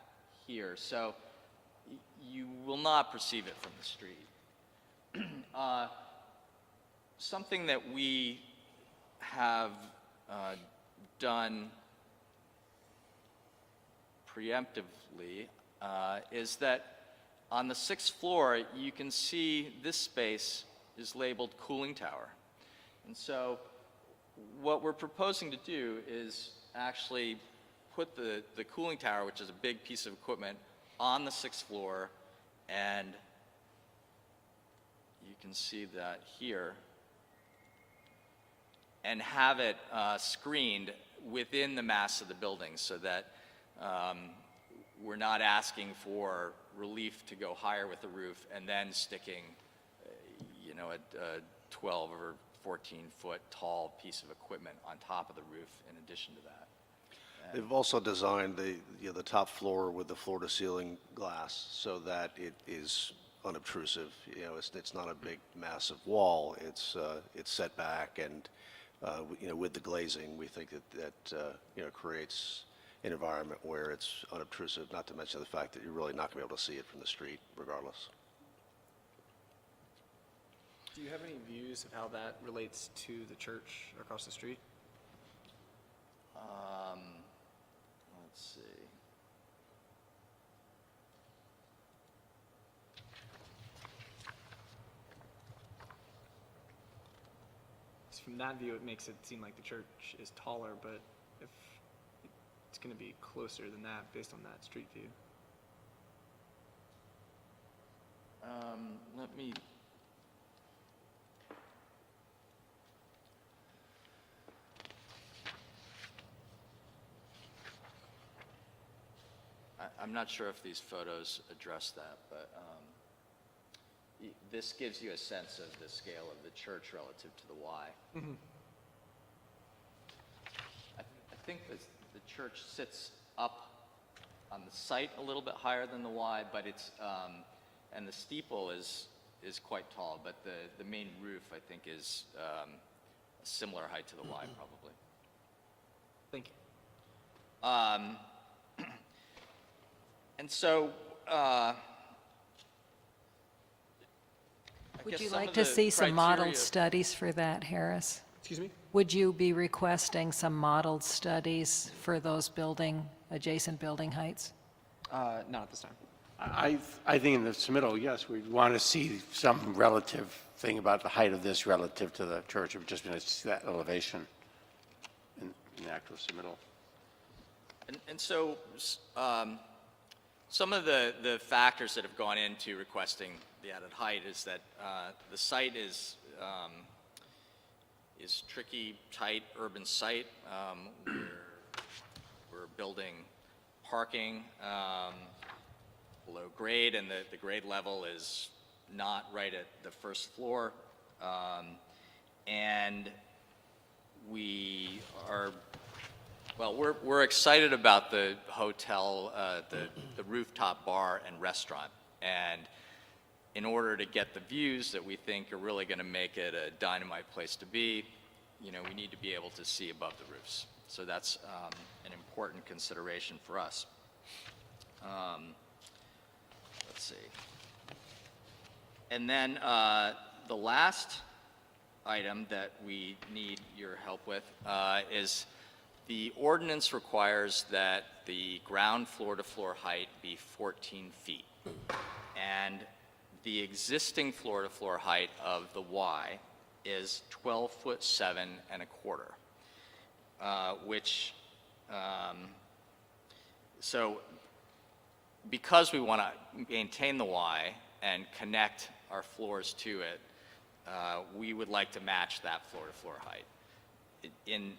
here. So you will not perceive it from the street. Something that we have done preemptively is that on the 6th floor, you can see this space is labeled cooling tower. And so what we're proposing to do is actually put the cooling tower, which is a big piece of equipment, on the 6th floor, and you can see that here, and have it screened within the mass of the building so that we're not asking for relief to go higher with the roof and then sticking, a 12 or 14-foot tall piece of equipment on top of the roof in addition to that. They've also designed the top floor with the floor-to-ceiling glass so that it is unobtrusive. It's not a big, massive wall. It's set back, and with the glazing, we think that creates an environment where it's unobtrusive. Not to mention the fact that you're really not going to be able to see it from the street, regardless. Do you have any views of how that relates to the church across the street? Let's see. From that view, it makes it seem like the church is taller, but if it's going to be closer than that based on that street view. Let me. I'm not sure if these photos address that, but this gives you a sense of the scale of the church relative to the Y. Mm-hmm. I think the church sits up on the site a little bit higher than the Y, but it's and the steeple is quite tall, but the main roof, I think, is a similar height to the Y, probably. Thank you. And so, Would you like to see some modeled studies for that, Harris? Excuse me? Would you be requesting some modeled studies for those adjacent building heights? Not at this time. I think in the submittal, yes, we'd want to see some relative thing about the height of this relative to the church. It would just be nice to see that elevation in the actual submittal. And so, some of the factors that have gone into requesting the added height is that the site is tricky, tight, urban site. We're building parking below grade, and the grade level is not right at the first floor. And we are, well, we're excited about the hotel, the rooftop bar and restaurant. And in order to get the views that we think are really going to make it a dynamite place to be, we need to be able to see above the roofs. So that's an important consideration for us. Let's see. And then the last item that we need your help with is the ordinance requires that the ground floor-to-floor height be 14 feet. And the existing floor-to-floor height of the Y is 12'7" and a quarter, which, so because we want to maintain the Y and connect our floors to it, we would like to match that floor-to-floor height. In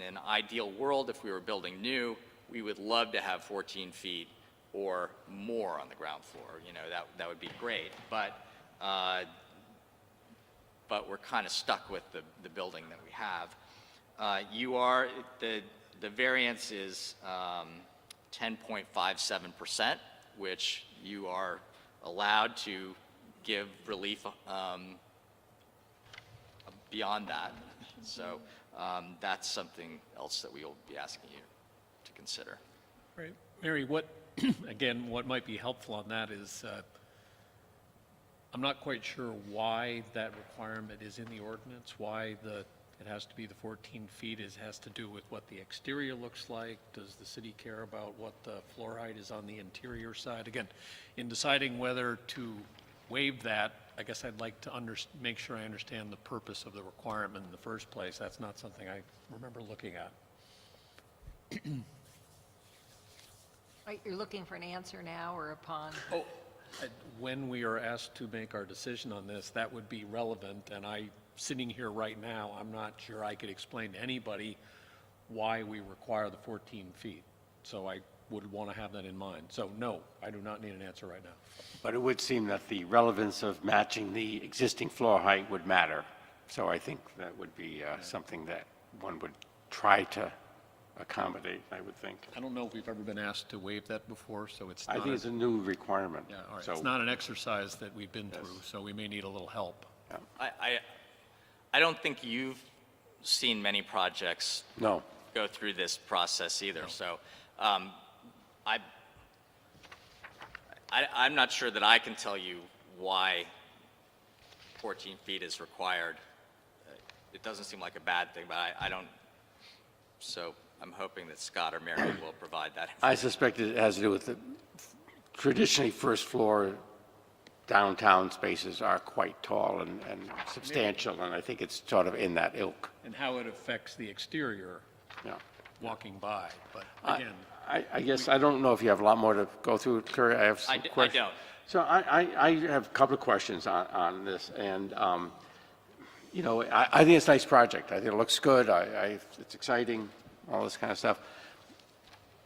an ideal world, if we were building new, we would love to have 14 feet or more on the ground floor. That would be great. But we're kind of stuck with the building that we have. The variance is 10.57%, which you are allowed to give relief beyond that. So that's something else that we will be asking you to consider. Right. Mary, what, again, what might be helpful on that is, I'm not quite sure why that requirement is in the ordinance, why it has to be the 14 feet, has to do with what the exterior looks like. Does the city care about what the floor height is on the interior side? Again, in deciding whether to waive that, I guess I'd like to make sure I understand the purpose of the requirement in the first place. That's not something I remember looking at. Right, you're looking for an answer now or upon? When we are asked to make our decision on this, that would be relevant, and sitting here right now, I'm not sure I could explain to anybody why we require the 14 feet. So I would want to have that in mind. So no, I do not need an answer right now. But it would seem that the relevance of matching the existing floor height would matter. So I think that would be something that one would try to accommodate, I would think. I don't know if we've ever been asked to waive that before, so it's not. I think it's a new requirement. Yeah, all right. So- It's not an exercise that we've been through, so we may need a little help. I don't think you've seen many projects No. go through this process either. So I'm not sure that I can tell you why 14 feet is required. It doesn't seem like a bad thing, but I don't. So I'm hoping that Scott or Mary will provide that. I suspect it has to do with the traditionally first floor downtown spaces are quite tall and substantial, and I think it's sort of in that ilk. And how it affects the exterior walking by, but again. I guess, I don't know if you have a lot more to go through, Curry. I have some questions. I don't. So I have a couple of questions on this, and, you know, I think it's a nice project. I think it looks good. It's exciting, all this kind of stuff.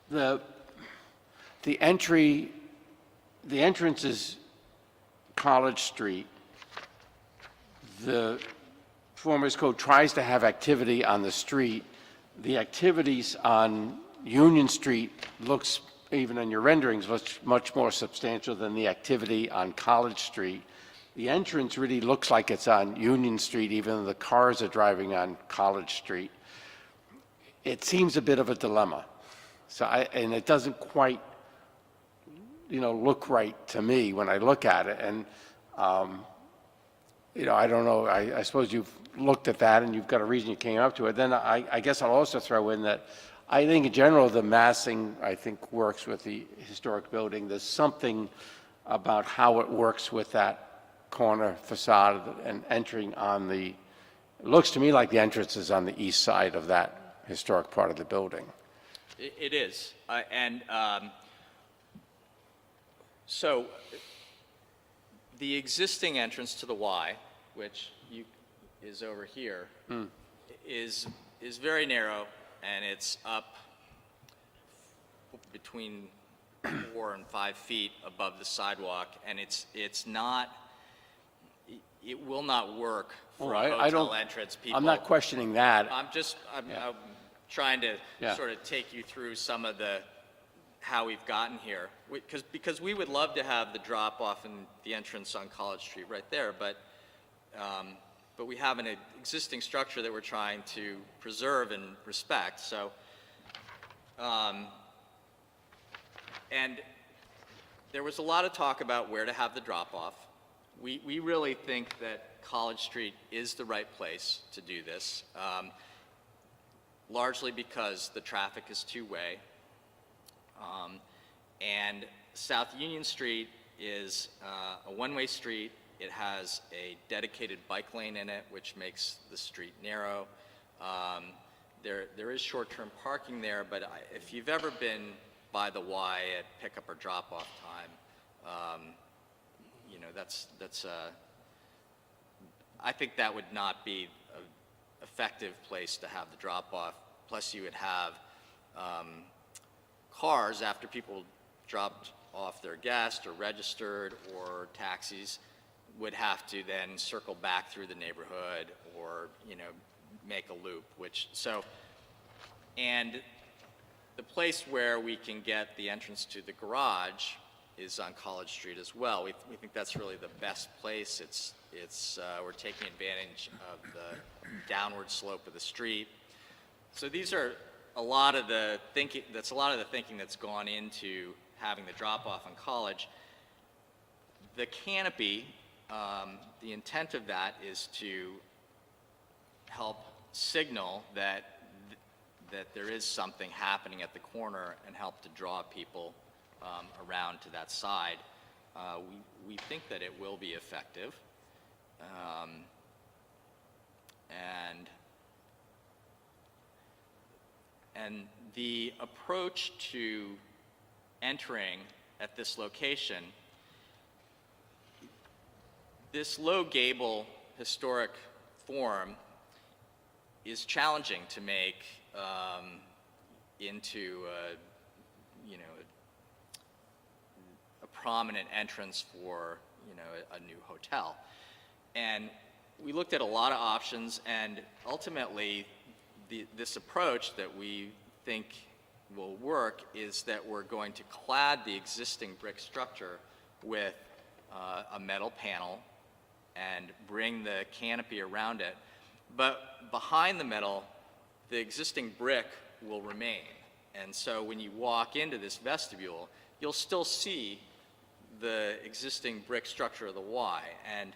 The entrance is College Street. The Performers Code tries to have activity on the street. The activities on Union Street looks, even in your renderings, looks much more substantial than the activity on College Street. The entrance really looks like it's on Union Street, even though the cars are driving on College Street. It seems a bit of a dilemma. So and it doesn't quite, you know, look right to me when I look at it. And, you know, I don't know, I suppose you've looked at that and you've got a reason you came up to it. Then I guess I'll also throw in that I think in general the massing, I think, works with the historic building. There's something about how it works with that corner facade and entering on it looks to me like the entrance is on the east side of that historic part of the building. It is. So the existing entrance to the Y, which is over here, is very narrow, and it's up between 4 and 5 feet above the sidewalk, and it's not. It will not work for a hotel entrance. I'm not questioning that. I'm trying to sort of take you through some of how we've gotten here, because we would love to have the drop off and the entrance on College Street right there, but we have an existing structure that we're trying to preserve and respect. So, and there was a lot of talk about where to have the drop off. We really think that College Street is the right place to do this, largely because the traffic is two-way. And South Union Street is a one-way street. It has a dedicated bike lane in it, which makes the street narrow. There is short-term parking there, but if you've ever been by the Y at pickup or drop-off time, you know, I think that would not be an effective place to have the drop-off. Plus, you would have cars after people dropped off their guest or registered, or taxis would have to then circle back through the neighborhood or, you know, make a loop, and the place where we can get the entrance to the garage is on College Street as well. We think that's really the best place. We're taking advantage of the downward slope of the street. So these are a lot of the thinking that's gone into having the drop-off on College. The canopy, the intent of that is to help signal that there is something happening at the corner and help to draw people around to that side. We think that it will be effective. And the approach to entering at this location, this low gable historic form is challenging to make into a prominent entrance for a new hotel. And we looked at a lot of options, and ultimately this approach that we think will work is that we're going to clad the existing brick structure with a metal panel and bring the canopy around it. But behind the metal, the existing brick will remain. And so when you walk into this vestibule, you'll still see the existing brick structure of the Y. And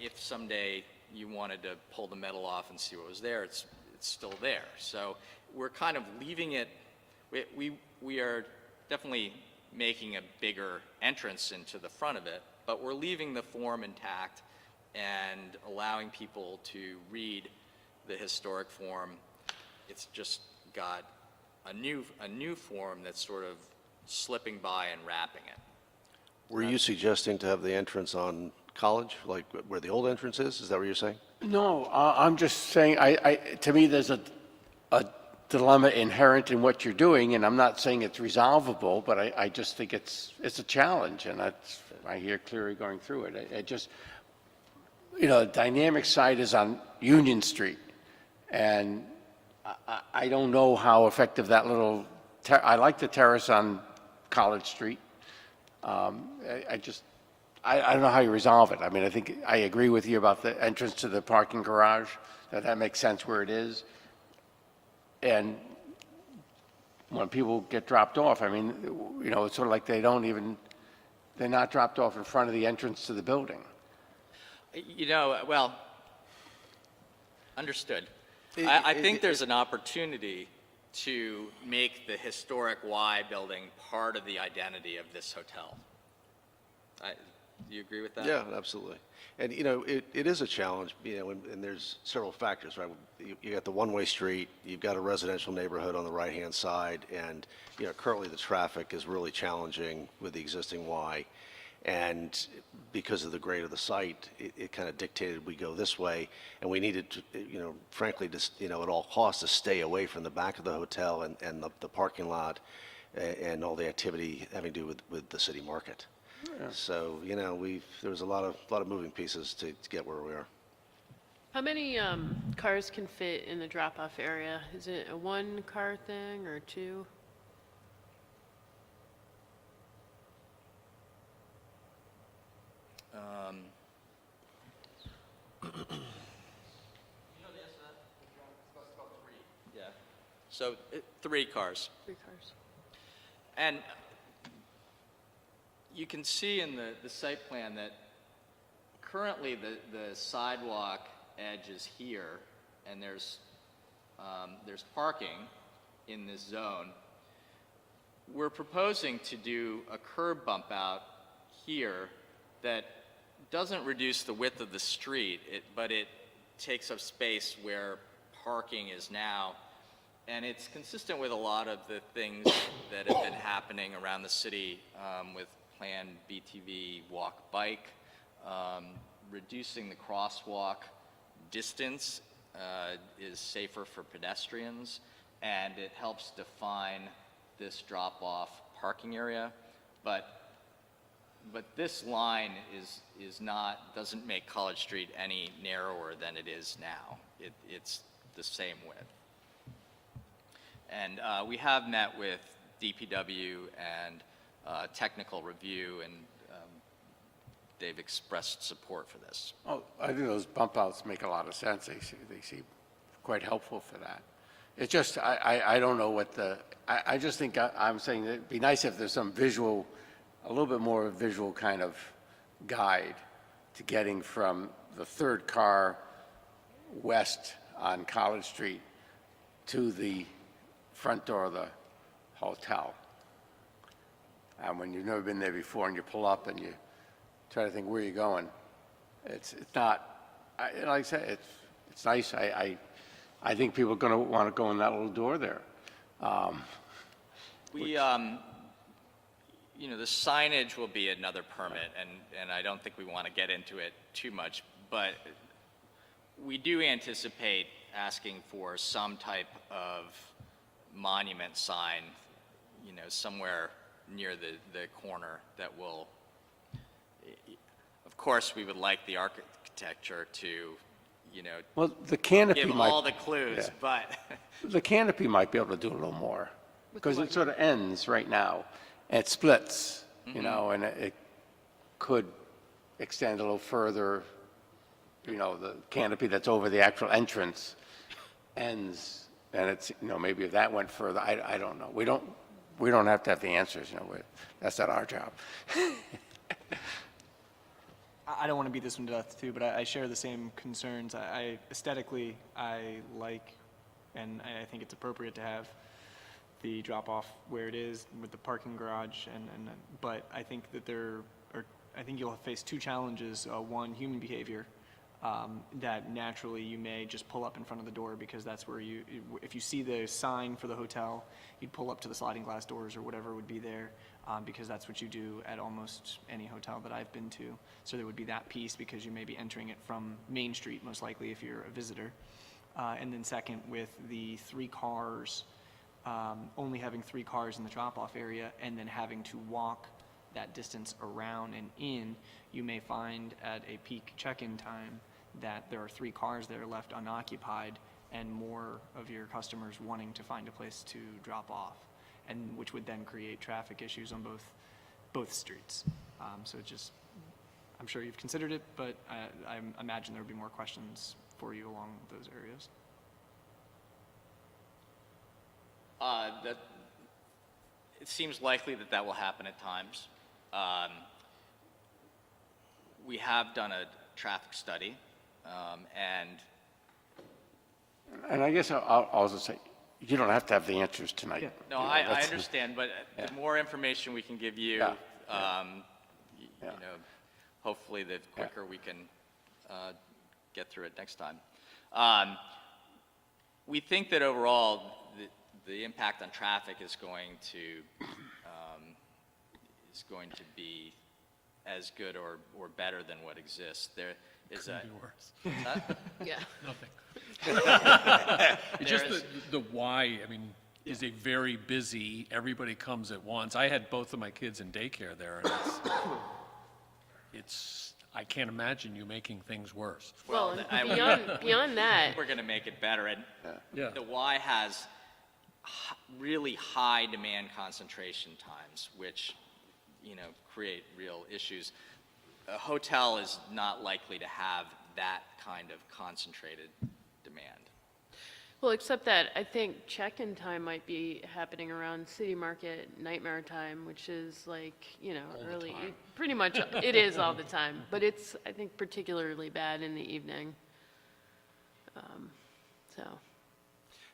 if someday you wanted to pull the metal off and see what was there, it's still there. So we're kind of leaving it, we are definitely making a bigger entrance into the front of it, but we're leaving the form intact and allowing people to read the historic form. It's just got a new form that's sort of slipping by and wrapping it. Were you suggesting to have the entrance on College, like where the old entrance is? Is that what you're saying? No, I'm just saying, to me, there's a dilemma inherent in what you're doing, and I'm not saying it's resolvable, but I just think it's a challenge, and I hear clearly going through it. I just, the dynamic site is on Union Street, and I don't know how effective that little, I like the terrace on College Street. I don't know how you resolve it. I mean, I think I agree with you about the entrance to the parking garage, that makes sense where it is. And when people get dropped off, I mean, it's sort of like they're not dropped off in front of the entrance to the building. Well, understood. I think there's an opportunity to make the historic Y building part of the identity of this hotel. Do you agree with that? Yeah, absolutely. And, it is a challenge, and there's several factors, right? You got the one-way street, you've got a residential neighborhood on the right-hand side, and, currently the traffic is really challenging with the existing Y. And because of the grade of the site, it kind of dictated we go this way, and we needed to, frankly, just, at all costs to stay away from the back of the hotel and the parking lot and all the activity having to do with the city market. Yeah. So, there was a lot of moving pieces to get where we are. How many cars can fit in the drop-off area? Is it a one-car thing or two? Yeah. So 3 cars. 3 cars. And you can see in the site plan that currently the sidewalk edge is here, and there's parking in this zone. We're proposing to do a curb bump out here that doesn't reduce the width of the street, but it takes up space where parking is now. And it's consistent with a lot of the things that have been happening around the city with planned BTV walk bike, reducing the crosswalk distance is safer for pedestrians, and it helps define this drop-off parking area. But this line doesn't make College Street any narrower than it is now. It's the same width. And we have met with DPW and technical review, and they've expressed support for this. Oh, I think those bump outs make a lot of sense. They seem quite helpful for that. It's just, I don't know what I just think I'm saying that it'd be nice if there's some visual, a little bit more visual kind of guide to getting from the third car west on College Street to the front door of the hotel. And when you've never been there before and you pull up and you try to think where you're going, it's not, like I said, it's nice. I think people are going to want to go in that little door there. We, you know, the signage will be another permit, and I don't think we want to get into it too much, but we do anticipate asking for some type of monument sign, you know, somewhere near the corner that will, of course, we would like the architecture to, you know, Well, the canopy give might, all the clues, yeah. but the canopy might be able to do a little more, because it sort of ends right now, and it splits, you know, and it could extend a little further, you know, the canopy that's over the actual entrance ends, and it's, you know, maybe if that went further, I don't know. We don't have to have the answers, you know, that's not our job. I don't want to beat this one to death too, but I share the same concerns. Aesthetically, I like, and I think it's appropriate to have the drop-off where it is with the parking garage, but I think that I think you'll face two challenges. One, human behavior, that naturally you may just pull up in front of the door because that's where if you see the sign for the hotel, you'd pull up to the sliding glass doors or whatever would be there, because that's what you do at almost any hotel that I've been to. So there would be that piece because you may be entering it from Main Street, most likely if you're a visitor. And then second, with the 3 cars, only having 3 cars in the drop-off area and then having to walk that distance around and in, you may find at a peak check-in time that there are 3 cars that are left unoccupied and more of your customers wanting to find a place to drop off, and which would then create traffic issues on both streets. So just, I'm sure you've considered it, but I imagine there would be more questions for you along those areas. That it seems likely that will happen at times. We have done a traffic study, And I guess I'll also say, you don't have to have the answers tonight. no, You know, I that's- understand, but yeah. the more information we can give you, Yeah. you know, hopefully the quicker we can get through it next time. We think that overall, the impact on traffic is going to be as good or better than what exists. There is Could be worse. Huh? Yeah. Nothing. It's just the why, I mean, is a very busy, everybody comes at once. I had both of my kids in daycare there, and it's I can't imagine you making things worse. Well, and beyond that, we're going to make it better. And Yeah. the Y has really high demand concentration times, which, you know, create real issues. A hotel is not likely to have that kind of concentrated demand. well, except that I think check-in time might be happening around City Market Nightmare time, which is like, you know, early, pretty much, it is all the time, but it's, I think, particularly bad in the evening. So,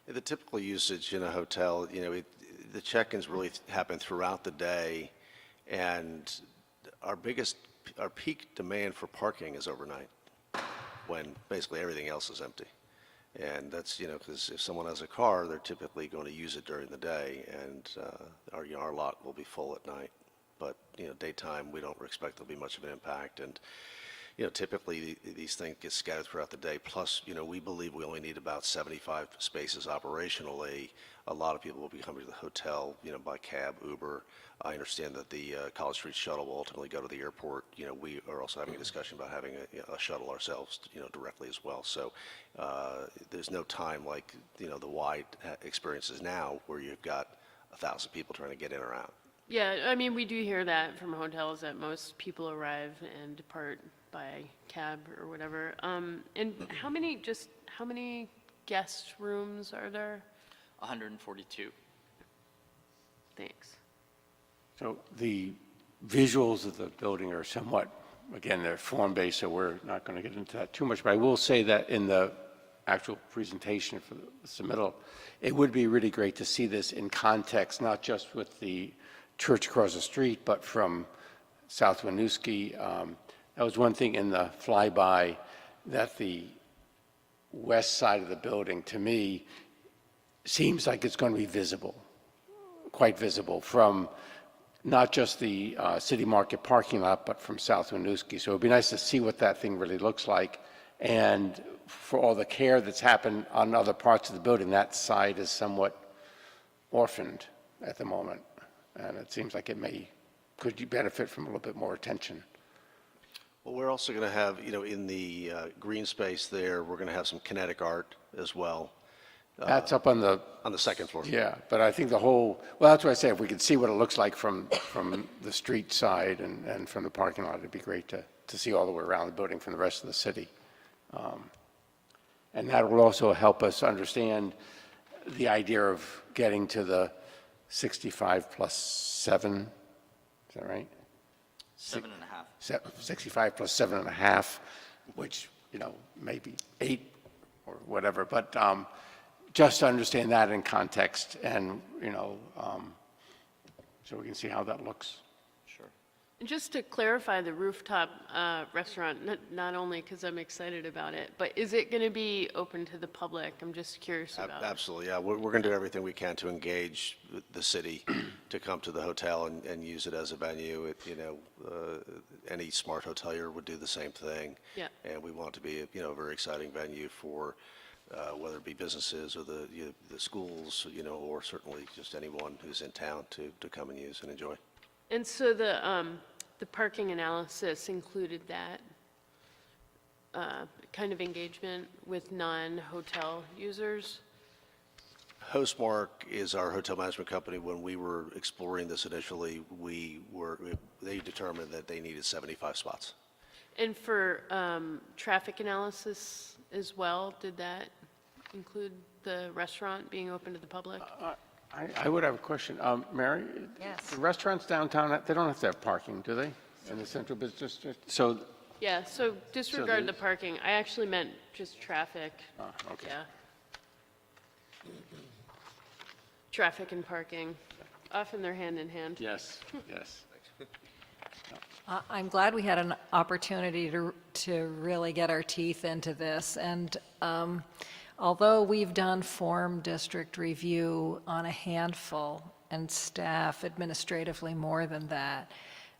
The typical usage in a hotel, you know, the check-ins really happen throughout the day, and our peak demand for parking is overnight, when basically everything else is empty. And that's, you know, because if someone has a car, they're typically going to use it during the day, and our lot will be full at night. But, you know, daytime, we don't expect there'll be much of an impact. And, you know, typically these things get scattered throughout the day. Plus, you know, we believe we only need about 75 spaces operationally. A lot of people will be coming to the hotel, you know, by cab, Uber. I understand that the College Street shuttle will ultimately go to the airport. You know, we are also having a discussion about having a shuttle ourselves, you know, directly as well. So there's no time like, you know, the wide experiences now where you've got 1,000 people trying to get in or out. yeah, I mean, we do hear that from hotels that most people arrive and depart by cab or whatever. And how many guest rooms are there? 142. Thanks. So the visuals of the building are somewhat, again, they're form-based, so we're not going to get into that too much. But I will say that in the actual presentation for the submittal, it would be really great to see this in context, not just with the church across the street, but from South Winooski. That was one thing in the flyby, that the west side of the building, to me, seems like it's going to be visible, quite visible, from not just the City Market parking lot, but from South Winooski. So it'd be nice to see what that thing really looks like. And for all the care that's happened on other parts of the building, that side is somewhat orphaned at the moment. And it seems like could you benefit from a little bit more attention. Well, we're also going to have, in the green space there, we're going to have some kinetic art as well. That's up on the second floor. Yeah, but I think well, that's what I say, if we could see what it looks like from the street side and from the parking lot, it'd be great to see all the way around the building from the rest of the city. And that will also help us understand the idea of getting to the 65 plus 7, is that right? 7.5. 65 plus 7.5, which, maybe 8 or whatever, but just to understand that in context and, so we can see how that looks. Sure. And just to clarify the rooftop restaurant, not only because I'm excited about it, but is it going to be open to the public? I'm just curious about it. Absolutely, yeah. We're going to do everything we can to engage the city to come to the hotel and use it as a venue. Any smart hotelier would do the same thing. Yeah. And we want it to be a very exciting venue for whether it be businesses or the schools, or certainly just anyone who's in town to come and use and enjoy. And so the parking analysis included that kind of engagement with non-hotel users? Hostmark is our hotel management company. When we were exploring this initially, they determined that they needed 75 spots. And for traffic analysis as well, did that include the restaurant being open to the public? I would have a question. Mary? Yes. The restaurants downtown, they don't have to have parking, do they, in the central business district? So, Yeah, so disregard the parking. I actually meant just traffic. okay. Yeah. Traffic and parking, often they're hand in hand. Yes, yes. I'm glad we had an opportunity to really get our teeth into this. And although we've done form district review on a handful and staff administratively more than that,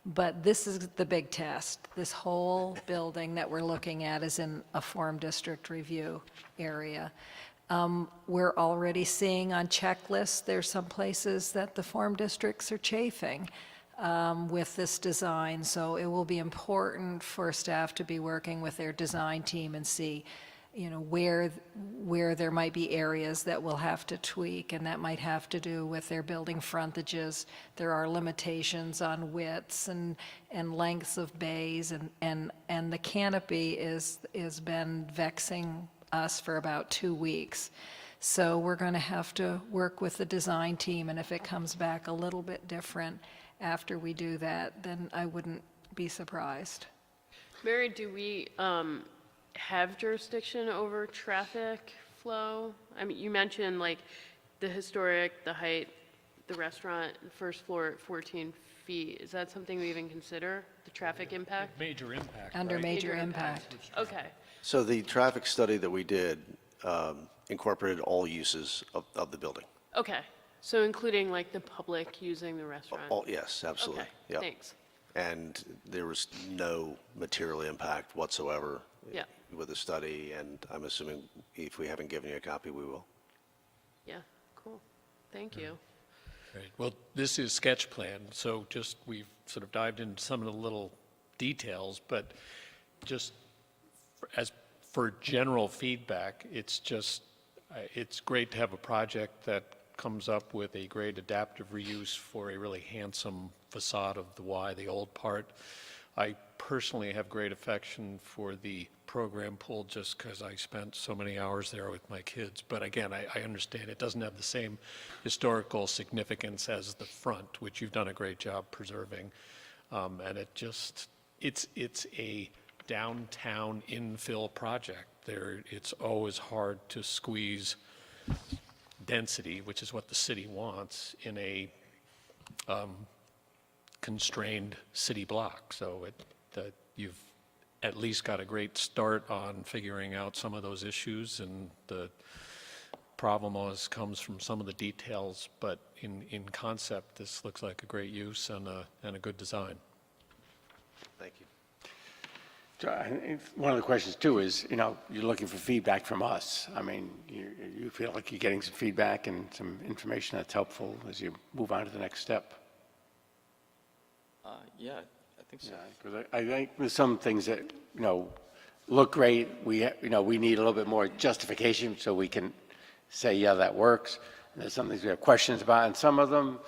but this is the big test. This whole building that we're looking at is in a form district review area. We're already seeing on checklists, there's some places that the form districts are chafing with this design. So it will be important for staff to be working with their design team and see, where there might be areas that we'll have to tweak, and that might have to do with their building frontages. There are limitations on widths and lengths of bays, and the canopy is been vexing us for about 2 weeks. So we're going to have to work with the design team, and if it comes back a little bit different after we do that, then I wouldn't be surprised. Mary, do we have jurisdiction over traffic flow? I mean, you mentioned like the historic, the height, the restaurant, the first floor at 14 feet. Is that something we even consider, the traffic impact? Major impact. Under right? major impact. Okay. So the traffic study that we did incorporated all uses of the building. Okay. So including like the public using the restaurant? Yes, absolutely. Okay, Yep. thanks. And there was no material impact whatsoever Yeah. with the study, and I'm assuming if we haven't given you a copy, we will. Yeah, cool. Thank you. Right. Well, this is sketch plan, so we've sort of dived into some of the little details, but just for general feedback, it's great to have a project that comes up with a great adaptive reuse for a really handsome facade of the old part. I personally have great affection for the program pool just because I spent so many hours there with my kids. But again, I understand it doesn't have the same historical significance as the front, which you've done a great job preserving. And it's a downtown infill project. It's always hard to squeeze density, which is what the city wants, in a constrained city block. So you've at least got a great start on figuring out some of those issues, and the problem always comes from some of the details, but in concept, this looks like a great use and a good design. Thank you. So one of the questions too is, you're looking for feedback from us. I mean, you feel like you're getting some feedback and some information that's helpful as you move on to the next step. Yeah, I think so. Because I think there's some things that, look great. We need a little bit more justification so we can say, yeah, that works. And there's some things we have questions about, and some of them,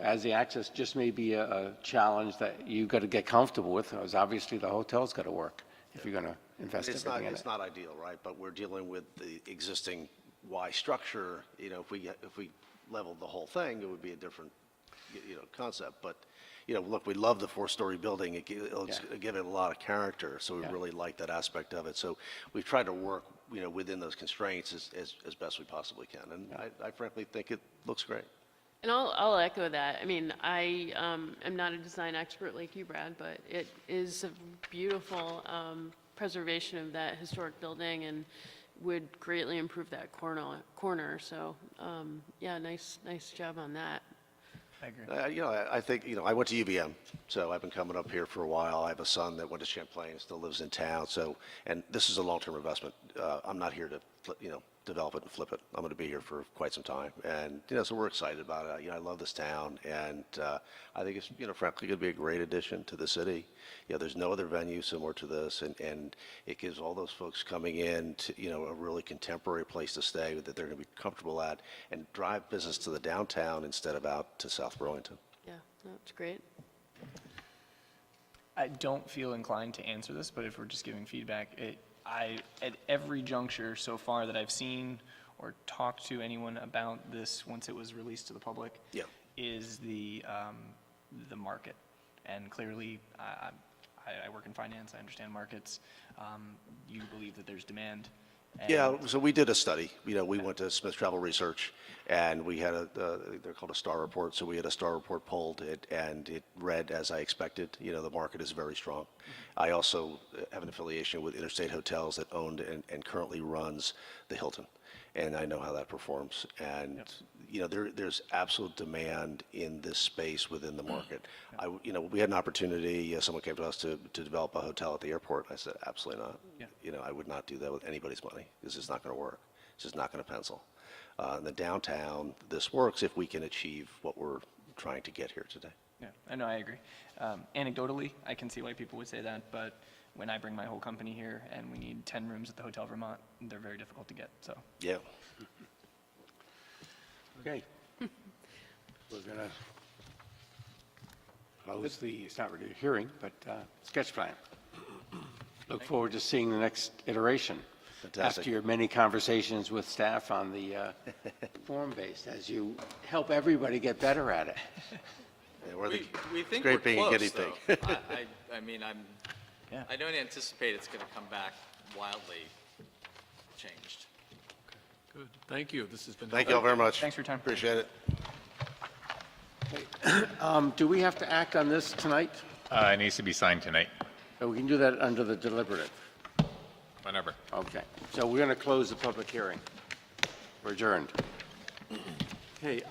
as the access just may be a challenge that you've got to get comfortable with, because obviously the hotel's got to work if you're going to invest everything in it. It's not ideal, right? But we're dealing with the existing Y structure. If we leveled the whole thing, it would be a different, concept. But, look, we love the 4-story building. It'll give it a lot of character. So we really like that aspect of it. So we've tried to work, within those constraints as best we possibly can. And I frankly think it looks great. And I'll echo that. I mean, I am not a design expert like you, Brad, but it is a beautiful preservation of that historic building and would greatly improve that corner. So, yeah, nice job on that. I agree. I think, I went to UVM, so I've been coming up here for a while. I have a son that went to Champlain and still lives in town. So, and this is a long-term investment. I'm not here to, develop it and flip it. I'm going to be here for quite some time. And, so we're excited about it. I love this town, and I think it's, frankly, going to be a great addition to the city. There's no other venue similar to this, and it gives all those folks coming in to, a really contemporary place to stay that they're going to be comfortable at and drive business to the downtown instead of out to South Burlington. Yeah, that's great. I don't feel inclined to answer this, but if we're just giving feedback, at every juncture so far that I've seen or talked to anyone about this once it was released to the public, is the market. And clearly, I work in finance, I understand markets. You believe that there's demand. Yeah, so we did a study. We went to Smith Travel Research, and we had they're called a STAR report. So we had a STAR report pulled, and it read as I expected. The market is very strong. I also have an affiliation with Interstate Hotels that owned and currently runs the Hilton, and I know how that performs. And there's absolute demand in this space within the market. We had an opportunity. Someone came to us to develop a hotel at the airport. I said, absolutely not. I would not do that with anybody's money. This is not going to work. It's just not going to pencil. In the downtown, this works if we can achieve what we're trying to get here today. Yeah, I know, I agree. Anecdotally, I can see why people would say that, but when I bring my whole company here and we need 10 rooms at the Hotel Vermont, they're very difficult to get, so. Yeah. Okay. We're going to close it's not really a hearing, but sketch plan. Look forward to seeing the next iteration. Fantastic. After your many conversations with staff on the form-based, as you help everybody get better at it. We think great we're being close, a guinea pig. though. I don't anticipate it's going to come back wildly changed. Good. Thank you. This has been. Thank you all very much. Thanks for your time. Appreciate it. Do we have to act on this tonight? It needs to be signed tonight. Or we can do that under the deliberative? Whenever. Okay. So we're going to close the public hearing. We're adjourned. Okay.